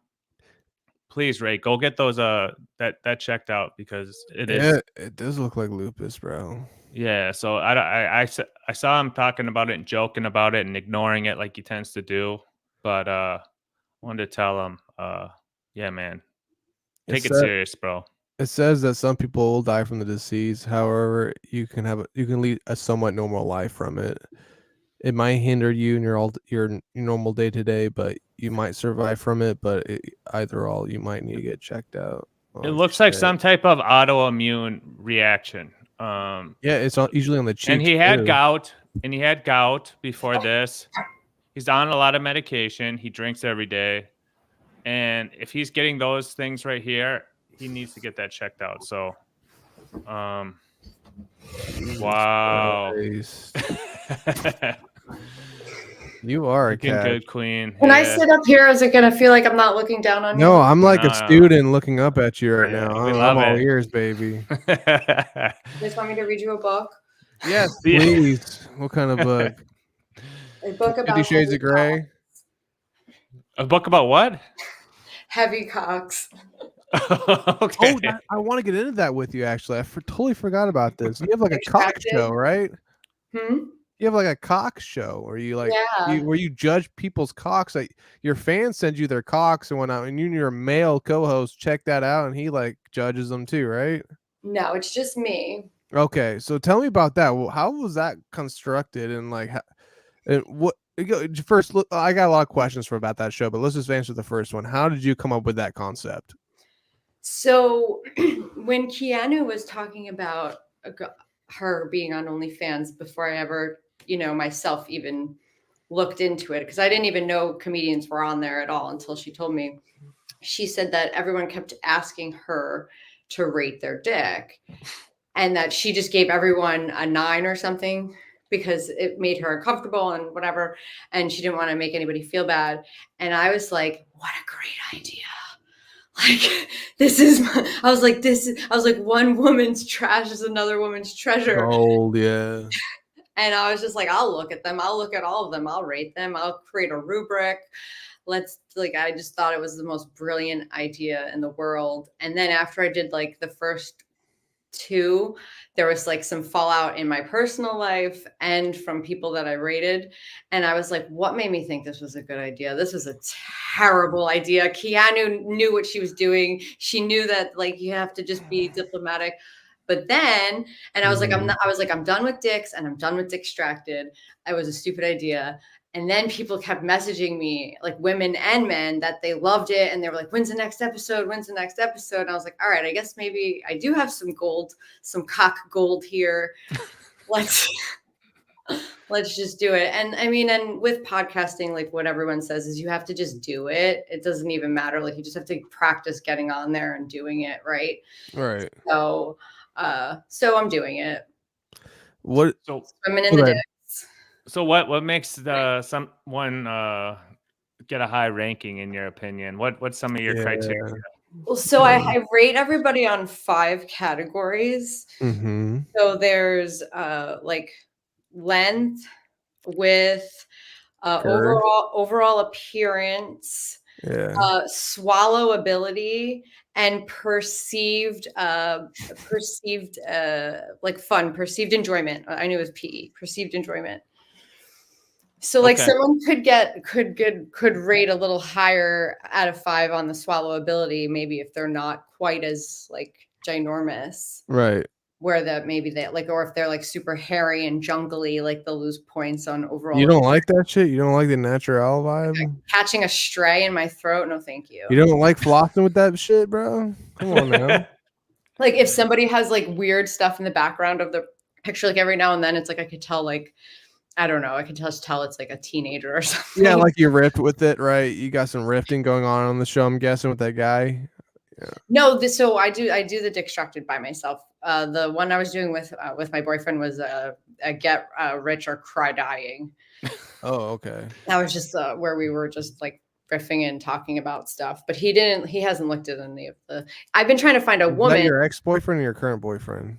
please, Ray, go get those that checked out, because
it does look like lupus, bro.
Yeah, so I saw him talking about it and joking about it and ignoring it like he tends to do, but I wanted to tell him, yeah, man, take it serious, bro.
It says that some people will die from the disease. However, you can lead a somewhat normal life from it. It might hinder you in your normal day to day, but you might survive from it. But you might need to get checked out.
It looks like some type of autoimmune reaction.
It's usually on the cheeks.
And he had gout. And he had gout before this. He's on a lot of medication. He drinks every day. And if he's getting those things right here, he needs to get that checked out. So, wow.
You are a
Looking
cat.
good, queen.
When I sit up here, is it gonna feel like I'm not looking down on you?
No, I'm like a
No.
student looking up at you right now.
we
I'm
love
all
it.
ears, baby.
You just want me to read you a book?
Yes, please. What kind of book?
A book
50
about
Shades
heavy
of Grey?
A book about what?
heavy cocks.
Okay.
Oh, I want to get into that with you, actually. Totally forgot about this. You have like a cock
Extracted?
show, right?
Hmm?
You have like a cock show where you like
Yeah.
where you judge people's cocks. Like your fans send you their cocks and whatnot, and you and your male co-host check that out, and he like judges them too, right?
No, it's just me.
Okay, so tell me about that. Well, how was that constructed, and like, and what? First, look, I got a lot of questions about that show, but let's just answer the first one. How did you come up with that concept?
So when Keanu was talking about her being on OnlyFans before I ever, myself even looked into it, because I didn't even know comedians were on there at all until she told me. She said that everyone kept asking her to rate their dick and that she just gave everyone a 9 or something because it made her uncomfortable and whatever. And she didn't want to make anybody feel bad. And I was like, what a great idea. Like, I was like, one woman's trash is another woman's treasure.
Gold, yeah.
And I was just like, I'll look at them. I'll look at all of them. I'll rate them. I'll create a rubric. I just thought it was the most brilliant idea in the world. And then after I did like the first 2, there was like some fallout in my personal life and from people that I rated. And I was like, what made me think this was a good idea? This was a terrible idea. Keanu knew what she was doing. She knew that like you have to just be diplomatic. But then, and I was like, I'm done with dicks and I'm done with Dickstracted. It was a stupid idea. And then people kept messaging me, like women and men, that they loved it. And they were like, when's the next episode? When's the next episode? And I was like, all right, I guess maybe I do have some gold, some cock gold here. Let's just do it. And I mean, and with podcasting, like what everyone says is you have to just do it. It doesn't even matter. Like you just have to practice getting on there and doing it. Right.
Right.
So I'm doing it.
What?
So
swimming in the dicks.
So what makes someone get a high ranking in your opinion? What's some of your criteria?
Well, so I rate everybody on 5 categories.
Mm-hmm.
So there's like length, width, overall appearance, swallowability, and perceived like fun, perceived enjoyment. I knew it was PE, perceived enjoyment. So like someone could rate a little higher out of 5 on the swallowability, maybe if they're not quite as like ginormous.
Right.
Where that maybe they like, or if they're like super hairy and jungly, like they'll lose points on overall.
You don't like that shit? You don't like the natural vibe?
Catching a stray in my throat? No, thank you.
You don't like flossing with that shit, bro? Come on now.
Like if somebody has like weird stuff in the background of the picture, like every now and then it's like I could tell like, I don't know, I can just tell it's like a teenager or something.
Yeah, like you ripped with it, right? You got some rifting going on the show, I'm guessing, with that guy. Yeah.
No, so I do the Dickstracted by myself. The one I was doing with my boyfriend was a get rich or cry dying.
Oh, okay.
That was just where we were just like riffing and talking about stuff. But he hasn't looked at any of the. I've been trying to find a woman.
Is that your ex-boyfriend or your current boyfriend?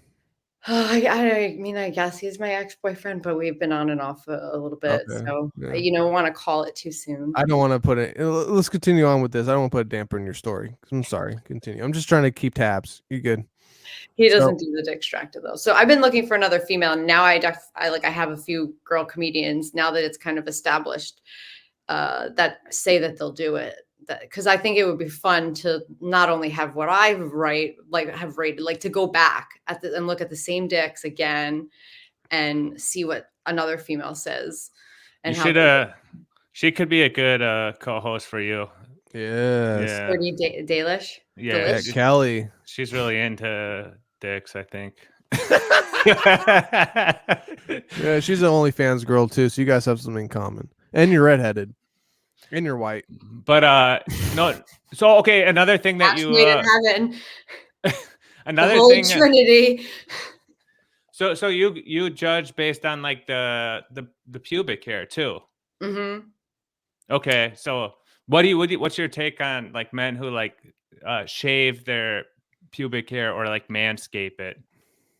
I mean, I guess he's my ex-boyfriend, but we've been on and off a little bit. Okay. So, want to call it too soon.
I don't want to put it. Let's continue on with this. I don't want to put a damper in your story. I'm sorry. Continue. I'm just trying to keep tabs. You good?
He doesn't do the Dickstracted though. So I've been looking for another female. And now I have a few girl comedians now that it's kind of established that say that they'll do it. Because I think it would be fun to not only have what I have rated, like to go back and look at the same dicks again and see what another female says. And
she could be a good co-host for you.
Yeah.
Pretty Dalish.
Yeah,
Kelly.
She's really into dicks, I think.
Yeah, she's an OnlyFans girl too, so you guys have something in common. And you're redheaded. And you're white.
But no. So okay, another thing that you
Made in heaven.
another
the Holy
thing.
Trinity.
So you judge based on like the pubic hair too.
Mm-hmm.
Okay, so what's your take on like men who like shave their pubic hair or like manscape it?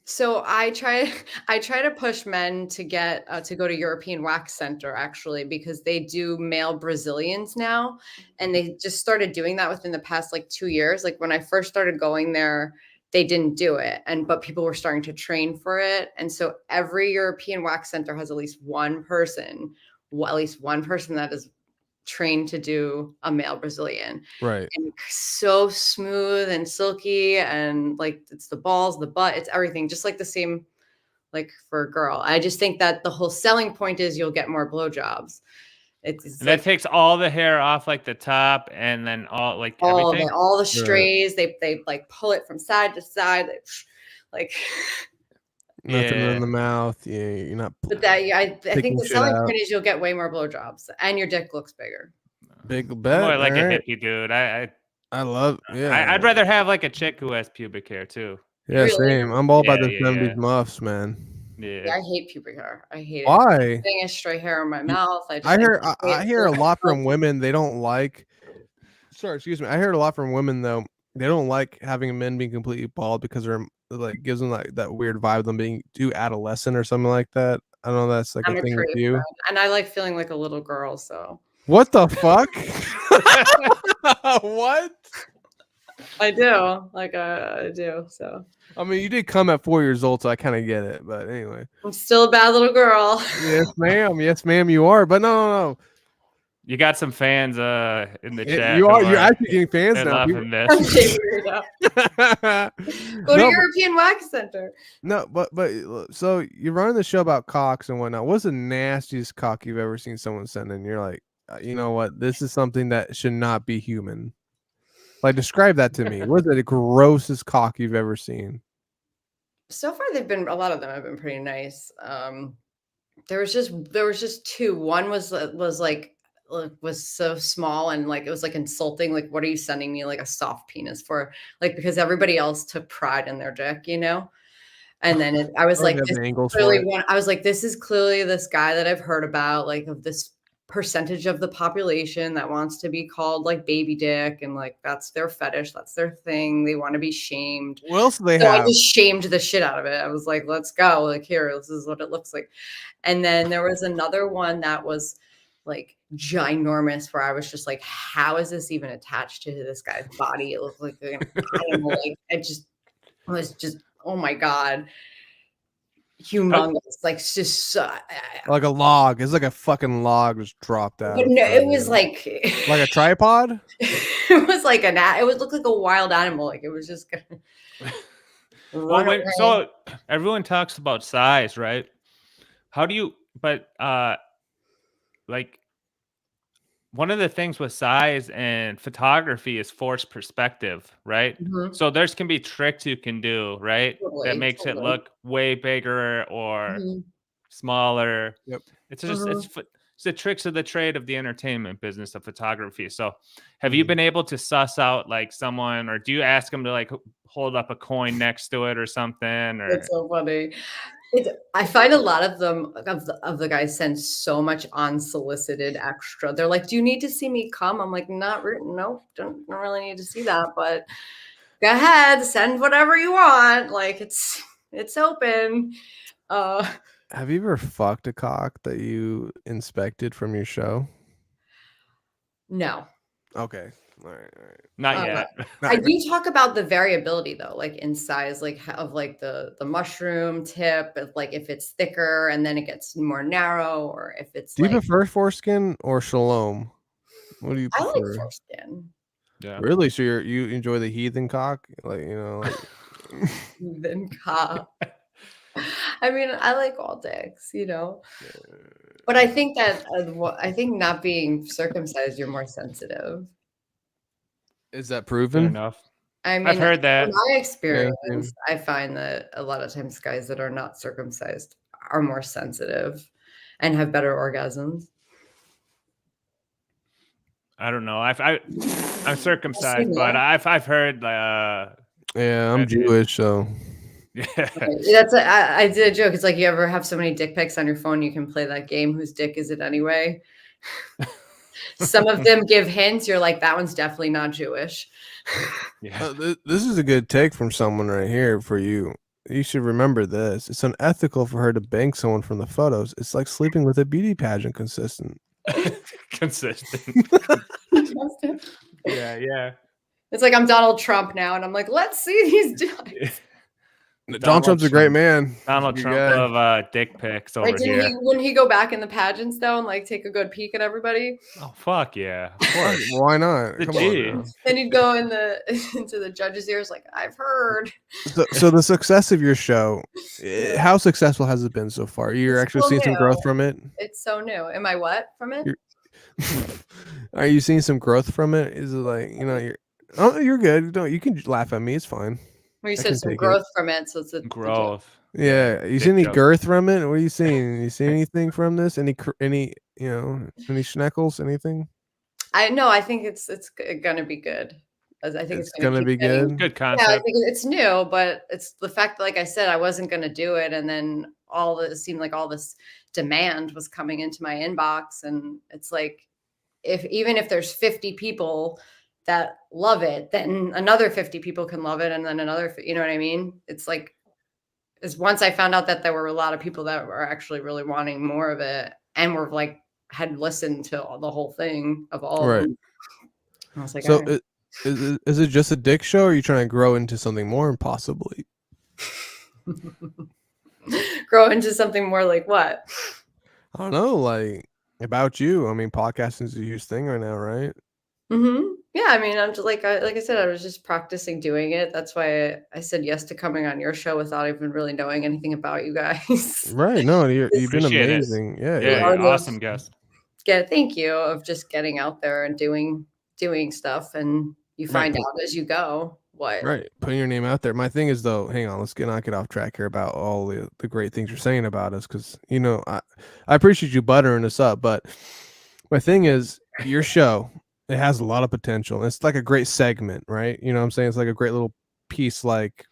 So I try to push men to get to go to European Wax Center actually because they do male Brazilians now, and they just started doing that within the past like 2 years. Like when I first started going there, they didn't do it, but people were starting to train for it, and so every European Wax Center has at least one person that is trained to do a male Brazilian.
Right.
And so smooth and silky, and like it's the balls, the butt, it's everything, just like the same like for a girl. I just think that the whole selling point is you'll get more blowjobs. It's
And
like
that takes all the hair off like the top and then all like
all
everything.
all the strays, they like pull it from side to side, like
Nothing
Yeah.
in the mouth. Yeah, you're not.
but that I think
Picking
the
shit
selling
out.
point is you'll get way more blowjobs and your dick looks bigger.
Big
I'm
bet.
more like a
alright.
hippie dude.
I love. Yeah.
I'd rather have like a chick who has pubic hair too.
Yeah,
Really?
same. I'm all about
Yeah,
the
yeah,
70s
yeah.
muffs, man.
Yeah, I hate pubic hair. I hate it.
Why?
Getting a stray hair in my mouth.
I hear a lot from women. They don't like. Sorry, excuse me. I heard a lot from women though. They don't like having men being completely bald because they're like gives them like that weird vibe of them being too adolescent or something like that. I don't know. That's like
I'm
a
a
thing with
pretty
you.
friend, and I like feeling like a little girl. So
What the fuck? What?
I do. Like I do. So
I mean, you did come at 4 years old, so I kind of get it. But anyway,
I'm still a bad little girl.
yes, ma'am. Yes, ma'am. You are. But no.
You got some fans in the chat.
You
who
are. You're actually getting fans
they're
now.
loving
I'm
this.
shaving it up. Go to European Wax Center.
No, but so you're running the show about cocks and whatnot. What's the nastiest cock you've ever seen someone send in? You're like, you know what? This is something that should not be human. Like, describe that to me. What's the grossest cock you've ever seen?
So far, a lot of them have been pretty nice. There was just two. One was so small and like it was like insulting. Like, what are you sending me like a soft penis for? Like because everybody else took pride in their dick, you know. And then I was like, this is clearly this guy that I've heard about, like of this percentage of the population that wants to be called like baby dick, and like that's their fetish, that's their thing. They want to be shamed.
What else do they
So
have?
I just shamed the shit out of it. I was like, let's go. Like here, this is what it looks like. And then there was another one that was like ginormous where I was just like, how is this even attached to this guy's body? It looked like an animal. Like it was just, oh my God. Humongous. Like just
like a log. It's like a fucking log just dropped out.
But no, it was like
a tripod.
It was like it would look like a wild animal. Like it was just gonna
so everyone talks about size, right? How do you like one of the things with size and photography is forced perspective, right?
Mhm.
So there's can be tricks you can do, right?
Totally,
that makes it look way bigger or
Mhm.
smaller.
Yep.
It's just it's the tricks of the trade of the entertainment business of photography. So have
Mm-hmm.
you been able to suss out like someone, or do you ask them to like hold up a coin next to it or something? Or
It's so funny. I find a lot of them of the guys send so much unsolicited extra. They're like, "Do you need to see me come?" I'm like, "Not nope, don't really need to see that, but go ahead, send whatever you want. Like it's open."
Have you ever fucked a cock that you inspected from your show?
No.
Okay. All right.
not yet.
I do talk about the variability though, like in size, like of like the mushroom tip, like if it's thicker and then it gets more narrow, or if it's
Do you prefer foreskin or shalom? What do you
I
prefer?
like foreskin.
Yeah.
Really? So you enjoy the heathen cock? Like, you know, like
Heathen cock. I mean, I like all dicks, you know. But I think that I think not being circumcised, you're more sensitive.
is that
Fair
proven?
enough.
I mean,
I've heard that.
from my
Yeah,
experience, I find that a lot of times guys that are not circumcised are more sensitive and have better orgasms.
I don't know. I'm circumcised, but I've heard.
Yeah, I'm Jewish, so.
Yeah.
That's I did a joke. It's like you ever have so many dick pics on your phone, you can play that game. Whose dick is it anyway? Some of them give hints. You're like, that one's definitely not Jewish.
Yeah.
This is a good take from someone right here for you. You should remember this. It's unethical for her to bang someone from the photos. It's like sleeping with a beauty pageant consistent.
Consistent. Yeah.
It's like I'm Donald Trump now, and I'm like, let's see these dicks.
Donald Trump's a great man.
Donald Trump of dick pics over here.
Wouldn't he go back in the pageants though and like take a good peek at everybody?
Oh fuck yeah! Of course.
Why not?
Come on.
Then he'd go in into the judges' ears like, I've heard.
So the success of your show, how successful has it been so far? You're actually seeing some growth from it?
It's so new. Am I what from it?
Are you seeing some growth from it? Is it like, you're good. You can laugh at me. It's fine.
Well, you said some growth from it, so it's a
growth.
Yeah, you see any girth from it? What are you seeing? You see anything from this? Any schneckles? Anything?
I think it's gonna be good. I think it's gonna
be good.
Good concept.
Yeah, I think it's new, but it's the fact that, like I said, I wasn't gonna do it, and then it seemed like all this demand was coming into my inbox, and it's like, even if there's 50 people that love it, then another 50 people can love it, and then another, you know what I mean? It's like, once I found out that there were a lot of people that were actually really wanting more of it, and were like, had listened to the whole thing of all of them. I was like,
so is it just a dick show, or are you trying to grow into something more, and possibly
grow into something more like what?
I don't know, like about you. I mean, podcasting is a huge thing right now, right?
Mm-hmm. Yeah, I mean, I'm just like I said, I was just practicing doing it. That's why I said yes to coming on your show without even really knowing anything about you guys.
Right? No, you've been amazing.
Yeah, awesome guest.
Yeah, thank you. Of just getting out there and doing stuff, and you find out as you go. What?
Right, putting your name out there. My thing is, though, hang on, let's not get off track here about all the great things you're saying about us, because I appreciate you buttering us up, but my thing is, your show, it has a lot of potential. It's like a great segment, right? You know what I'm saying? It's like a great little piece, like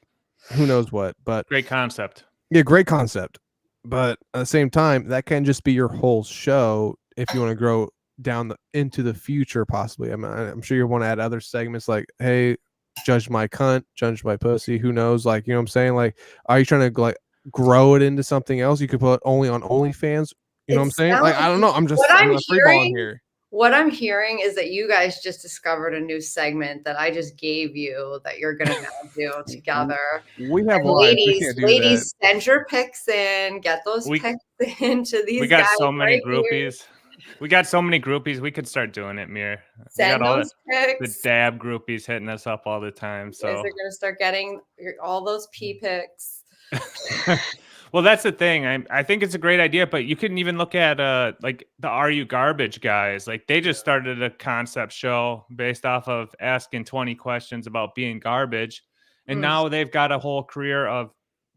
who knows what, but
great concept.
Yeah, great concept. But at the same time, that can just be your whole show if you want to grow down into the future, possibly. I'm sure you want to add other segments like, hey, judge my cunt, judge my pussy, who knows? Like, you know what I'm saying? Like, are you trying to like grow it into something else? You could put it only on OnlyFans. You know what I'm saying? Like, I don't know. I'm freeballing here.
What I'm hearing is that you guys just discovered a new segment that I just gave you that you're gonna now do together.
We have
ladies, send your pics in. Get those pics into these.
We got
guys
so many
right
groupies. Here. We got so many groupies. We could start doing it, Mir.
Send those pics.
The dab groupies hitting us up all the time. So
you guys are gonna start getting all those pee pics.
Well, that's the thing. I think it's a great idea, but you can even look at like the Are You Garbage guys. Like they just started a concept show based off of asking 20 questions about being garbage. And now they've got a whole career of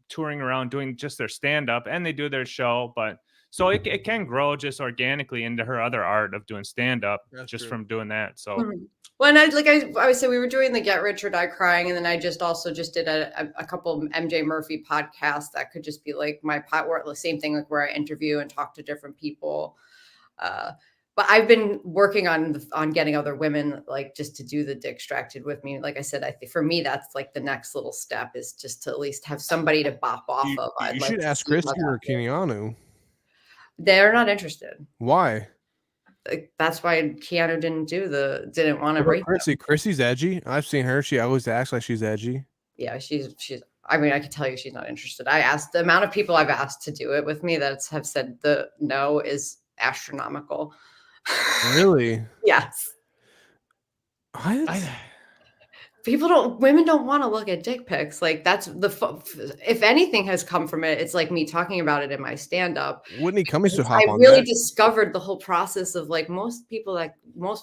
touring around doing just their stand-up, and they do their show. But so it can grow just organically into her other art of doing stand-up just from doing that. So
Well, and I would say we were doing the Get Rich or Die Crying, and then I just did a couple MJ Murphy podcasts that could just be like my pot, where the same thing, like where I interview and talk to different people. But I've been working on getting other women like just to do the Dickstracted with me. Like I said, I think for me that's like the next little step is just to at least have somebody to bop off of.
You should ask Christy or Keanu.
They're not interested.
Why?
That's why Keanu didn't want to rate
Chrissy's edgy. I've seen her. She always acts like she's edgy.
Yeah, she's. I mean, I can tell you she's not interested. I asked the amount of people I've asked to do it with me that have said the no is astronomical.
Really?
Yes. Women don't want to look at dick pics. Like that's if anything has come from it, it's like me talking about it in my stand-up.
Wouldn't he come to hop on
I really discovered the whole process of like most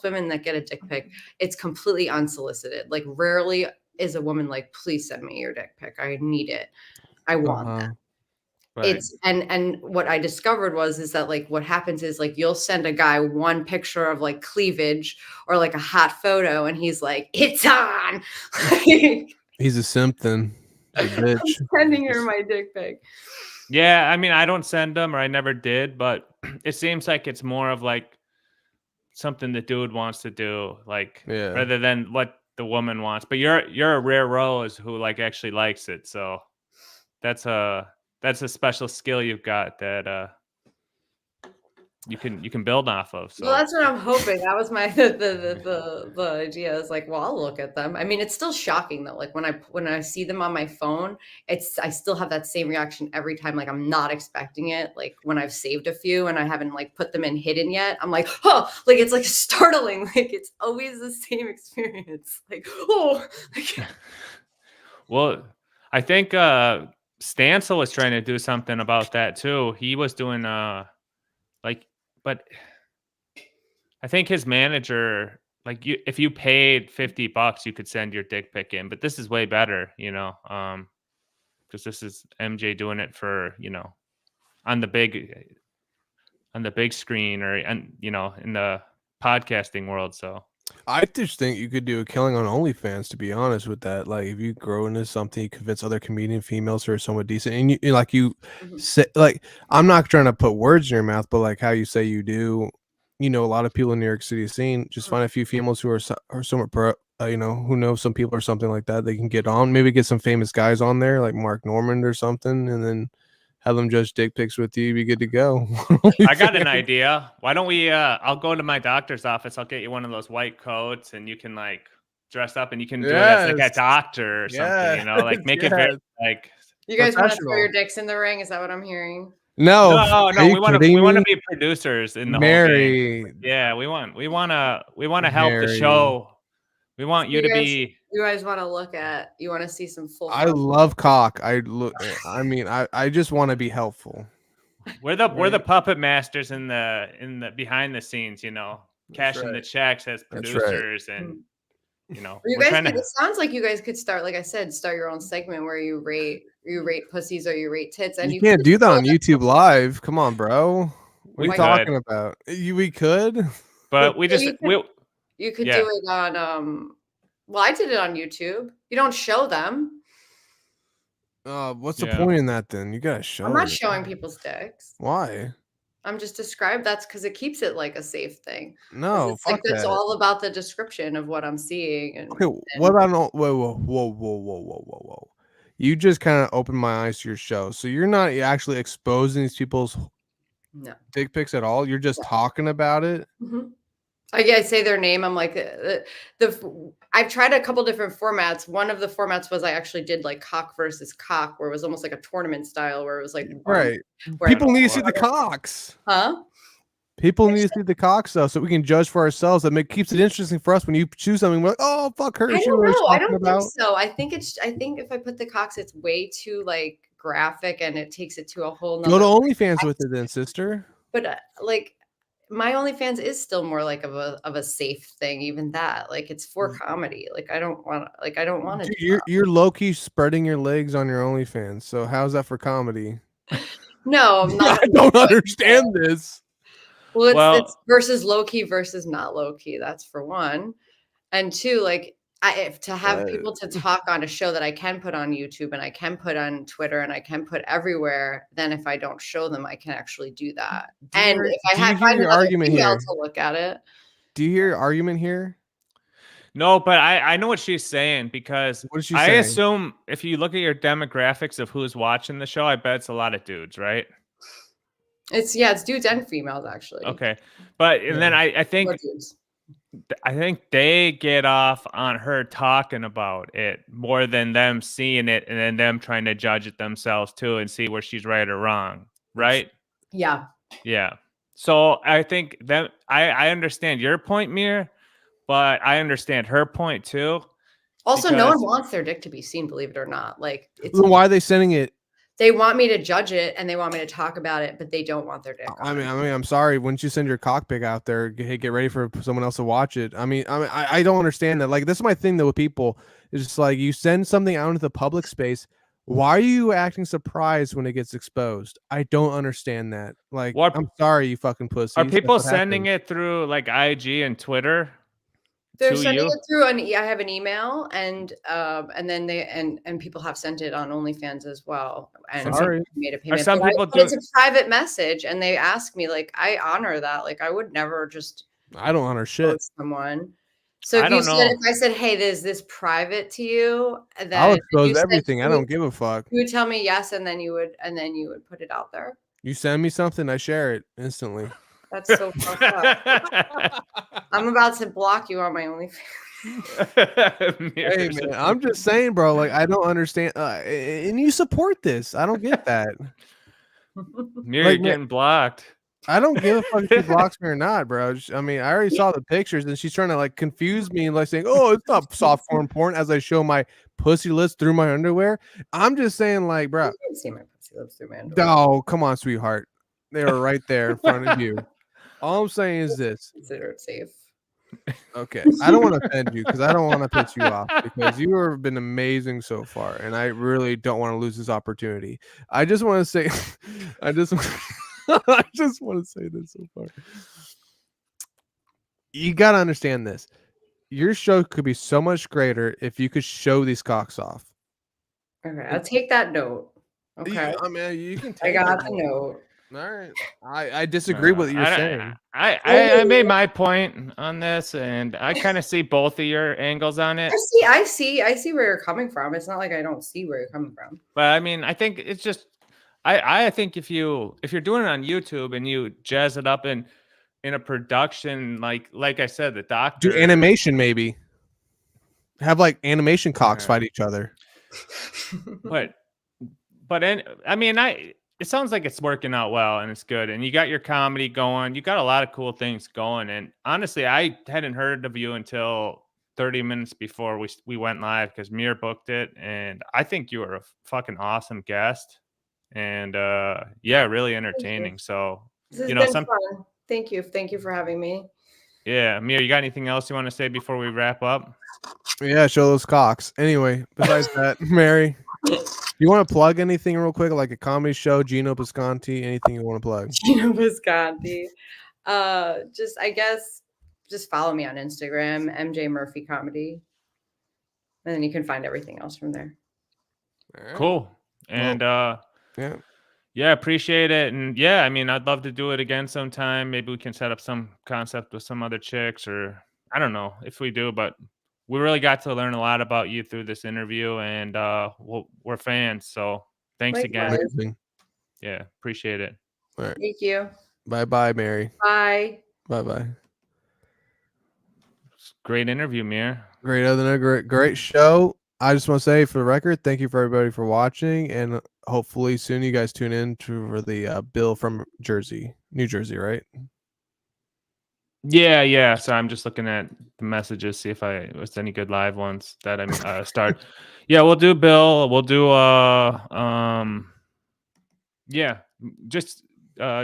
women that get a dick pic, it's completely unsolicited. Like rarely is a woman like, please send me your dick pic. I need it. I want that. It's and what I discovered is that like what happens is like you'll send a guy one picture of like cleavage or like a hot photo and he's like, it's on.
He's a simp then. He's a bitch.
I'm sending her my dick pic.
Yeah, I mean, I don't send them, or I never did, but it seems like it's more of like something the dude wants to do, like rather than what the woman wants. But you're a rare rose who like actually likes it, so that's a special skill you've got that you can build off of. So
well, that's what I'm hoping. That was my the idea is like, well, I'll look at them. I mean, it's still shocking though. Like when I see them on my phone, I still have that same reaction every time. Like I'm not expecting it. Like when I've saved a few and I haven't like put them in hidden yet, I'm like, oh, like it's like startling. Like it's always the same experience. Like, oh.
Well, I think Stancil was trying to do something about that too. He was doing but I think his manager, like if you paid $50, you could send your dick pic in. But this is way better, because this is MJ doing it for on the big screen or in the podcasting world. So
I just think you could do a killing on OnlyFans, to be honest with that. Like, if you grow into something, you convince other comedian females who are somewhat decent, and you say, like, I'm not trying to put words in your mouth, but like how you say you do, a lot of people in New York City scene, just find a few females who are somewhat pro, who know some people or something like that. They can get on, maybe get some famous guys on there, like Mark Normand or something, and then have them judge dick pics with you. Be good to go.
I got an idea. Why don't we? I'll go to my doctor's office. I'll get you one of those white coats, and you can like dress up, and you can do it as like a doctor or something. Like make it very like.
You guys want to throw your dicks in the ring? Is that what I'm hearing?
No.
We want to be producers in the
Mary.
whole game. Yeah, we want to help the show. We want you to be.
You guys want to you want to see some full.
I love cock. I just want to be helpful.
We're the puppet masters in the behind the scenes, cashing the checks as producers and
you guys it sounds like you guys could start, like I said, start your own segment where you rate pussies or you rate tits, and
you can't do that on YouTube Live. Come on, bro. What are you talking about? We could,
but we just
you could do it on well, I did it on YouTube. You don't show them.
What's the point in that then? You gotta show.
I'm not showing people's dicks.
Why?
I'm just described. That's because it keeps it like a safe thing.
No,
it's like it's all about the description of what I'm seeing. And,
okay, what about whoa. You just kind of opened my eyes to your show. So you're not actually exposing these people's dick pics at all. You're just talking about it.
Mm-hmm. I say their name. I'm like I've tried a couple different formats. One of the formats was I actually did like cock versus cock, where it was almost like a tournament style, where it was like
right. People need to see the cocks.
Huh?
People need to see the cocks though, so we can judge for ourselves. That keeps it interesting for us. When you choose something, we're like, oh fuck her.
I don't know. I don't think so. I think if I put the cocks, it's way too like graphic, and it takes it to a whole nother.
Go to OnlyFans with it then, sister.
But like. My OnlyFans is still more like of a safe thing, even that. Like it's for comedy. Like I don't want to.
You're low key spreading your legs on your OnlyFans. So how's that for comedy?
No, I'm not.
I don't understand this.
Well, it's versus low key versus not low key. That's for one, and two, like to have people to talk on a show that I can put on YouTube and I can put on Twitter and I can put everywhere, then if I don't show them, I can actually do that. And if I find another female to look at it.
Do you hear your argument here?
No, but I know what she's saying, because I assume if you look at your demographics of who's watching the show, I bet it's a lot of dudes, right?
It's dudes and females actually.
Okay. But and then I think they get off on her talking about it more than them seeing it and then them trying to judge it themselves too and see where she's right or wrong. Right?
Yeah.
Yeah. So I think that I understand your point, Mir, but I understand her point too.
Also, no one wants their dick to be seen, believe it or not. Like,
why are they sending it?
They want me to judge it and they want me to talk about it, but they don't want their dick.
I mean, I'm sorry. Wouldn't you send your cock pic out there? Hey, get ready for someone else to watch it. I don't understand that. Like, this is my thing though with people. It's just like you send something out into the public space. Why are you acting surprised when it gets exposed? I don't understand that. Like,
What-
I'm sorry, you fucking pussy.
Are people sending it through like IG and Twitter?
They're
to
sending
you?
it through I have an email, and then they and people have sent it on OnlyFans as well. And
Sorry.
made a payment.
some
But
people
but it's a private message, and they ask me, like, I honor that. Like, I would never just
I don't honor shit.
expose someone. So
I don't know.
if I said, hey, there's this private to you, then
I'll
you
expose
said
everything. I
you
don't
would-
give a fuck.
You would tell me yes, and then you would put it out there.
You send me something, I share it instantly.
That's so fucked up. I'm about to block you on my OnlyFans.
Hey man, I'm just saying, bro. Like, I don't understand. And you support this. I don't get that.
Mir,
Like,
you're getting blocked.
I don't give a fuck if she blocks me or not, bro. I mean, I already saw the pictures, and she's trying to like confuse me and like saying, "Oh, it's not softcore porn," as I show my pussy lips through my underwear. I'm just saying, like, bro.
You can see my pussy lips through my underwear.
Oh, come on, sweetheart. They were right there in front of you. All I'm saying is this.
Consider it safe.
Okay, I don't want to offend you because I don't want to piss you off because you have been amazing so far, and I really don't want to lose this opportunity. I just want to say, I just want to say this so far. You got to understand this. Your show could be so much greater if you could show these cocks off.
Okay, I'll take that note. Okay,
I mean, you can
I
take
got
it.
the note.
All right, I disagree with what you're saying.
I made my point on this, and I kind of see both of your angles on it.
I see where you're coming from. It's not like I don't see where you're coming from.
But I mean, I think it's just, I think if you're doing it on YouTube and you jazz it up in a production, like I said, the doctor
Do animation maybe. Have like animation cocks fight each other.
But I mean, it sounds like it's working out well and it's good. And you got your comedy going. You got a lot of cool things going. And honestly, I hadn't heard of you until 30 minutes before we went live because Mir booked it. And I think you were a fucking awesome guest. And yeah, really entertaining. So,
This has been fun. Thank you. Thank you for having me.
Yeah. Mir, you got anything else you want to say before we wrap up?
Yeah, show those cocks. Anyway, besides that, Mary, you want to plug anything real quick, like a comedy show, Gino Pisconti, anything you want to plug?
Gino Pisconti. I guess just follow me on Instagram, MJ Murphy Comedy. And then you can find everything else from there.
Right.
Cool. And yeah, appreciate it. And yeah, I mean, I'd love to do it again sometime. Maybe we can set up some concept with some other chicks, or I don't know if we do, but we really got to learn a lot about you through this interview, and we're fans. So thanks again.
Amazing.
Yeah, appreciate it.
All right.
Thank you.
Bye, Mary.
Bye.
Bye.
Great interview, Mir.
Great, other than a great show. I just want to say, for the record, thank you for everybody for watching, and hopefully soon you guys tune in for the Bill from New Jersey, right?
Yeah. So I'm just looking at the messages, see if there's any good live ones that I start. Yeah, we'll do Bill. We'll do yeah. Just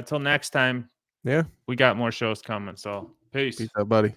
till next time.
Yeah,
we got more shows coming. So peace
out, buddy.